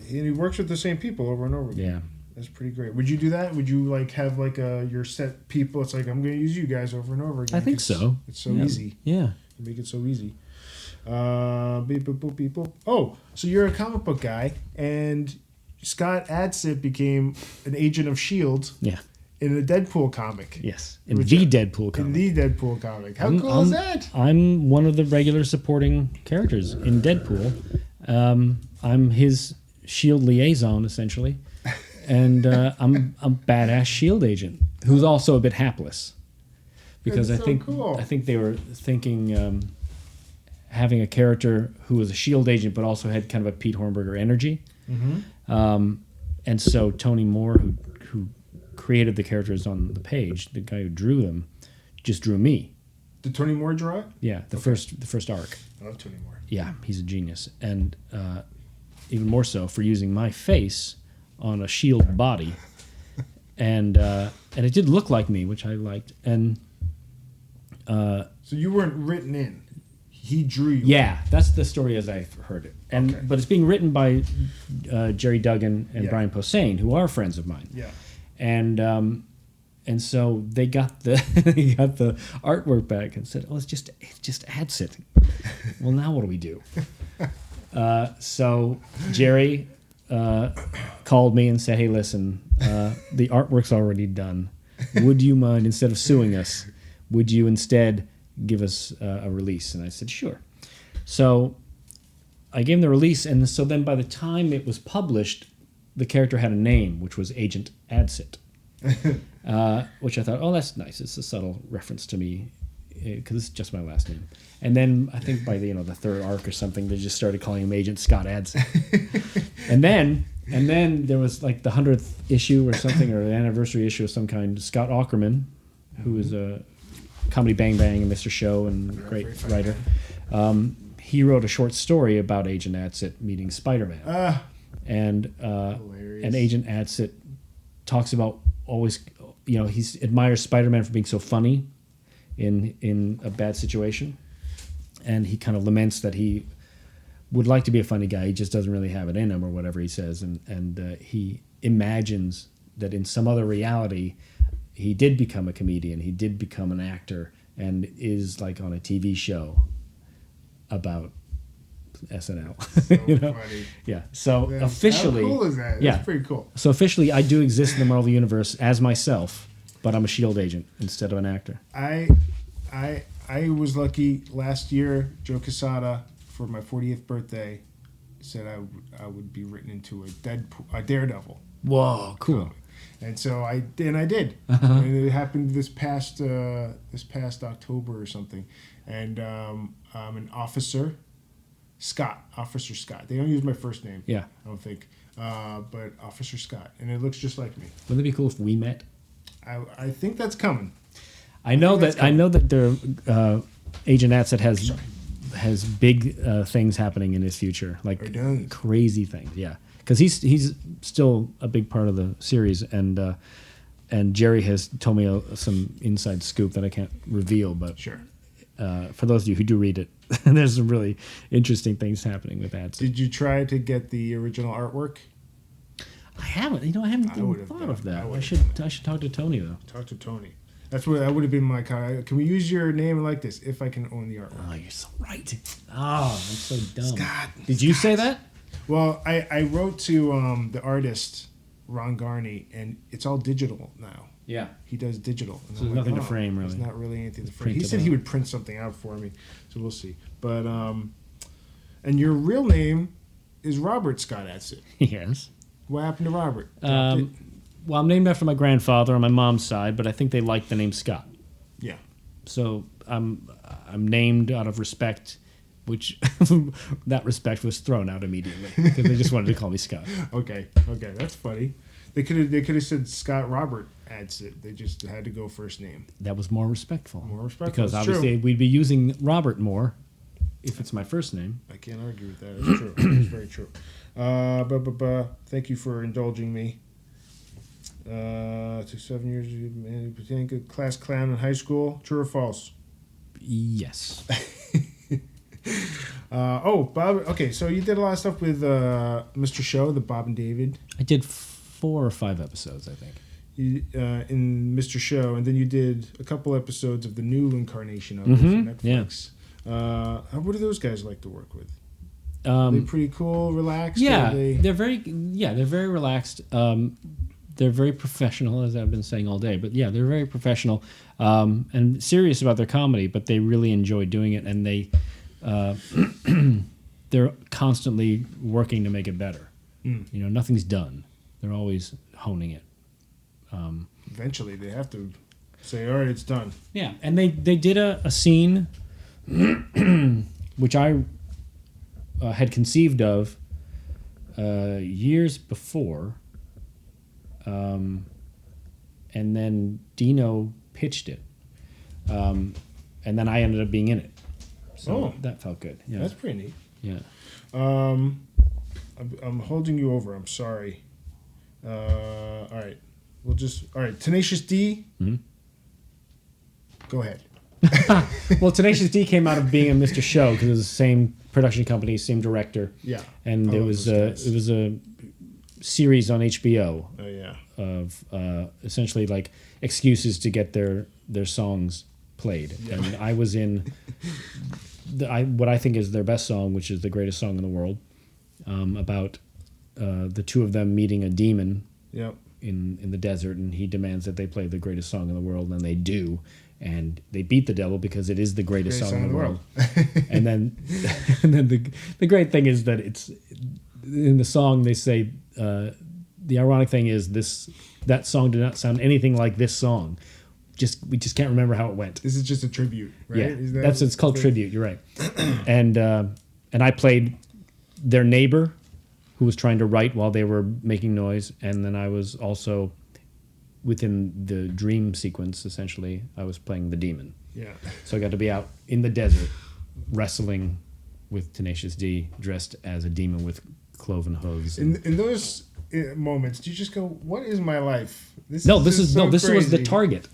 He works with the same people over and over again. Yeah. That's pretty great. Would you do that? Would you have your set people? It's like, I'm going to use you guys over and over again. I think so. It's so easy. Yeah. You make it so easy. Beep, boop, boop, beep, boop. Oh, so you're a comic book guy, and Scott Adsit became an agent of S.H.I.E.L.D. Yeah. In a Deadpool comic. Yes. In the Deadpool comic. How cool is that? I'm one of the regular supporting characters in Deadpool. I'm his S.H.I.E.L.D. liaison, essentially. And I'm a badass S.H.I.E.L.D. agent who's also a bit hapless. Because That's cool. I think they were thinking having a character who was a S.H.I.E.L.D. agent but also had kind of a Pete Hornberger energy. And so Tony Moore, who created the characters on the page, the guy who drew them, just drew me. Did Tony Moore draw it? Yeah, the first arc. I love Tony Moore. Yeah, he's a genius. And even more so for using my face on a S.H.I.E.L.D. body. And it did look like me, which I liked. And so you weren't written in. He drew you. Yeah, that's the story as I heard it. But it's being written by Jerry Duggan and Brian Posehn, who are friends of mine. Yeah. And so they got the artwork back and said, "Oh, it's just Adsit." Well, now what do we do? So Jerry called me and said, "Hey, listen, the artwork's already done. would you mind, instead of suing us, would you instead give us a release? And I said, sure. So I gave him the release, and so then by the time it was published, the character had a name, which was Agent Adsit, which I thought, oh, that's nice. It's a subtle reference to me, because it's just my last name. And then I think by the third arc or something, they just started calling him Agent Scott Adsit. and then there was like the 100th issue or something, or an anniversary issue of some kind. Scott Aukerman, who is a Comedy Bang Bang and Mr. Show and great writer, he wrote a short story about Agent Adsit meeting Spider-Man. And Agent Adsit talks about always, he admires Spider-Man for being so funny in a bad situation. And he kind of laments that he would like to be a funny guy. He just doesn't really have it in him, or whatever he says. And he imagines that in some other reality, he did become a comedian. He did become an actor and is like on a TV show about SNL. So funny. Yeah. So Man, officially, how cool is that? Yeah, That's pretty cool. So officially, I do exist in the Marvel Universe as myself, but I'm a SHIELD agent instead of an actor. I was lucky last year. Joe Quesada, for my 40th birthday, said I would be written into a Daredevil. Whoa, cool. And so I did. And it happened this past October or something. And I'm an Officer Scott. They don't use my first name. Yeah. I don't think. But Officer Scott, and it looks just like me. Wouldn't it be cool if we met? I think that's coming. I know that their Agent Adsit has big things happening in his future, like crazy things. Yeah, because he's still a big part of the series, and Jerry has told me some inside scoop that I can't reveal. But sure, for those of you who do read it, there's some really interesting things happening with Adsit. Did you try to get the original artwork? I haven't. I haven't even thought of that. I should talk to Tony though. Talk to Tony. That would have been my kind. Can we use your name and like this if I can own the artwork? Oh, you're so right. Oh, I'm so dumb. Scott. Did you say that? Well, I wrote to the artist Ron Garney, and it's all digital now. Yeah. He does digital. And so there's nothing to frame, really. There's not really anything to frame. He said he would print something out for me, so we'll see. But and your real name is Robert Scott Adsit. Yes. What happened to Robert? Well, I'm named after my grandfather on my mom's side, but I think they like the name Scott. Yeah. So I'm named out of respect, which that respect was thrown out immediately because they just wanted to call me Scott. Okay, that's funny. They could have said Scott Robert Adsit. They just had to go first name. That was more respectful. Because that's obviously we'd be using Robert more if it's my first name. I can't argue with that. It's true. It's very true. Thank you for indulging me. 7 years, man, Patinkin, class clown in high school. True or false? Yes. Bob. Okay, so you did a lot of stuff with Mr. Show, the Bob and David. I did 4 or 5 episodes, I think. In Mr. Show, and then you did a couple episodes of the new incarnation of it for Netflix. Yeah. What do those guys like to work with? Are they pretty cool, relaxed? Yeah, they're very relaxed. They're very professional, as I've been saying all day. But yeah, they're very professional and serious about their comedy. But they really enjoy doing it, and they're constantly working to make it better. Nothing's done. They're always honing it. Eventually, they have to say, "All right, it's done." Yeah, and they did a scene, which I had conceived of years before. And then Dino pitched it, and then I ended up being in it. So that felt good. Yeah, that's pretty neat. Yeah. I'm holding you over. I'm sorry. All right. Tenacious D. Mm-hmm. Go ahead. Well, Tenacious D came out of being a Mr. Show because it was the same production company, same director. Yeah. And it was a series on HBO. Oh yeah. Of essentially like excuses to get their songs played, and I was in what I think is their best song, which is the greatest song in the world, about the two of them meeting a demon. Yep. in the desert, and he demands that they play the greatest song in the world, and they do, and they beat the devil because it is the greatest song in the world. and then the great thing is that it's in the song they say the ironic thing is that song did not sound anything like this song. We just can't remember how it went. This is just a tribute, right? Yeah, it's called tribute. You're right. And I played their neighbor, who was trying to write while they were making noise, and then I was also within the dream sequence. Essentially, I was playing the demon. Yeah. So I got to be out in the desert, wrestling with Tenacious D, dressed as a demon with cloven hooves. In those moments, do you just go, "What is my life?" This was the target.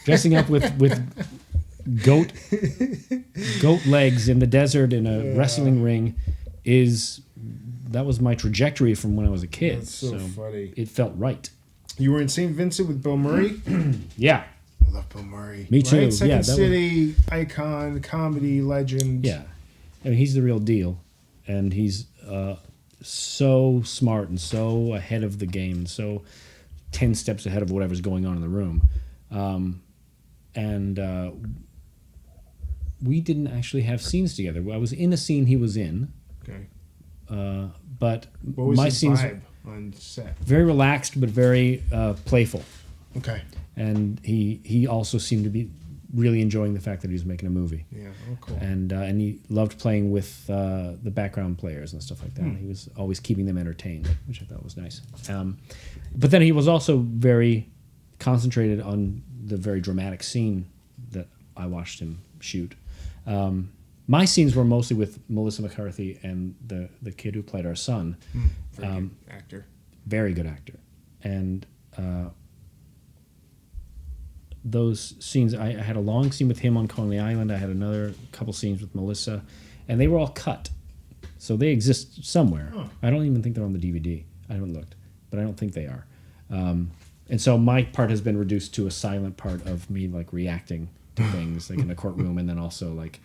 Dressing up with goat legs in the desert in a wrestling ring that was my trajectory from when I was a kid. That's so funny. It felt right. You were in St. Vincent with Bill Murray? Yeah. I love Bill Murray. Me too. Right? Second City icon, comedy legend. Yeah. I mean, he's the real deal. And he's so smart and so ahead of the game, so 10 steps ahead of whatever's going on in the room. We didn't actually have scenes together. I was in a scene he was in. Okay. But what was my his scenes vibe on set? very relaxed but very playful. Okay. And he also seemed to be really enjoying the fact that he was making a movie. Yeah. Oh, cool. And he loved playing with the background players and stuff like that. He was always keeping them entertained, which I thought was nice. But then he was also very concentrated on the very dramatic scene that I watched him shoot. My scenes were mostly with Melissa McCarthy and the kid who played our son. Very good actor. Very good actor. And those scenes, I had a long scene with him on Coney Island. I had another couple scenes with Melissa, and they were all cut. So they exist somewhere. Huh. I don't even think they're on the DVD. I haven't looked, but I don't think they are. And so my part has been reduced to a silent part of me like reacting to things like in a courtroom, and then also like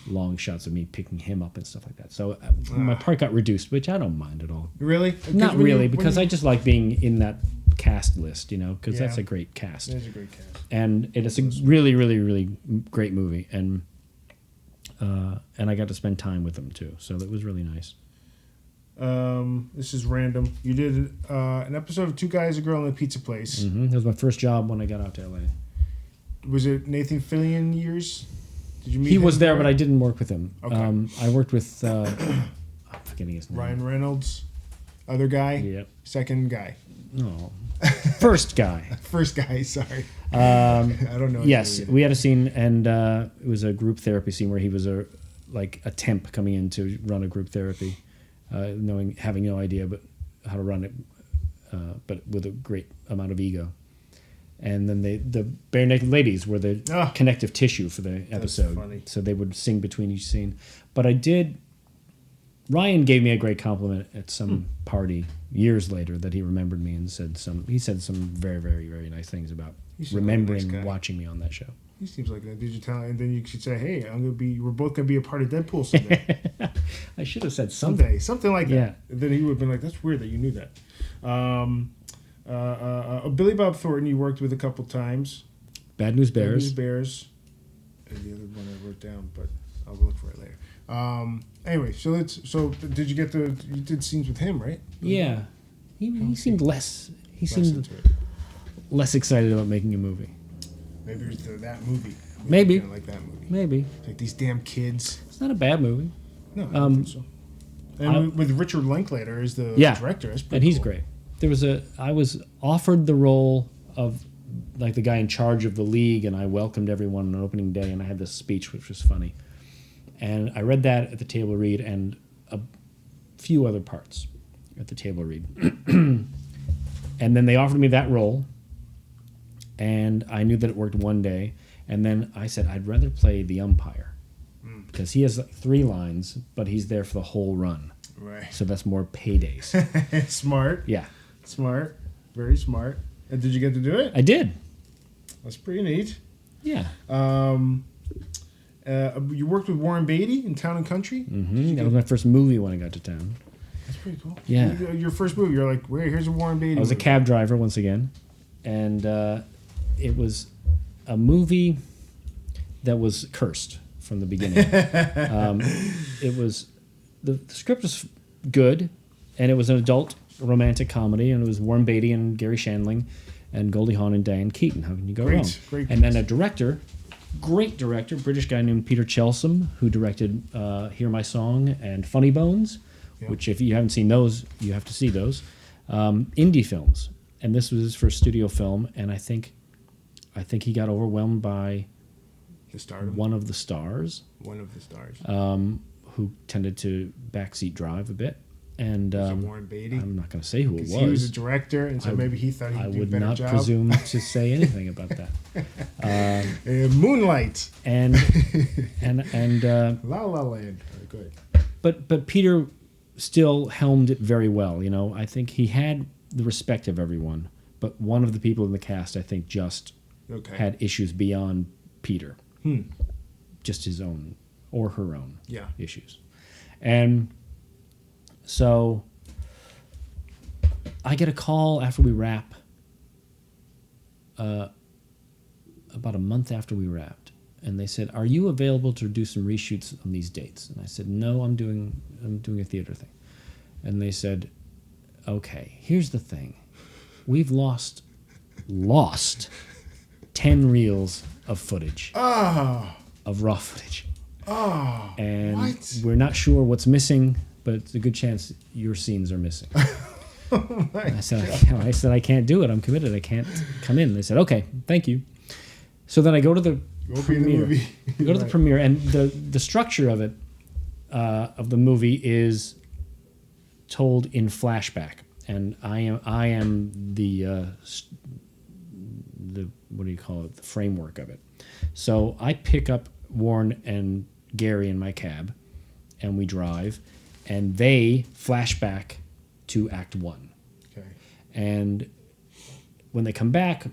long shots of me picking him up and stuff like that. So my part got reduced, which I don't mind at all. Really? Not really, because I just like being in that cast list, because that's a great cast. It is a great cast. And it's a really, really, really great movie, and I got to spend time with them too, so that was really nice. This is random. You did an episode of Two Guys, a Girl, and a Pizza Place. Mm-hmm. That was my first job when I got out to LA. Was it Nathan Fillion years? Did you meet He him was there, there? but I didn't work with him. Okay. I worked with I'm forgetting his name. Ryan Reynolds, other guy. Yep. Second guy. No. First guy. First guy. Sorry. I don't know. Yes, we had a scene, and it was a group therapy scene where he was a temp coming in to run a group therapy, having no idea but how to run it, but with a great amount of ego. And then the Bare Naked Ladies were the connective tissue for the episode. Funny. So they would sing between each scene. But Ryan gave me a great compliment at some party years later that he remembered me and said some very, very, very nice things about remembering like a nice guy. Watching me on that show. He seems like that. Did you tell? And then you should say, "Hey, we're both gonna be a part of Deadpool someday." I should have said something. Something like that. Yeah. And then he would have been like, "That's weird that you knew that." Billy Bob Thornton, you worked with a couple times. Bad News Bears. Bad News Bears. And the other one I wrote down, but I'll look for it later. Anyway, so did you did scenes with him, right? Yeah. He seemed less. He Less seemed into it. less excited about making a movie. Maybe it was that movie. Maybe. I didn't like that movie. Maybe. Like these damn kids. It's not a bad movie. No, I don't think so. And with Richard Linklater as the director, that's pretty and he's cool. great. I was offered the role of like the guy in charge of the league, and I welcomed everyone on opening day, and I had this speech which was funny. And I read that at the table read and a few other parts at the table read. And then they offered me that role, and I knew that it worked one day. And then I said, I'd rather play the umpire because he has like 3 lines, but he's there for the whole run. Right. So that's more paydays. Smart. Yeah. Smart. Very smart. And did you get to do it? I did. That's pretty neat. Yeah. You worked with Warren Beatty in Town and Country? Mm-hmm. That was my first movie when I got to town. That's pretty cool. Yeah. Your first movie, you're like, here's a Warren Beatty. I was a cab driver once again, and it was a movie that was cursed from the beginning. It was the script was good, and it was an adult romantic comedy, and it was Warren Beatty and Garry Handling and Goldie Hawn and Diane Keaton. How can you go wrong? Great. And then a director, great director, British guy named Peter Chelsom, who directed Hear My Song and Funny Bones, which if you haven't seen those, you have to see those. Indie films. And this was his first studio film, and I think he got overwhelmed by one of the stars. Who tended to backseat drive a bit. And was it Warren Beatty? I'm not going to say who it was. He was a director, and so maybe he thought he'd do a better job. I would not presume to say anything about that. Moonlight. And La La Land. Good. But Peter still helmed it very well. You know, I think he had the respect of everyone, but one of the people in the cast, I think, just had issues beyond Peter. Just his own or her own issues. And so I get a call after we wrap, about a month after we wrapped, and they said, "Are you available to do some reshoots on these dates?" And I said, "No, I'm doing a theater thing." And they said, "Okay, here's the thing. We've lost 10 reels of footage. Of raw footage. And we're not sure what's missing, but it's a good chance your scenes are missing." I said, I can't do it. I'm committed. I can't come in. They said, "Okay, thank you." So then I go to the premiere. Go to the premiere, and the structure of it, of the movie, is told in flashback, and I am the what do you call it? The framework of it. So I pick up Warren and Garry in my cab, and we drive, and they flash back to Act 1. Okay. And when they come back,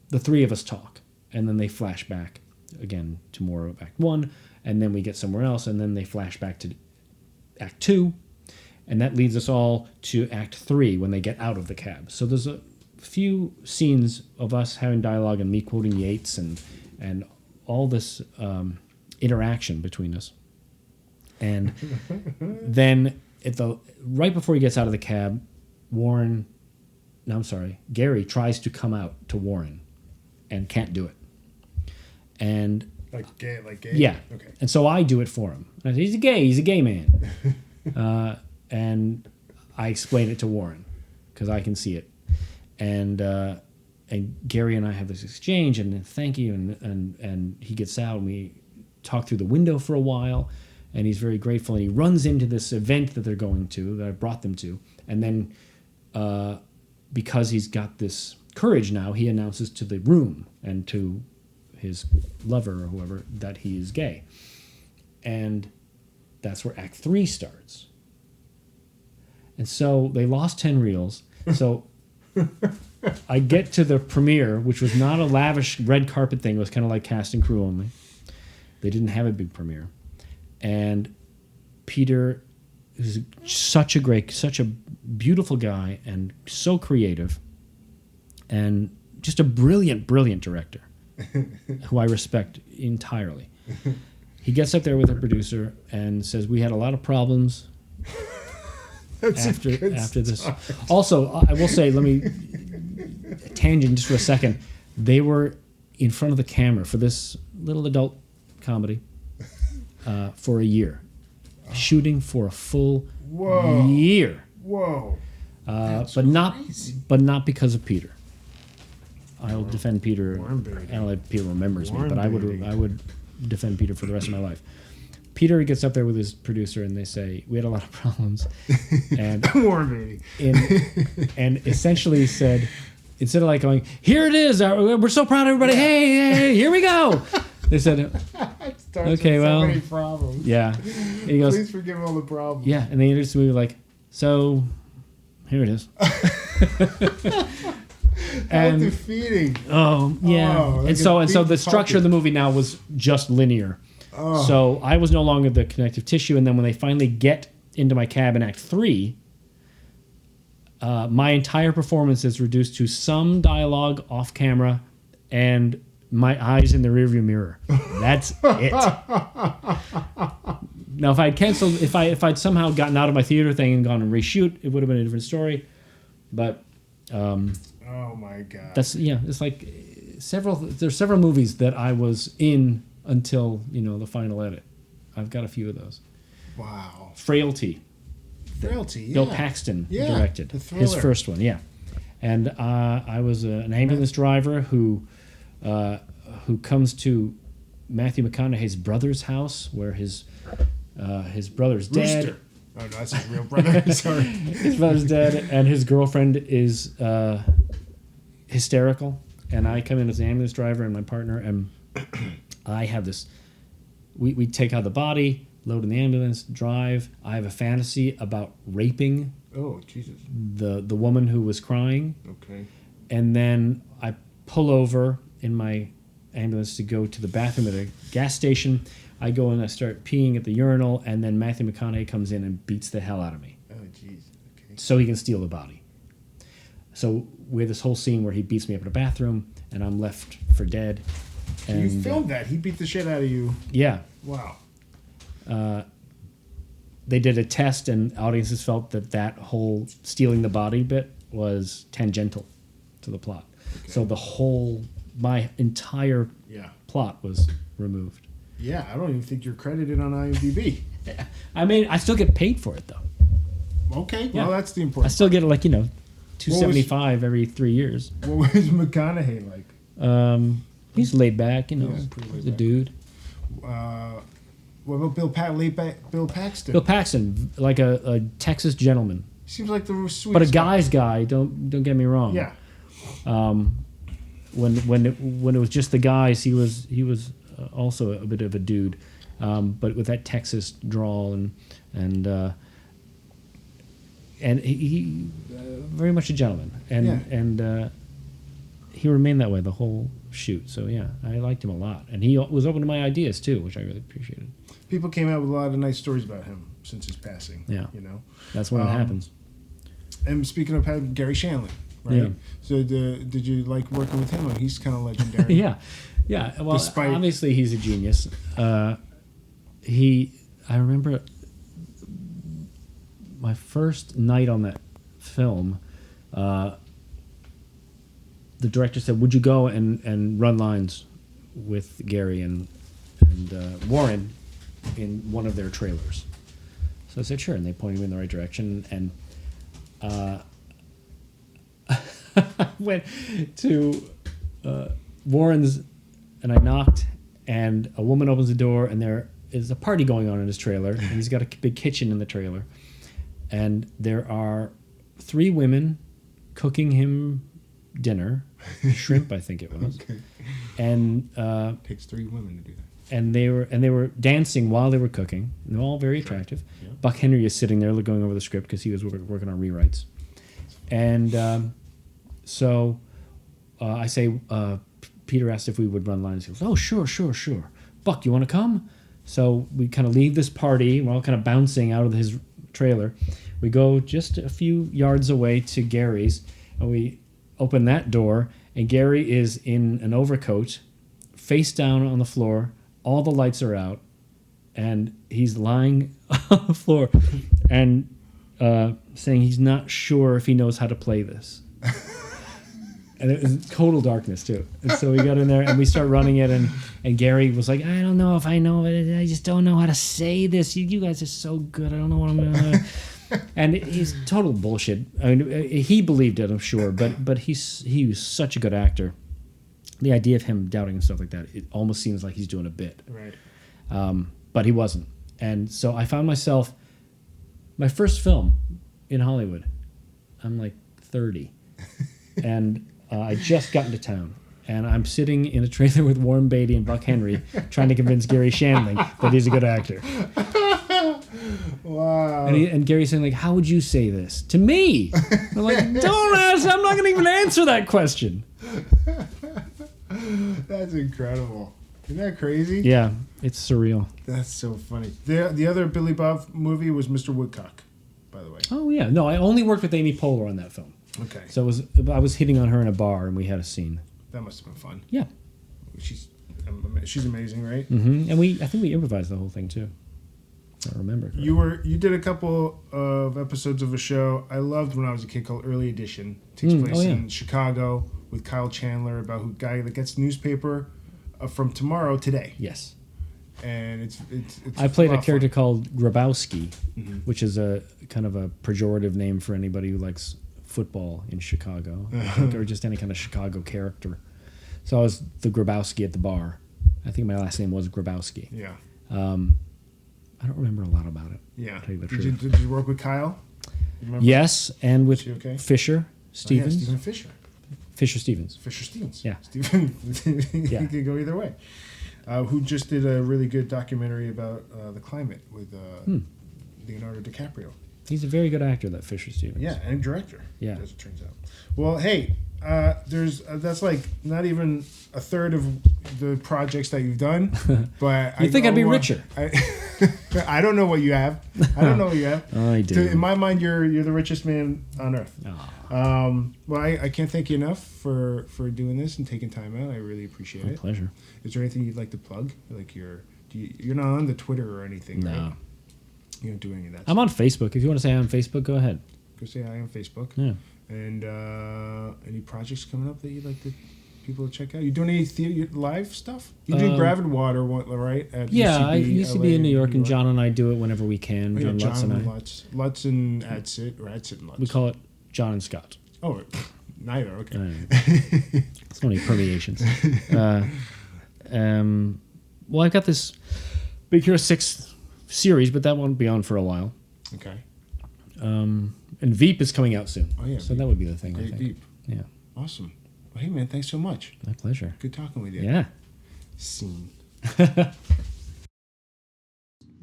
the three of us talk, and then they flash back again to more of Act 1, and then we get somewhere else, and then they flash back to Act 2, and that leads us all to Act 3 when they get out of the cab. So there's a few scenes of us having dialogue and me quoting Yeats and all this interaction between us. And then right before he gets out of the cab, Garry tries to come out to Warren and can't do it. And like gay? Yeah. Okay. And so I do it for him. I say, he's a gay man. And I explain it to Warren because I can see it. And Garry and I have this exchange, and thank you, and he gets out, and we talk through the window for a while, and he's very grateful, and he runs into this event that they're going to, that I brought them to, and then because he's got this courage now, he announces to the room and to his lover or whoever that he is gay. And that's where Act 3 starts. And so they lost 10 reels, so I get to the premiere, which was not a lavish red carpet thing. It was kind of like cast and crew only. They didn't have a big premiere. And Peter is such a beautiful guy and so creative and just a brilliant, brilliant director who I respect entirely. He gets up there with a producer and says, "We had a lot of problems after this." Start. Also, I will say, let me tangent just for a second. They were in front of the camera for this little adult comedy for a year, shooting for a full year. Whoa! But not because of Peter. I'll defend Peter. I don't know if Peter remembers me, but I would defend Peter for the rest of my life. Peter gets up there with his producer, and they say, "We had a lot of problems." And Warren Beatty. And essentially said, instead of like going, "Here it is, we're so proud of everybody, hey, here we go," they said, "Okay, well, so many problems." Yeah. And he goes, "Please forgive all the problems." Yeah, and they introduced the movie like, "So, here it is." How defeating. Oh, yeah. Oh, and so the structure of the movie now was just linear. Oh. So I was no longer the connective tissue, and then when they finally get into my cab in Act 3, my entire performance is reduced to some dialogue off camera and my eyes in the rearview mirror. That's it. Now, if I'd canceled, if I'd somehow gotten out of my theater thing and gone and reshoot, it would have been a different story. But oh my god, it's like there's several movies that I was in until the final edit. I've got a few of those. Wow. Frailty. Yeah. Bill Paxton directed his first one. Yeah, and I was an ambulance driver who comes to Matthew McConaughey's brother's house where his brother's dead. Rooster. Oh no, that's his real brother. Sorry. His brother's dead, and his girlfriend is hysterical. And I come in as an ambulance driver and my partner, and I have this. We take out the body, load in the ambulance, drive. I have a fantasy about raping. Oh Jesus! The woman who was crying. Okay. And then I pull over in my ambulance to go to the bathroom at a gas station. I go and I start peeing at the urinal, and then Matthew McConaughey comes in and beats the hell out of me. Oh, jeez. Okay. So he can steal the body. So we have this whole scene where he beats me up in a bathroom, and I'm left for dead. And you filmed that? He beat the shit out of you. Yeah. Wow. They did a test, and audiences felt that whole stealing the body bit was tangential to the plot. Okay. So my entire plot was removed. Yeah, I don't even think you're credited on IMDb. I mean, I still get paid for it though. Okay, well that's the important. I still get $275 every 3 years. What was McConaughey like? He's laid back, he's a dude. What about Bill Paxton? Bill Paxton, like a Texas gentleman. Seems like the sweetest. But a guy's guy. Don't get me wrong. Yeah. When it was just the guys, he was also a bit of a dude, but with that Texas drawl and he very much a gentleman, and he remained that way the whole shoot. So yeah, I liked him a lot, and he was open to my ideas too, which I really appreciated. People came out with a lot of nice stories about him since his passing. Yeah, that's when it happens. And speaking of Garry Handling, right? Yeah. So did you like working with him? He's kind of legendary. Yeah. Well, obviously he's a genius. I remember my first night on that film. The director said, "Would you go and run lines with Garry and Warren in one of their trailers?" So I said, "Sure," and they pointed me in the right direction. And I went to Warren's, and I knocked, and a woman opens the door, and there is a party going on in his trailer, and he's got a big kitchen in the trailer, and there are 3 women cooking him dinner, shrimp, I think it was. Okay. And takes 3 women to do that. And they were dancing while they were cooking. And they're all very attractive. Yeah. Buck Henry is sitting there going over the script because he was working on rewrites. And so I say, Peter asked if we would run lines. He goes, "Oh, sure. Buck, you want to come?" So we kind of leave this party. We're all kind of bouncing out of his trailer. We go just a few yards away to Gary's, and we open that door, and Garry is in an overcoat, face down on the floor. All the lights are out, and he's lying on the floor and saying he's not sure if he knows how to play this. And it was total darkness, too. And so we got in there, and we start running it, and Garry was like, "I don't know if I know it. I just don't know how to say this. You guys are so good. I don't know what I'm going to..." And he's total bullshit. I mean, he believed it, I'm sure, but he was such a good actor. The idea of him doubting and stuff like that, it almost seems like he's doing a bit. Right. But he wasn't. And so I found myself, my first film in Hollywood, I'm like 30. And I just got into town. And I'm sitting in a trailer with Warren Beatty and Buck Henry trying to convince Garry Handling that he's a good actor. Wow. And Gary's saying, like, "How would you say this to me?" I'm like, "Don't ask. I'm not going to even answer that question." That's incredible. Isn't that crazy? Yeah, it's surreal. That's so funny. The other Billy Bob movie was Mr. Woodcock by the way. Oh yeah, no, I only worked with Amy Poehler on that film. Okay. So I was hitting on her in a bar, and we had a scene. That must have been fun. Yeah. She's amazing, right? Mm-hmm. And I think we improvised the whole thing too. I remember. Correctly. You did a couple of episodes of a show I loved when I was a kid called Early Edition. It takes place in Chicago with Kyle Chandler about who guy that gets newspaper from tomorrow today. Yes. And it's I played a character called Grabowski, which is a kind of a pejorative name for anybody who likes football in Chicago, I think, or just any kind of Chicago character. So I was the Grabowski at the bar. I think my last name was Grabowski. Yeah. I don't remember a lot about it. Yeah. To tell you the Did truth. you work with Kyle? Yes, and with Fisher Stevens. Oh, yeah, Steven Fisher. Fisher Stevens. Fisher Stevens. Yeah. Steven. Yeah. He could go either way. Who just did a really good documentary about the climate with Leonardo DiCaprio. He's a very good actor, that Fisher Stevens. Yeah, and director. Yeah. As it turns out. Well, hey, that's like not even a third of the projects that you've done. But you think I'd be richer? I don't know what you have. I don't know what you have. I do. In my mind, you're the richest man on earth. Well, I can't thank you enough for doing this and taking time out. I really appreciate it. My pleasure. Is there anything you'd like to plug? Like you're not on the Twitter or anything, no. right? You don't do any of that. I'm on Facebook. If you want to say I'm on Facebook, go ahead. Go say hi on Facebook. Yeah. And any projects coming up that you'd like people to check out? You doing any live stuff? You do Gravid Water, right? At yeah, UCB, I used to be in New York, and John and I do it whenever we can. Oh, John Lutz and I. Lutz and Adsit, or Adsit and Lutz. We call it John and Scott. Oh, neither. Okay. So many permeations. Well, I've got this Big Hero 6 series, but that won't be on for a while. Okay. And VEEP is coming out soon. Oh, yeah. So that would be the thing, Great I think. VEEP. Yeah. Awesome. Well, hey, man, thanks so much. My pleasure. Good talking with you. Yeah. Scene.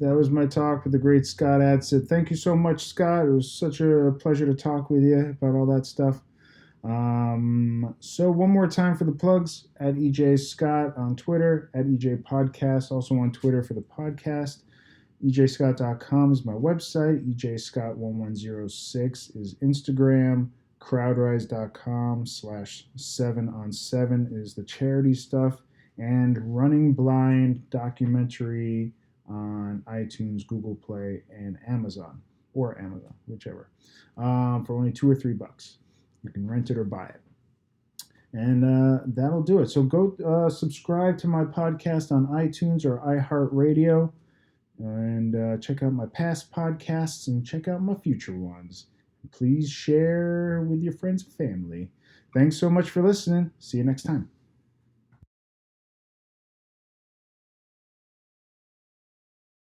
That was my talk with the great Scott Adsit. Thank you so much, Scott. It was such a pleasure to talk with you about all that stuff. So one more time for the plugs, at EJ Scott on Twitter, at EJ Podcast, also on Twitter for the podcast. EJScott.com is my website. EJScott1106 is Instagram. Crowdrise.com/7on7 is the charity stuff. And Running Blind documentary on iTunes, Google Play, and Amazon, whichever, for only $2 or $3. You can rent it or buy it. And that'll do it. So go subscribe to my podcast on iTunes or iHeartRadio, and check out my past podcasts and check out my future ones. Please share with your friends and family. Thanks so much for listening. See you next time.